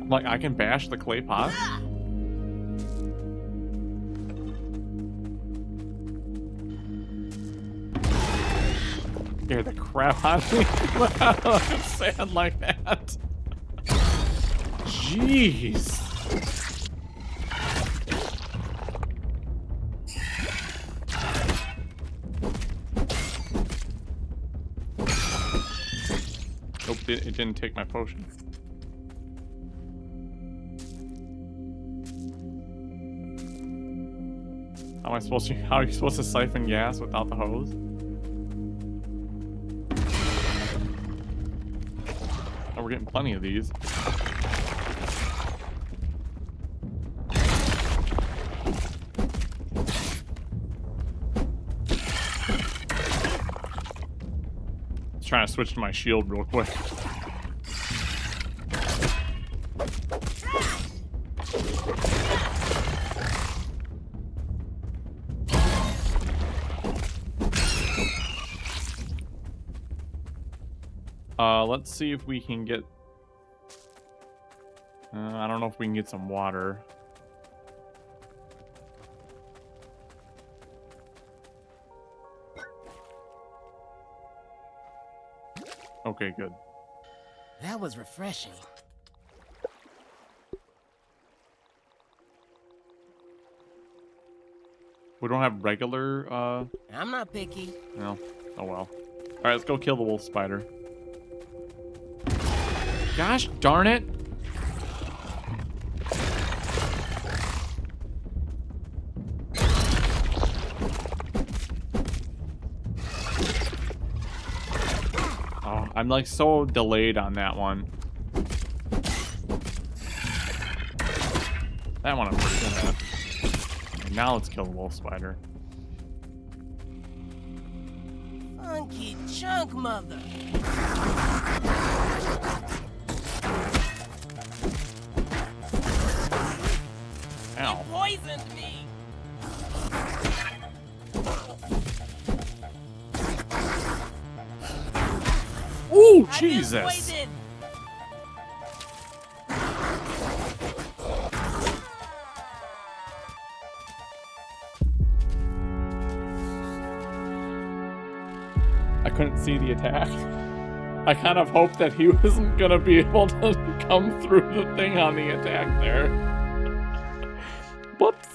Like, I can bash the clay pot? Scared the crap out of me. Sand like that. Jeez. Nope, it didn't take my potion. How are you supposed to siphon gas without the hose? Oh, we're getting plenty of these. Just trying to switch to my shield real quick. Let's see if we can get... I don't know if we can get some water. Okay, good. That was refreshing. We don't have regular, I'm not picky. no. Oh well. Alright, let's go kill the wolf spider. Gosh darn it! Oh, I'm like so delayed on that one. That one I'm pretty good at. And now let's kill the wolf spider. Funky chunk mother. Ow. It poisoned me. Ooh, I've been Jesus! poisoned. I couldn't see the attack. I kind of hoped that he wasn't gonna be able to come through the thing on the attack there. Whoops.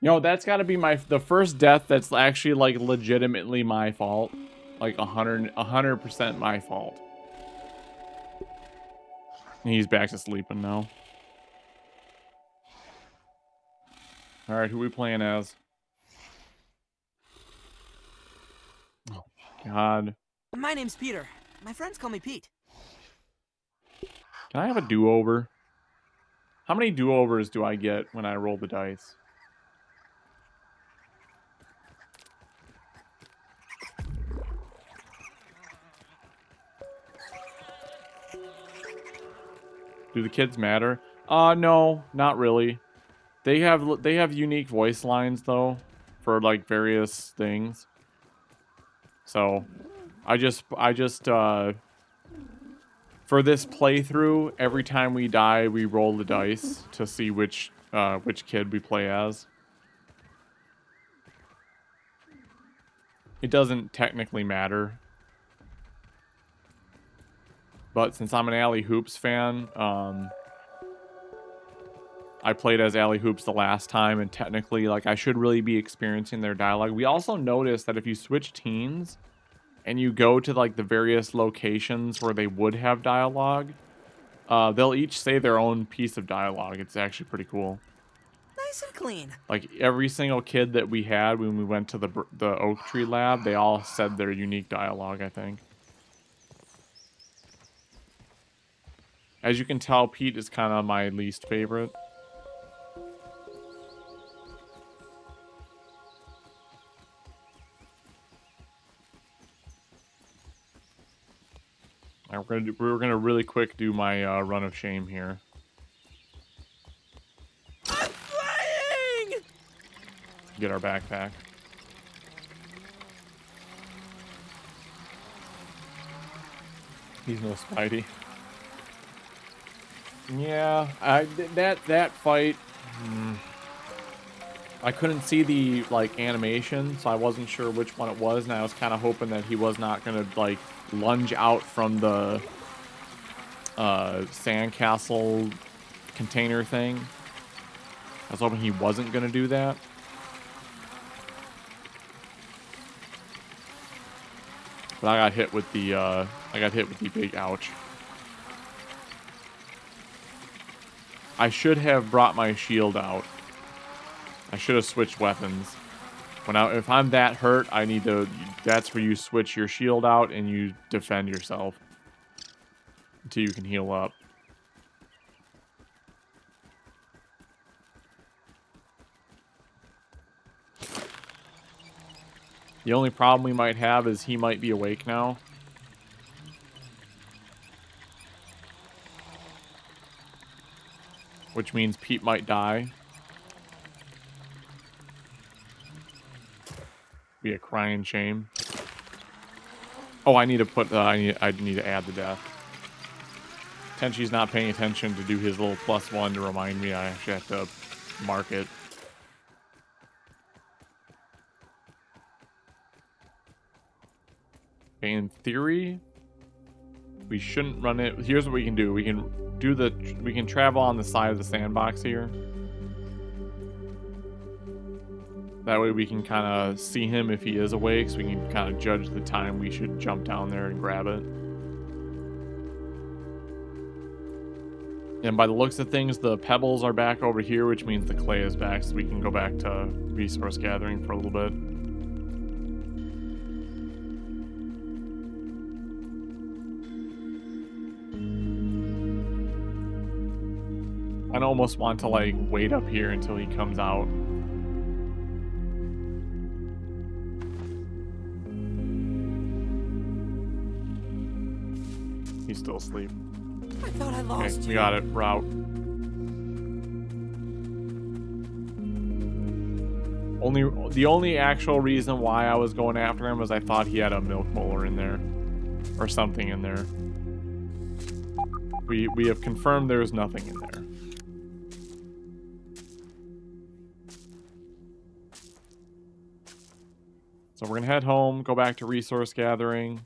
You know, that's gotta be the first death that's actually like legitimately my fault. Like 100% my fault. He's back to sleeping now. Alright, who we playing as? Oh God. My name's Peter. My friends call me Pete. Can I have a do-over? How many do-overs do I get when I roll the dice? Do the kids matter? No, not really. They have unique voice lines though for like various things. So, I just for this playthrough, every time we die, we roll the dice to see which kid we play as. It doesn't technically matter. But since I'm an Alley Hoops fan, I played as Alley Hoops the last time, and technically, like, I should really be experiencing their dialogue. We also noticed that if you switch teams, and you go to like the various locations where they would have dialogue, they'll each say their own piece of dialogue. It's actually pretty cool. Nice and clean. Like every single kid that we had when we went to the oak tree lab, they all said their unique dialogue, I think. As you can tell, Pete is kind of my least favorite. All right, we're gonna really quick do my run of shame here. I'm flying! Get our backpack. He's no Spidey. Yeah, that fight. I couldn't see the like animation, so I wasn't sure which one it was, and I was kind of hoping that he was not gonna like lunge out from the sandcastle container thing. I was hoping he wasn't gonna do that. But I got hit with the big ouch. I should have brought my shield out. I should have switched weapons. If I'm that hurt, I need to. That's where you switch your shield out and you defend yourself until you can heal up. The only problem we might have is he might be awake now. Which means Pete might die. Be a crying shame. Oh, I need to put. I need to add the death. Tenchi's not paying attention to do his little +1 to remind me I actually have to mark it. Okay, in theory, we shouldn't run it. Here's what we can do. We can travel on the side of the sandbox here. That way we can kind of see him if he is awake, so we can kind of judge the time we should jump down there and grab it. And by the looks of things, the pebbles are back over here, which means the clay is back, so we can go back to resource gathering for a little bit. I almost want to like wait up here until he comes out. He's still asleep. I thought I lost you. We got it. Route. The only actual reason why I was going after him was I thought he had a milk molar in there, or something in there. We have confirmed there's nothing in there. So we're gonna head home, go back to resource gathering.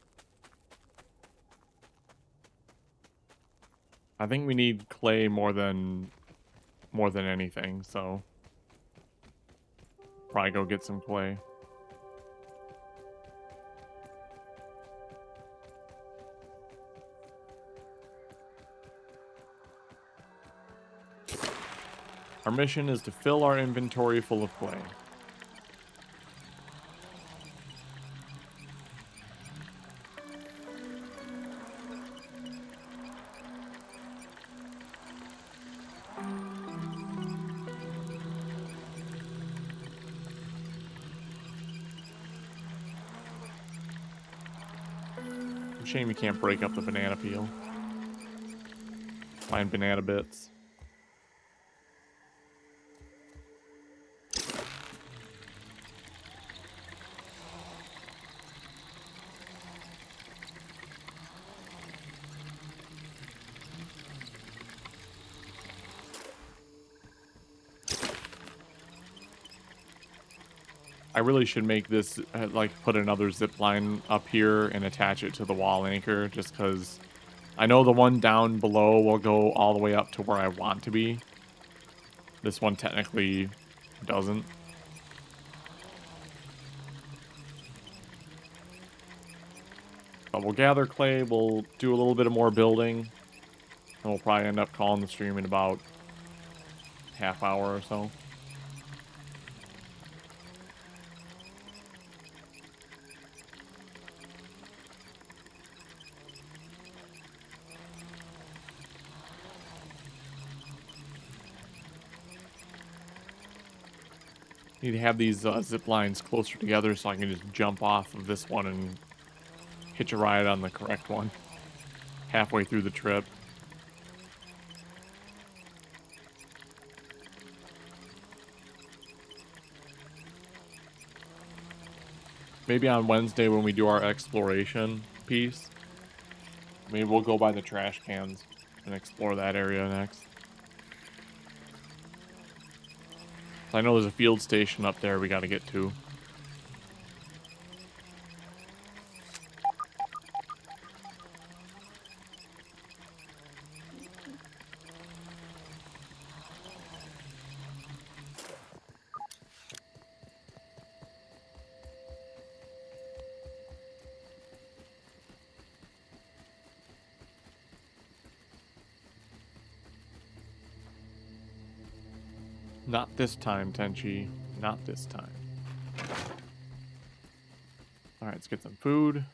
I think we need clay more than anything, so probably go get some clay. Our mission is to fill our inventory full of clay. Shame you can't break up the banana peel. Find banana bits. I really should make this, like, put another zip line up here and attach it to the wall anchor, just because I know the one down below will go all the way up to where I want to be. This one technically doesn't. But we'll gather clay, we'll do a little bit of more building, and we'll probably end up calling the stream in about half hour or so. Need to have these zip lines closer together so I can just jump off of this one and hitch a ride on the correct one halfway through the trip. Maybe on Wednesday when we do our exploration piece, maybe we'll go by the trash cans and explore that area next. I know there's a field station up there we gotta get to. Not this time, Tenchi. Not this time. Alright, let's get some food.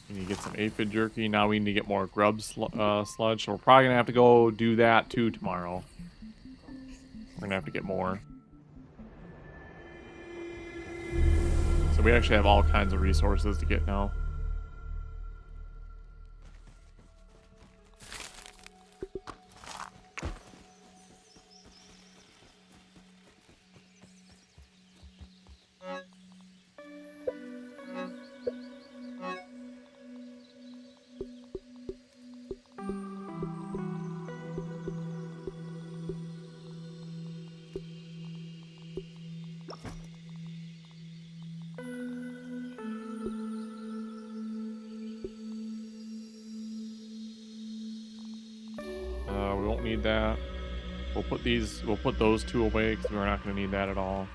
We need to get some aphid jerky. Now we need to get more grub sludge. So we're probably going to have to go do that too tomorrow. We're going to have to get more. So we actually have all kinds of resources to get now. We won't need that. We'll put those two away because we're not going to need that at all.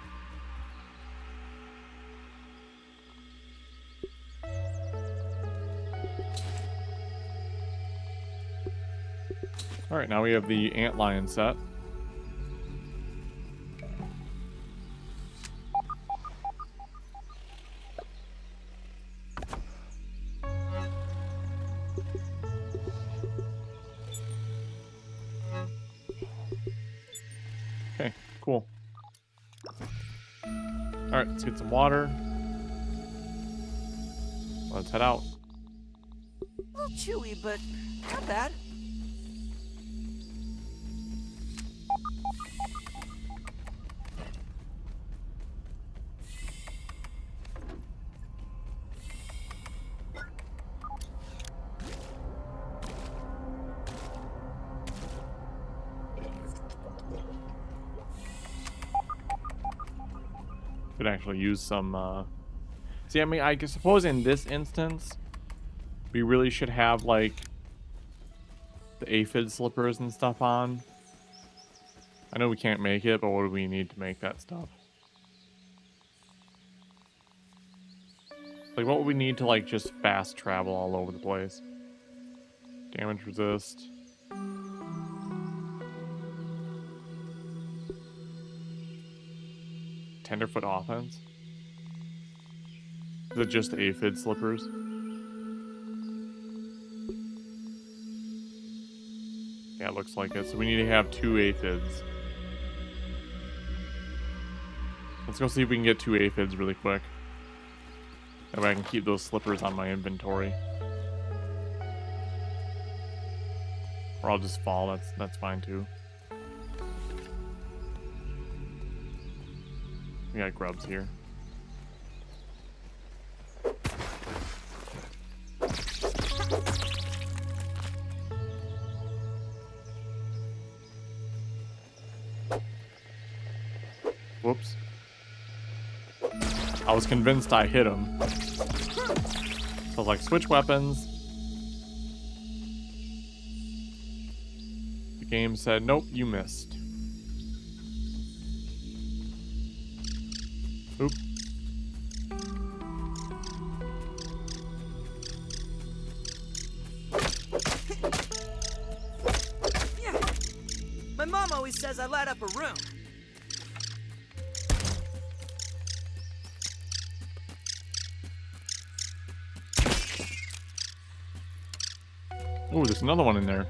Alright, now we have the antlion set. Okay, cool. Alright, let's get some water. Let's head out. A little chewy, but not bad. Could actually use some, See, I mean, I suppose in this instance, we really should have, like, the aphid slippers and stuff on. I know we can't make it, but what do we need to make that stuff? Like, what would we need to, like, just fast travel all over the place? Damage resist. Tenderfoot offense? Is it just aphid slippers? Yeah, it looks like it. So we need to have 2 aphids. Let's go see if we can get 2 aphids really quick. That way I can keep those slippers on my inventory. Or I'll just fall, that's fine too. We got grubs here. Whoops. I was convinced I hit him. So I was like, switch weapons. The game said, nope, you missed. Oop. always says I light up a room. Ooh, there's another one in there.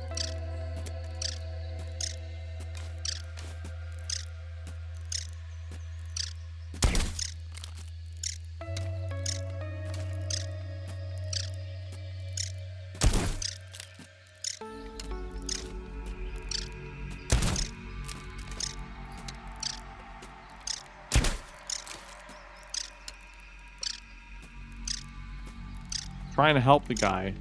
Trying to help the guy.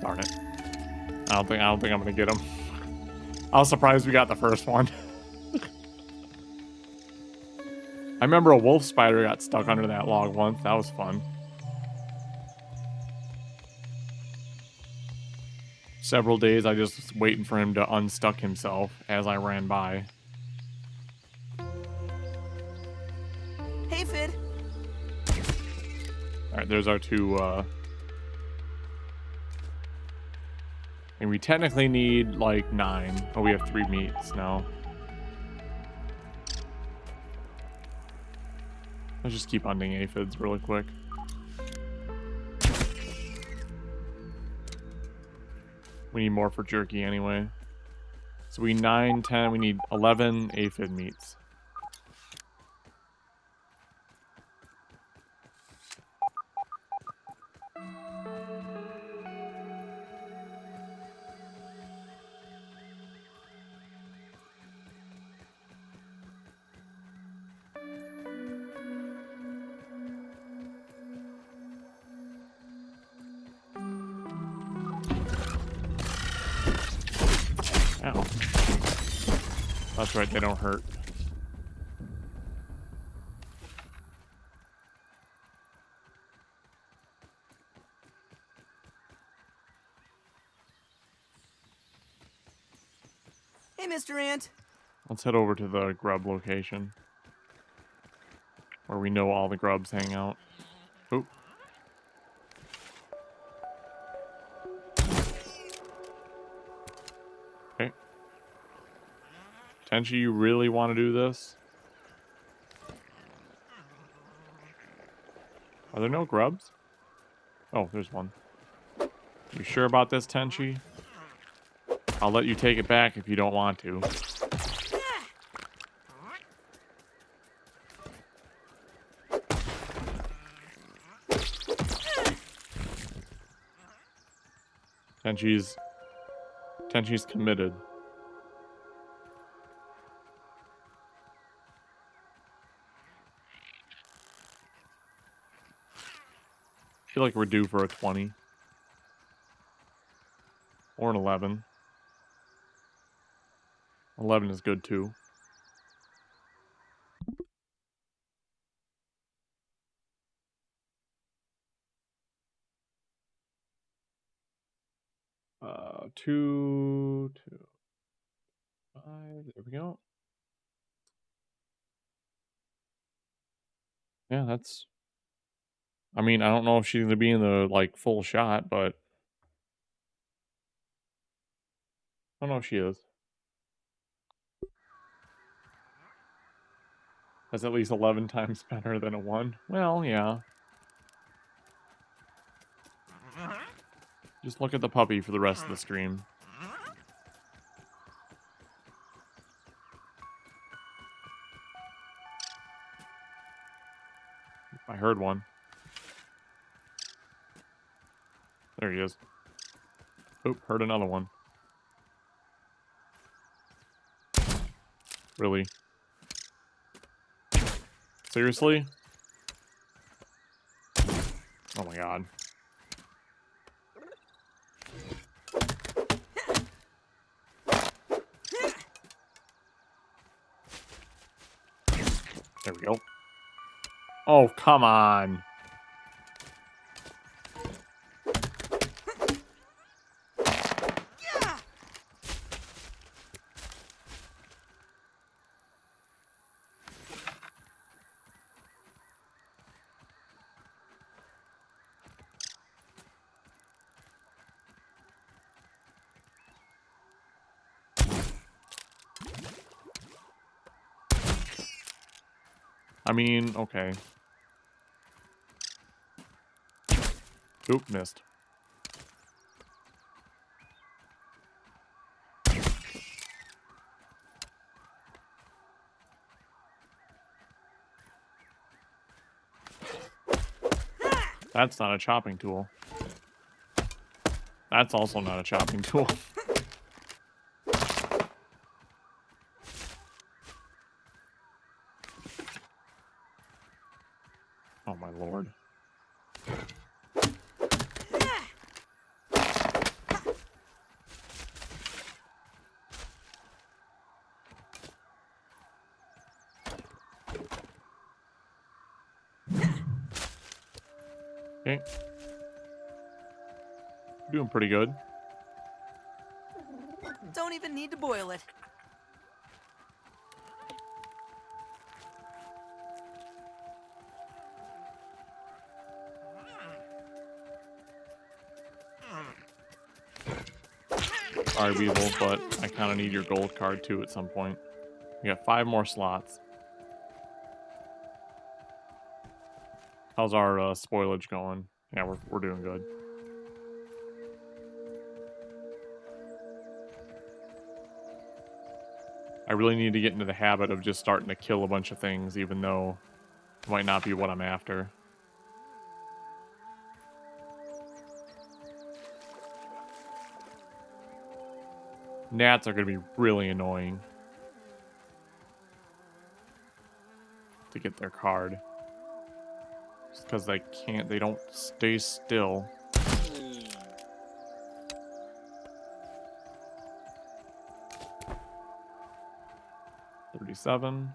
Darn it. I don't think I'm gonna get him. I was surprised we got the first one. I remember a wolf spider got stuck under that log once. That was fun. Several days I just was waiting for him to unstuck himself as I ran by. Hey, Fid. Alright, there's our two, and we technically need, like, 9. Oh, we have 3 meats now. Let's just keep hunting aphids really quick. We need more for jerky anyway. So we 9, 10, we need 11 aphid meats. Ow. That's right, they don't hurt. Hey, Mr. Ant. Let's head over to the grub location. Where we know all the grubs hang out. Oop. Okay. Tenchi, you really want to do this? Are there no grubs? Oh, there's one. You sure about this, Tenchi? I'll let you take it back if you don't want to. Tenchi's committed. I feel like we're due for a 20. Or an 11. 11 is good too. Two, 5. There we go. Yeah, that's. I mean, I don't know if she's gonna be in the like full shot, but I don't know if she is. That's at least 11 times better than a 1. Well, yeah. Just look at the puppy for the rest of the stream. I heard one. There he is. Oop, heard another one. Really? Seriously? Oh my god. There we go. Oh, come on. I mean, okay. Oop, missed. That's not a chopping tool. That's also not a chopping tool. Oh my lord. Okay. Doing pretty good. Don't even need to boil it. Sorry, Weevil, but I kind of need your gold card too at some point. We got 5 more slots. How's our spoilage going? Yeah, we're doing good. I really need to get into the habit of just starting to kill a bunch of things, even though it might not be what I'm after. Gnats are going to be really annoying to get their card. Just because they don't stay still. $37.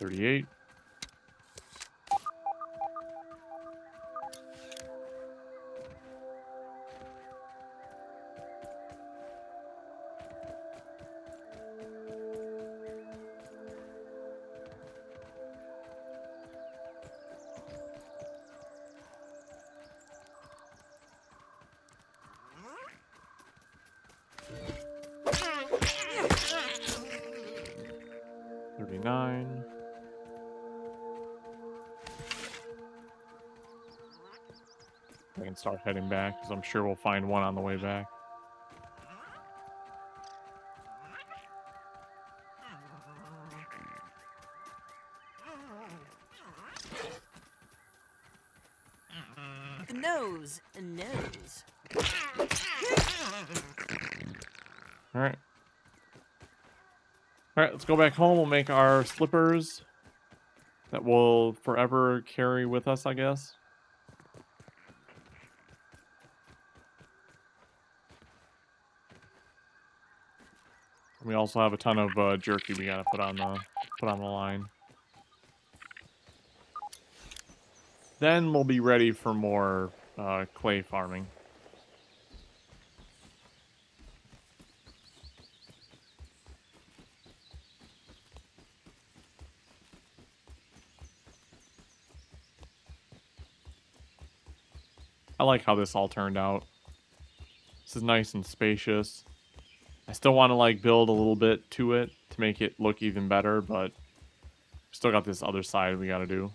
$38. $39. I can start heading back because I'm sure we'll find one on the way back. The nose. A nose. Alright. Alright, let's go back home. We'll make our slippers that will forever carry with us, I guess. We also have a ton of jerky we gotta put on the line. Then we'll be ready for more clay farming. I like how this all turned out. This is nice and spacious. I still want to like build a little bit to it to make it look even better, but still got this other side we gotta do.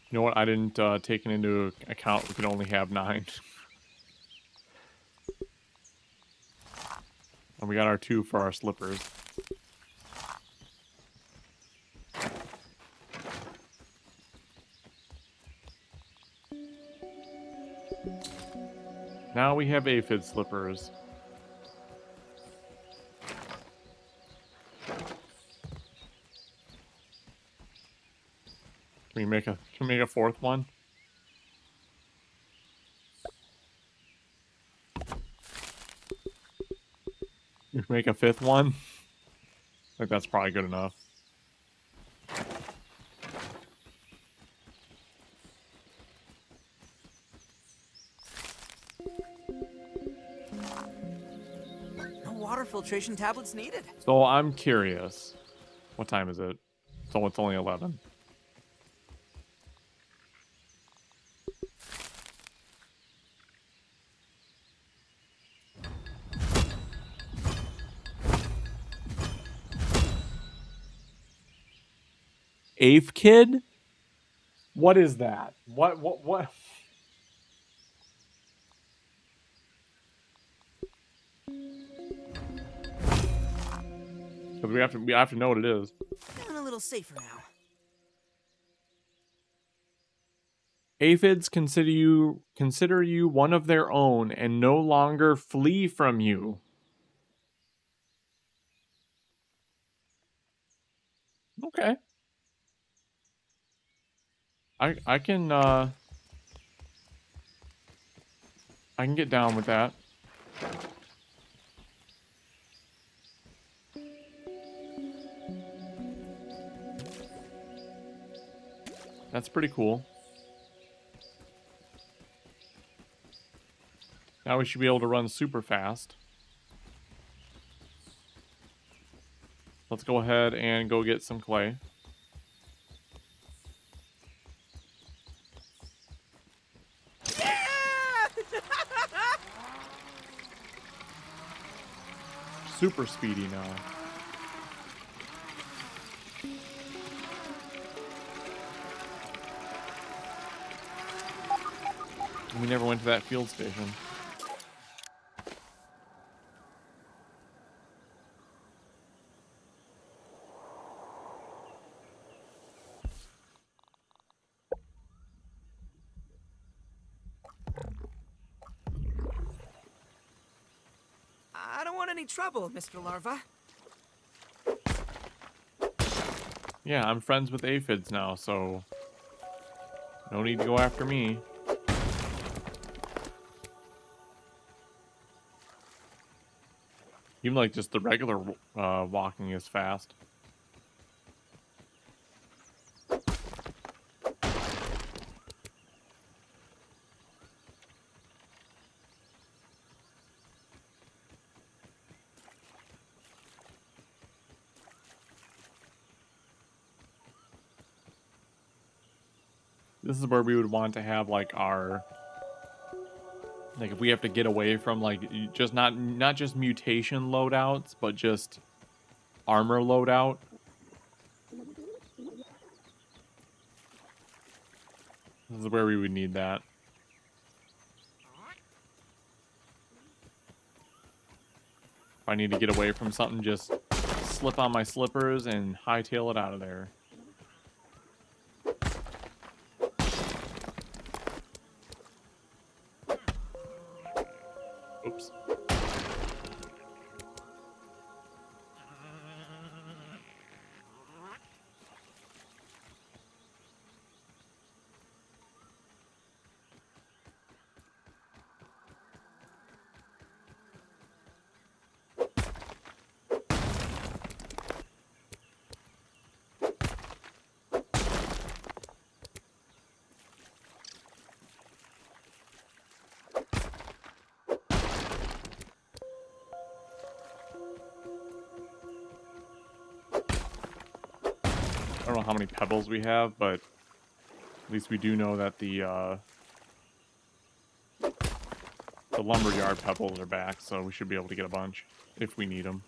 You know what? I didn't take it into account. We can only have 9. And we got our 2 for our slippers. Now we have aphid slippers. Can we make a 4th one? Can we make a 5th one? I think that's probably good enough. No water filtration tablets needed. So I'm curious. What time is it? So it's only 11. Eighth kid? What is that? What? Because we have to know what it is. Feeling a little safer now. Aphids consider you one of their own and no longer flee from you. Okay. I can get down with that. That's pretty cool. Now we should be able to run super fast. Let's go ahead and go get some clay. Super speedy now. We never went to that field station. I don't want any trouble, Mr. Larva. Yeah, I'm friends with aphids now, so no need to go after me. Even like just the regular walking is fast. This is where we would want to have like our, like if we have to get away from like just not just mutation loadouts, but just armor loadout. This is where we would need that. If I need to get away from something, just slip on my slippers and hightail it out of there. Oops. I don't know how many pebbles we have, but at least we do know that the lumberyard pebbles are back, so we should be able to get a bunch if we need them.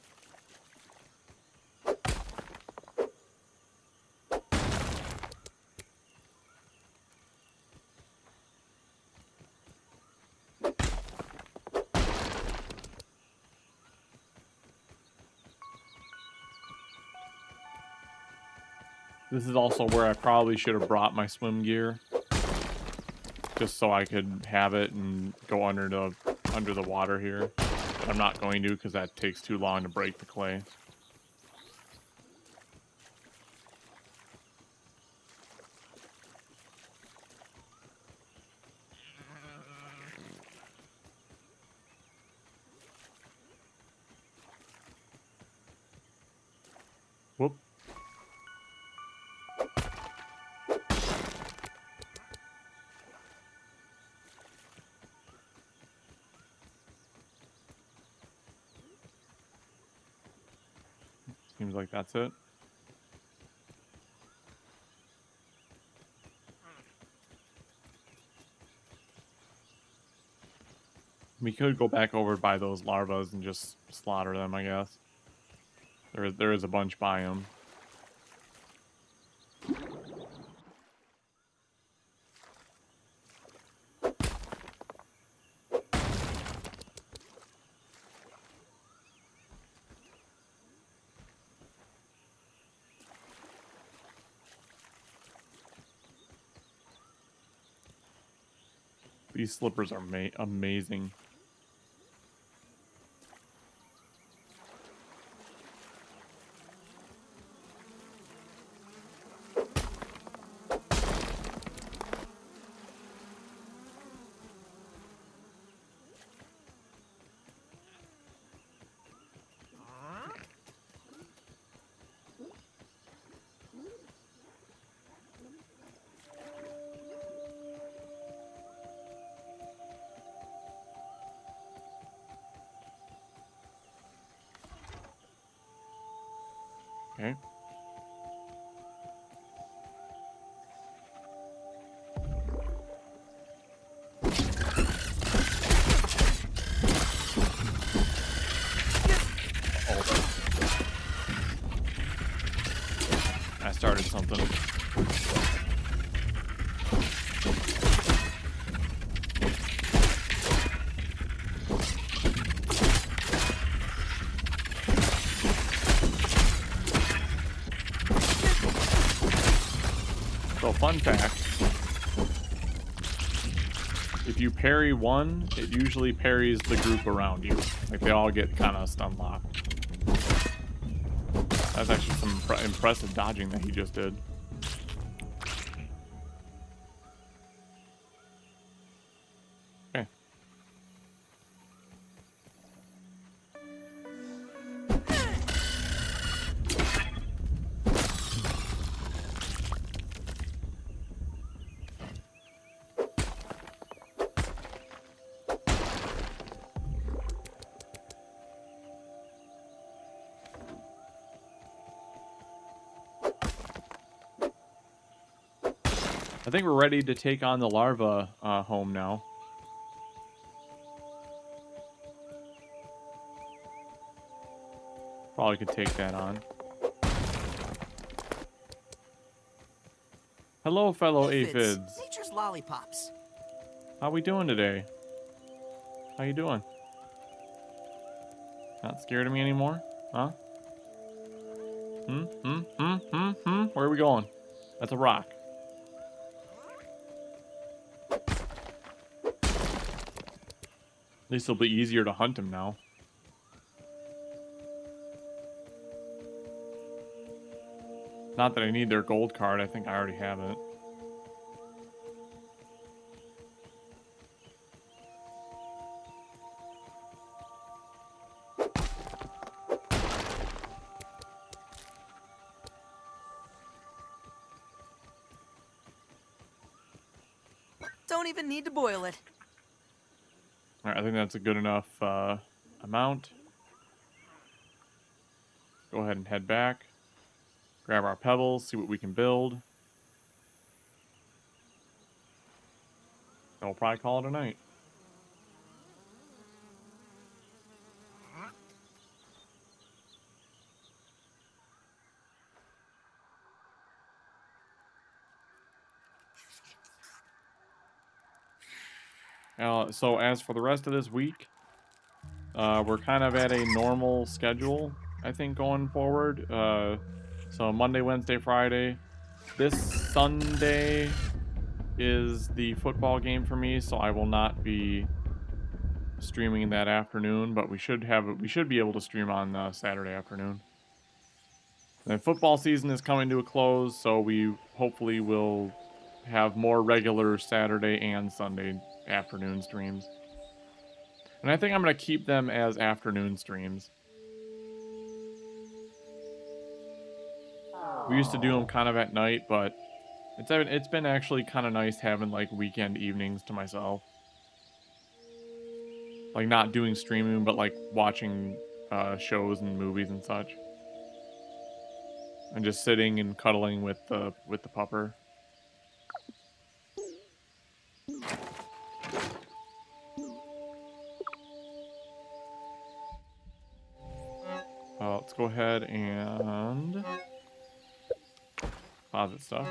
This is also where I probably should have brought my swim gear, just so I could have it and go under the water here. But I'm not going to because that takes too long to break the clay. Whoop. Seems like that's it. We could go back over by those larvas and just slaughter them, I guess. There is a bunch by them. These slippers are amazing. Okay. I started something. So, fun fact. If you parry one, it usually parries the group around you. Like, they all get kind of stun locked. That's actually some impressive dodging that he just did. Okay. I think we're ready to take on the larva home now. Probably could take that on. Hello, fellow aphids. Nature's lollipops. How we doing today? How you doing? Not scared of me anymore? Huh? Where are we going? That's a rock. At least it'll be easier to hunt him now. Not that I need their gold card, I think I already have it. Don't even need to boil it. Alright, I think that's a good enough amount. Go ahead and head back. Grab our pebbles, see what we can build. And we'll probably call it a night. So as for the rest of this week, we're kind of at a normal schedule, I think, going forward. So Monday, Wednesday, Friday. This Sunday is the football game for me, so I will not be streaming that afternoon, but we should be able to stream on Saturday afternoon. And then football season is coming to a close, so we hopefully will have more regular Saturday and Sunday afternoon streams. And I think I'm going to keep them as afternoon streams. We used to do them kind of at night, but it's been actually kind of nice having like weekend evenings to myself. Like not doing streaming, but like watching shows and movies and such. And just sitting and cuddling with the pupper. Let's go ahead and deposit stuff.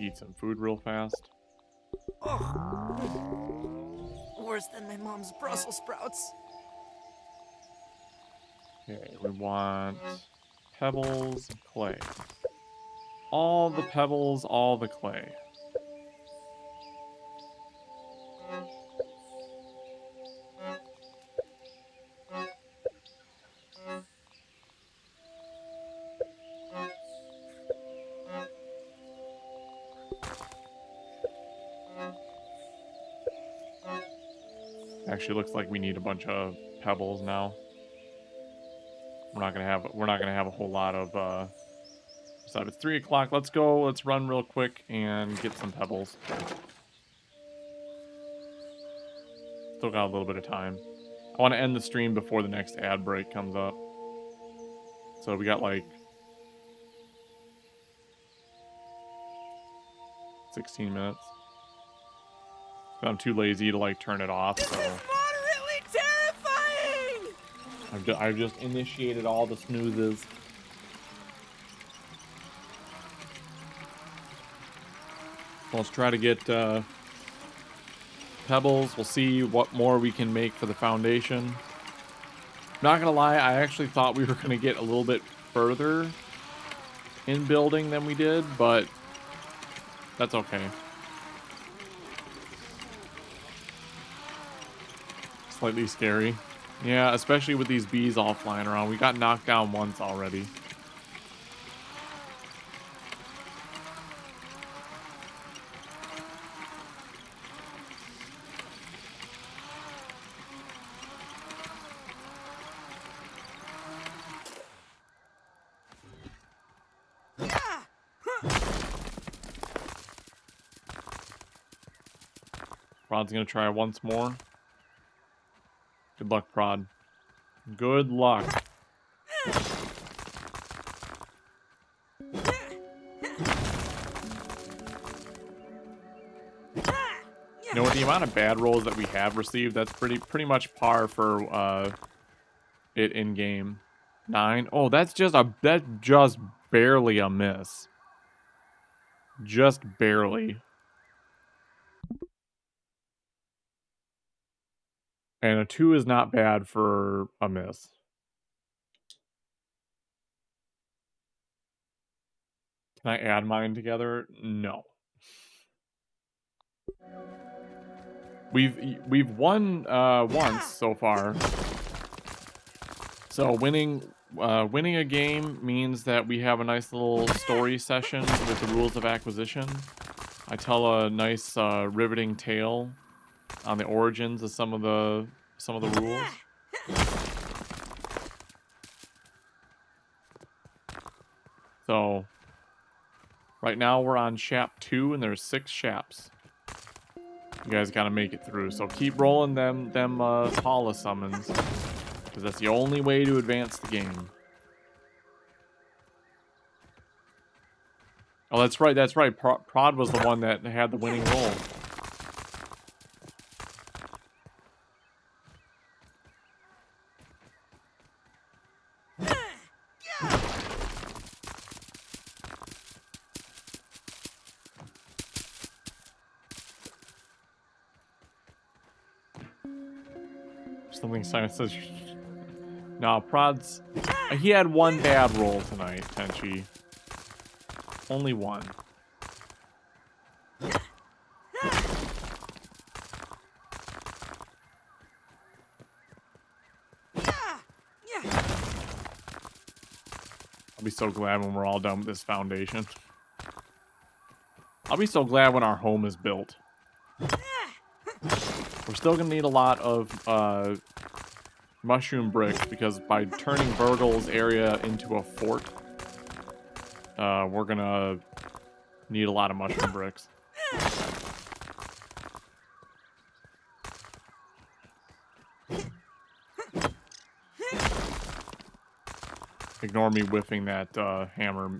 Eat some food real fast. Worse than my mom's Brussels sprouts. Okay, we want pebbles and clay. All the pebbles, all the clay. Actually, looks like we need a bunch of pebbles now. We're not gonna have a whole lot of. So it's 3 o'clock. Let's go. Let's run real quick and get some pebbles. Still got a little bit of time. I want to end the stream before the next ad break comes up. So we got like 16 minutes. But I'm too lazy to like turn it off. So Moderately terrifying! I've just initiated all the snoozes. Let's try to get pebbles. We'll see what more we can make for the foundation. Not gonna lie, I actually thought we were gonna get a little bit further in building than we did, but that's okay. Slightly scary. Yeah, especially with these bees all flying around. We got knocked down once already. Prod's gonna try once more. Good luck, Prod. Good luck. You know, with the amount of bad rolls that we have received, that's pretty much par for it in game. 9. Oh, that's just barely a miss. Just barely. And a 2 is not bad for a miss. Can I add mine together? No. We've won once so far. So winning a game means that we have a nice little story session with the rules of acquisition. I tell a nice riveting tale on the origins of some of the rules. So right now we're on Shap 2 and there's 6 Shaps. You guys gotta make it through. So keep rolling them Paula summons. Because that's the only way to advance the game. Oh, that's right, that's right. Prod was the one that had the winning roll. Something science says. No, Prod's. He had one bad roll tonight, Tenchi. Only one. I'll be so glad when we're all done with this foundation. I'll be so glad when our home is built. We're still gonna need a lot of mushroom bricks because by turning Virgil's area into a fort, we're gonna need a lot of mushroom bricks. Ignore me whiffing that hammer.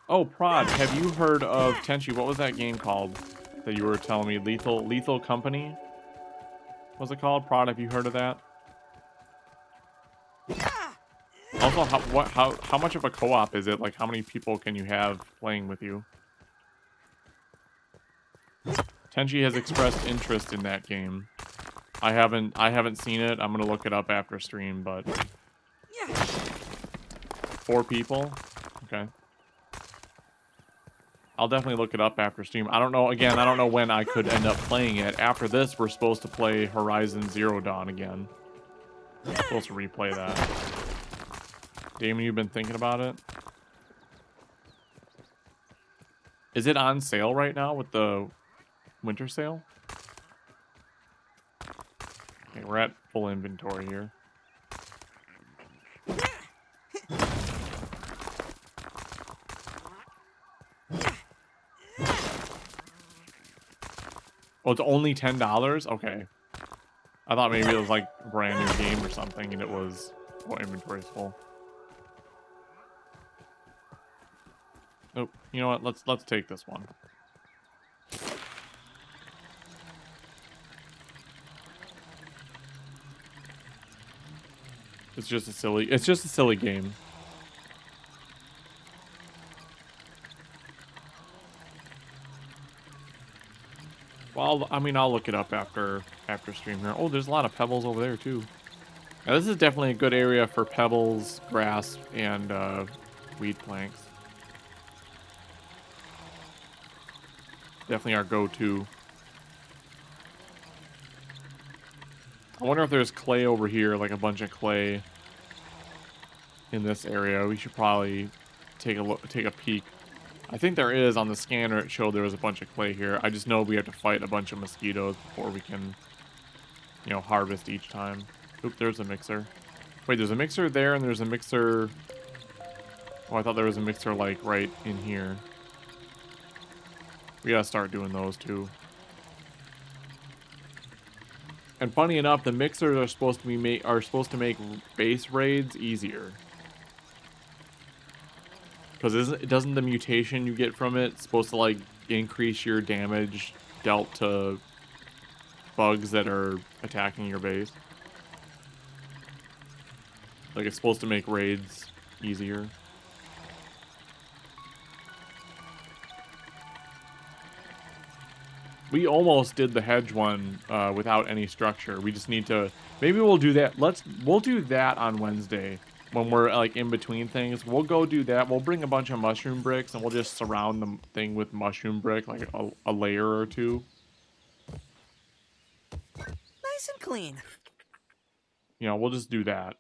Oh, Prod, have you heard of Tenchi? What was that game called that you were telling me? Lethal Company? What's it called? Prod, have you heard of that? Also, how much of a co-op is it? Like, how many people can you have playing with you? Tenchi has expressed interest in that game. I haven't seen it. I'm gonna look it up after stream, but 4 people? Okay. I'll definitely look it up after stream. I don't know, again, I don't know when I could end up playing it. After this, we're supposed to play Horizon Zero Dawn again. We're supposed to replay that. Damon, you've been thinking about it? Is it on sale right now with the winter sale? Okay, we're at full inventory here. Oh, it's only $10? Okay. I thought maybe it was like a brand new game or something and it was, well, inventory's full. Oh, you know what? Let's take this one. It's just a silly game. Well, I mean, I'll look it up after stream here. Oh, there's a lot of pebbles over there too. Now, this is definitely a good area for pebbles, grass, and weed planks. Definitely our go-to. I wonder if there's clay over here, like a bunch of clay in this area. We should probably take a peek. I think there is. On the scanner, it showed there was a bunch of clay here. I just know we have to fight a bunch of mosquitoes before we can, you know, harvest each time. Oop, there's a mixer. Wait, there's a mixer there, and there's a mixer... Oh, I thought there was a mixer, like, right in here. We gotta start doing those, too. And funny enough, the mixers are supposed to make base raids easier. Because doesn't the mutation you get from it supposed to, like, increase your damage dealt to bugs that are attacking your base? Like, it's supposed to make raids easier. We almost did the hedge one without any structure. We just need to... Maybe we'll do that. We'll do that on Wednesday. When we're, like, in between things. We'll go do that. We'll bring a bunch of mushroom bricks, and we'll just surround the thing with mushroom brick, like a layer or two. Nice and clean. You know, we'll just do that.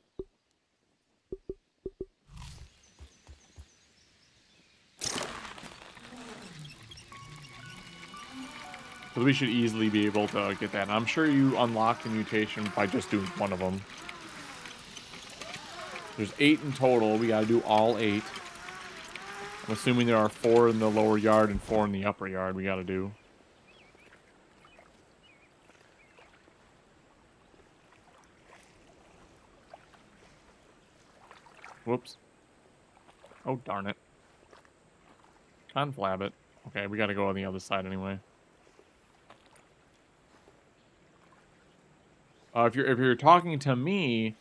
Because we should easily be able to get that. And I'm sure you unlock the mutation by just doing one of them. There's 8 in total. We gotta do all 8. I'm assuming there are 4 in the lower yard and 4 in the upper yard we gotta do. Whoops. Oh, darn it. Conflab it. Okay, we gotta go on the other side anyway. If you're talking to me,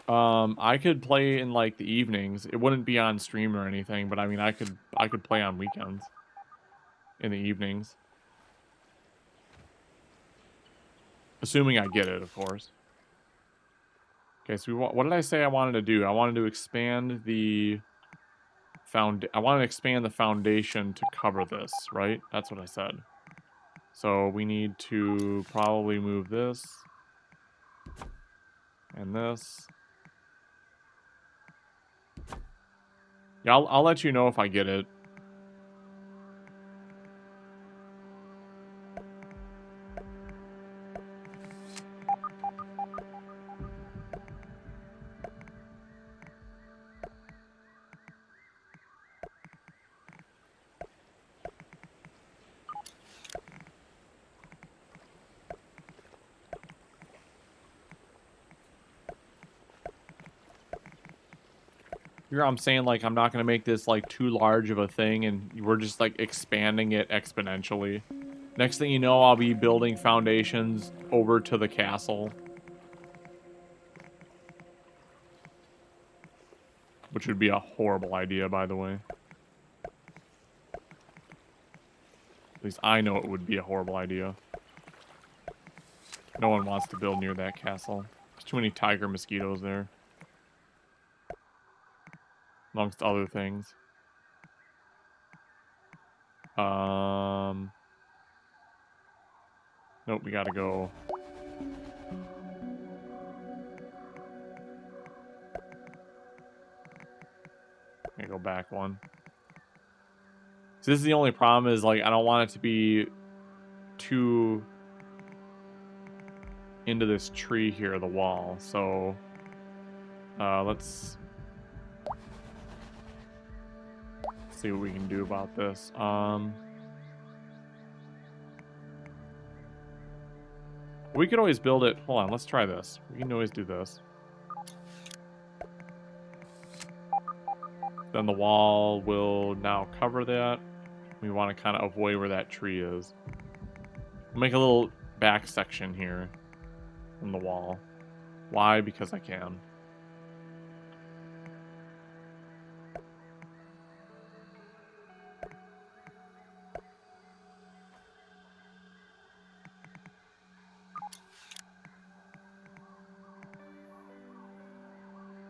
I could play in like the evenings. It wouldn't be on stream or anything, but I mean, I could play on weekends in the evenings, assuming I get it, of course. Okay, so what did I say I wanted to do? I wanted to expand the I wanted to expand the foundation to cover this, right? That's what I said. So we need to probably move this and this. Yeah, I'll let you know if I get it. Here I'm saying, like, I'm not going to make this, like, too large of a thing, and we're just, like, expanding it exponentially. Next thing you know, I'll be building foundations over to the castle. Which would be a horrible idea, by the way. At least I know it would be a horrible idea. No one wants to build near that castle. There's too many tiger mosquitoes there. Amongst other things. Nope, we gotta go. Gotta go back one. So this is the only problem is, like, I don't want it to be too into this tree here, the wall. So, let's see what we can do about this. We could always build it. Hold on, let's try this. We can always do this. Then the wall will now cover that. We want to kind of avoid where that tree is. Make a little back section here from the wall. Why? Because I can.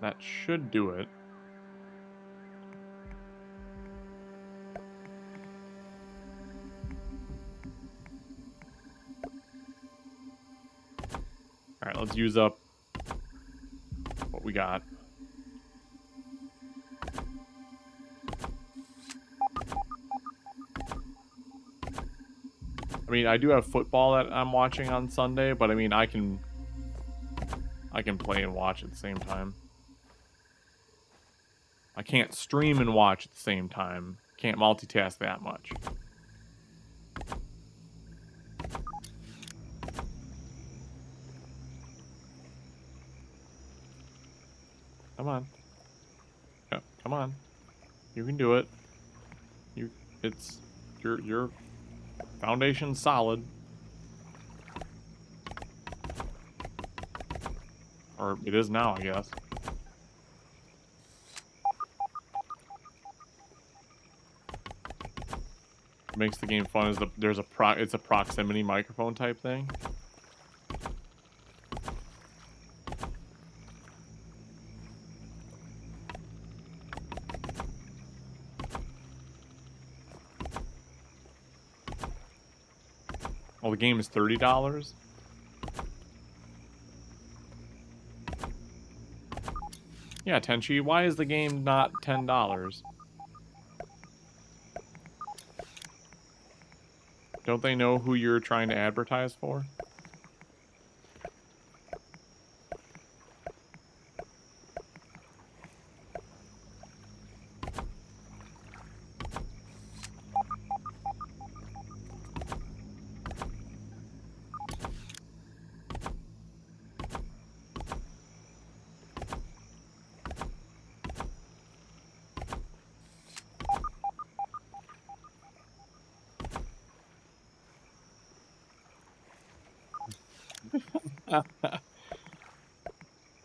That should do it. Alright, let's use up what we got. I mean, I do have football that I'm watching on Sunday, but I mean, I can play and watch at the same time. I can't stream and watch at the same time. Can't multitask that much. Come on. Yeah, come on. You can do it. Your foundation's solid. Or it is now, I guess. What makes the game fun is it's a proximity microphone type thing. Well, the game is $30. Yeah, Tenchi, why is the game not $10? Don't they know who you're trying to advertise for?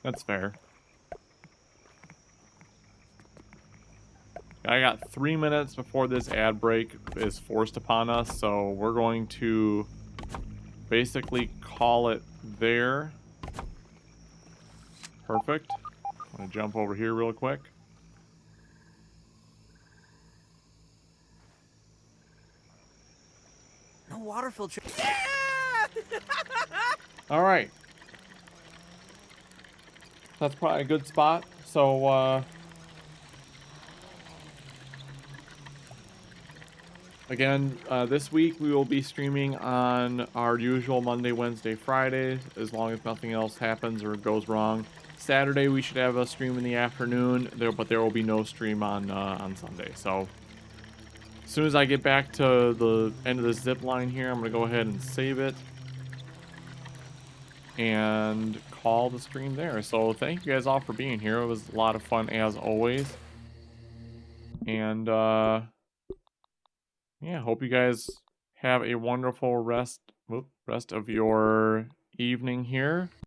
That's fair. I got 3 minutes before this ad break is forced upon us, so we're going to basically call it there. Perfect. I'm gonna jump over here real quick. No water filter. All right. That's probably a good spot. So, again, this week we will be streaming on our usual Monday, Wednesday, Friday, as long as nothing else happens or goes wrong. Saturday we should have a stream in the afternoon, but there will be no stream on Sunday. So, as soon as I get back to the end of the zip line here, I'm gonna go ahead and save it and call the stream there. So thank you guys all for being here. It was a lot of fun as always. And yeah, hope you guys have a wonderful rest of your evening here.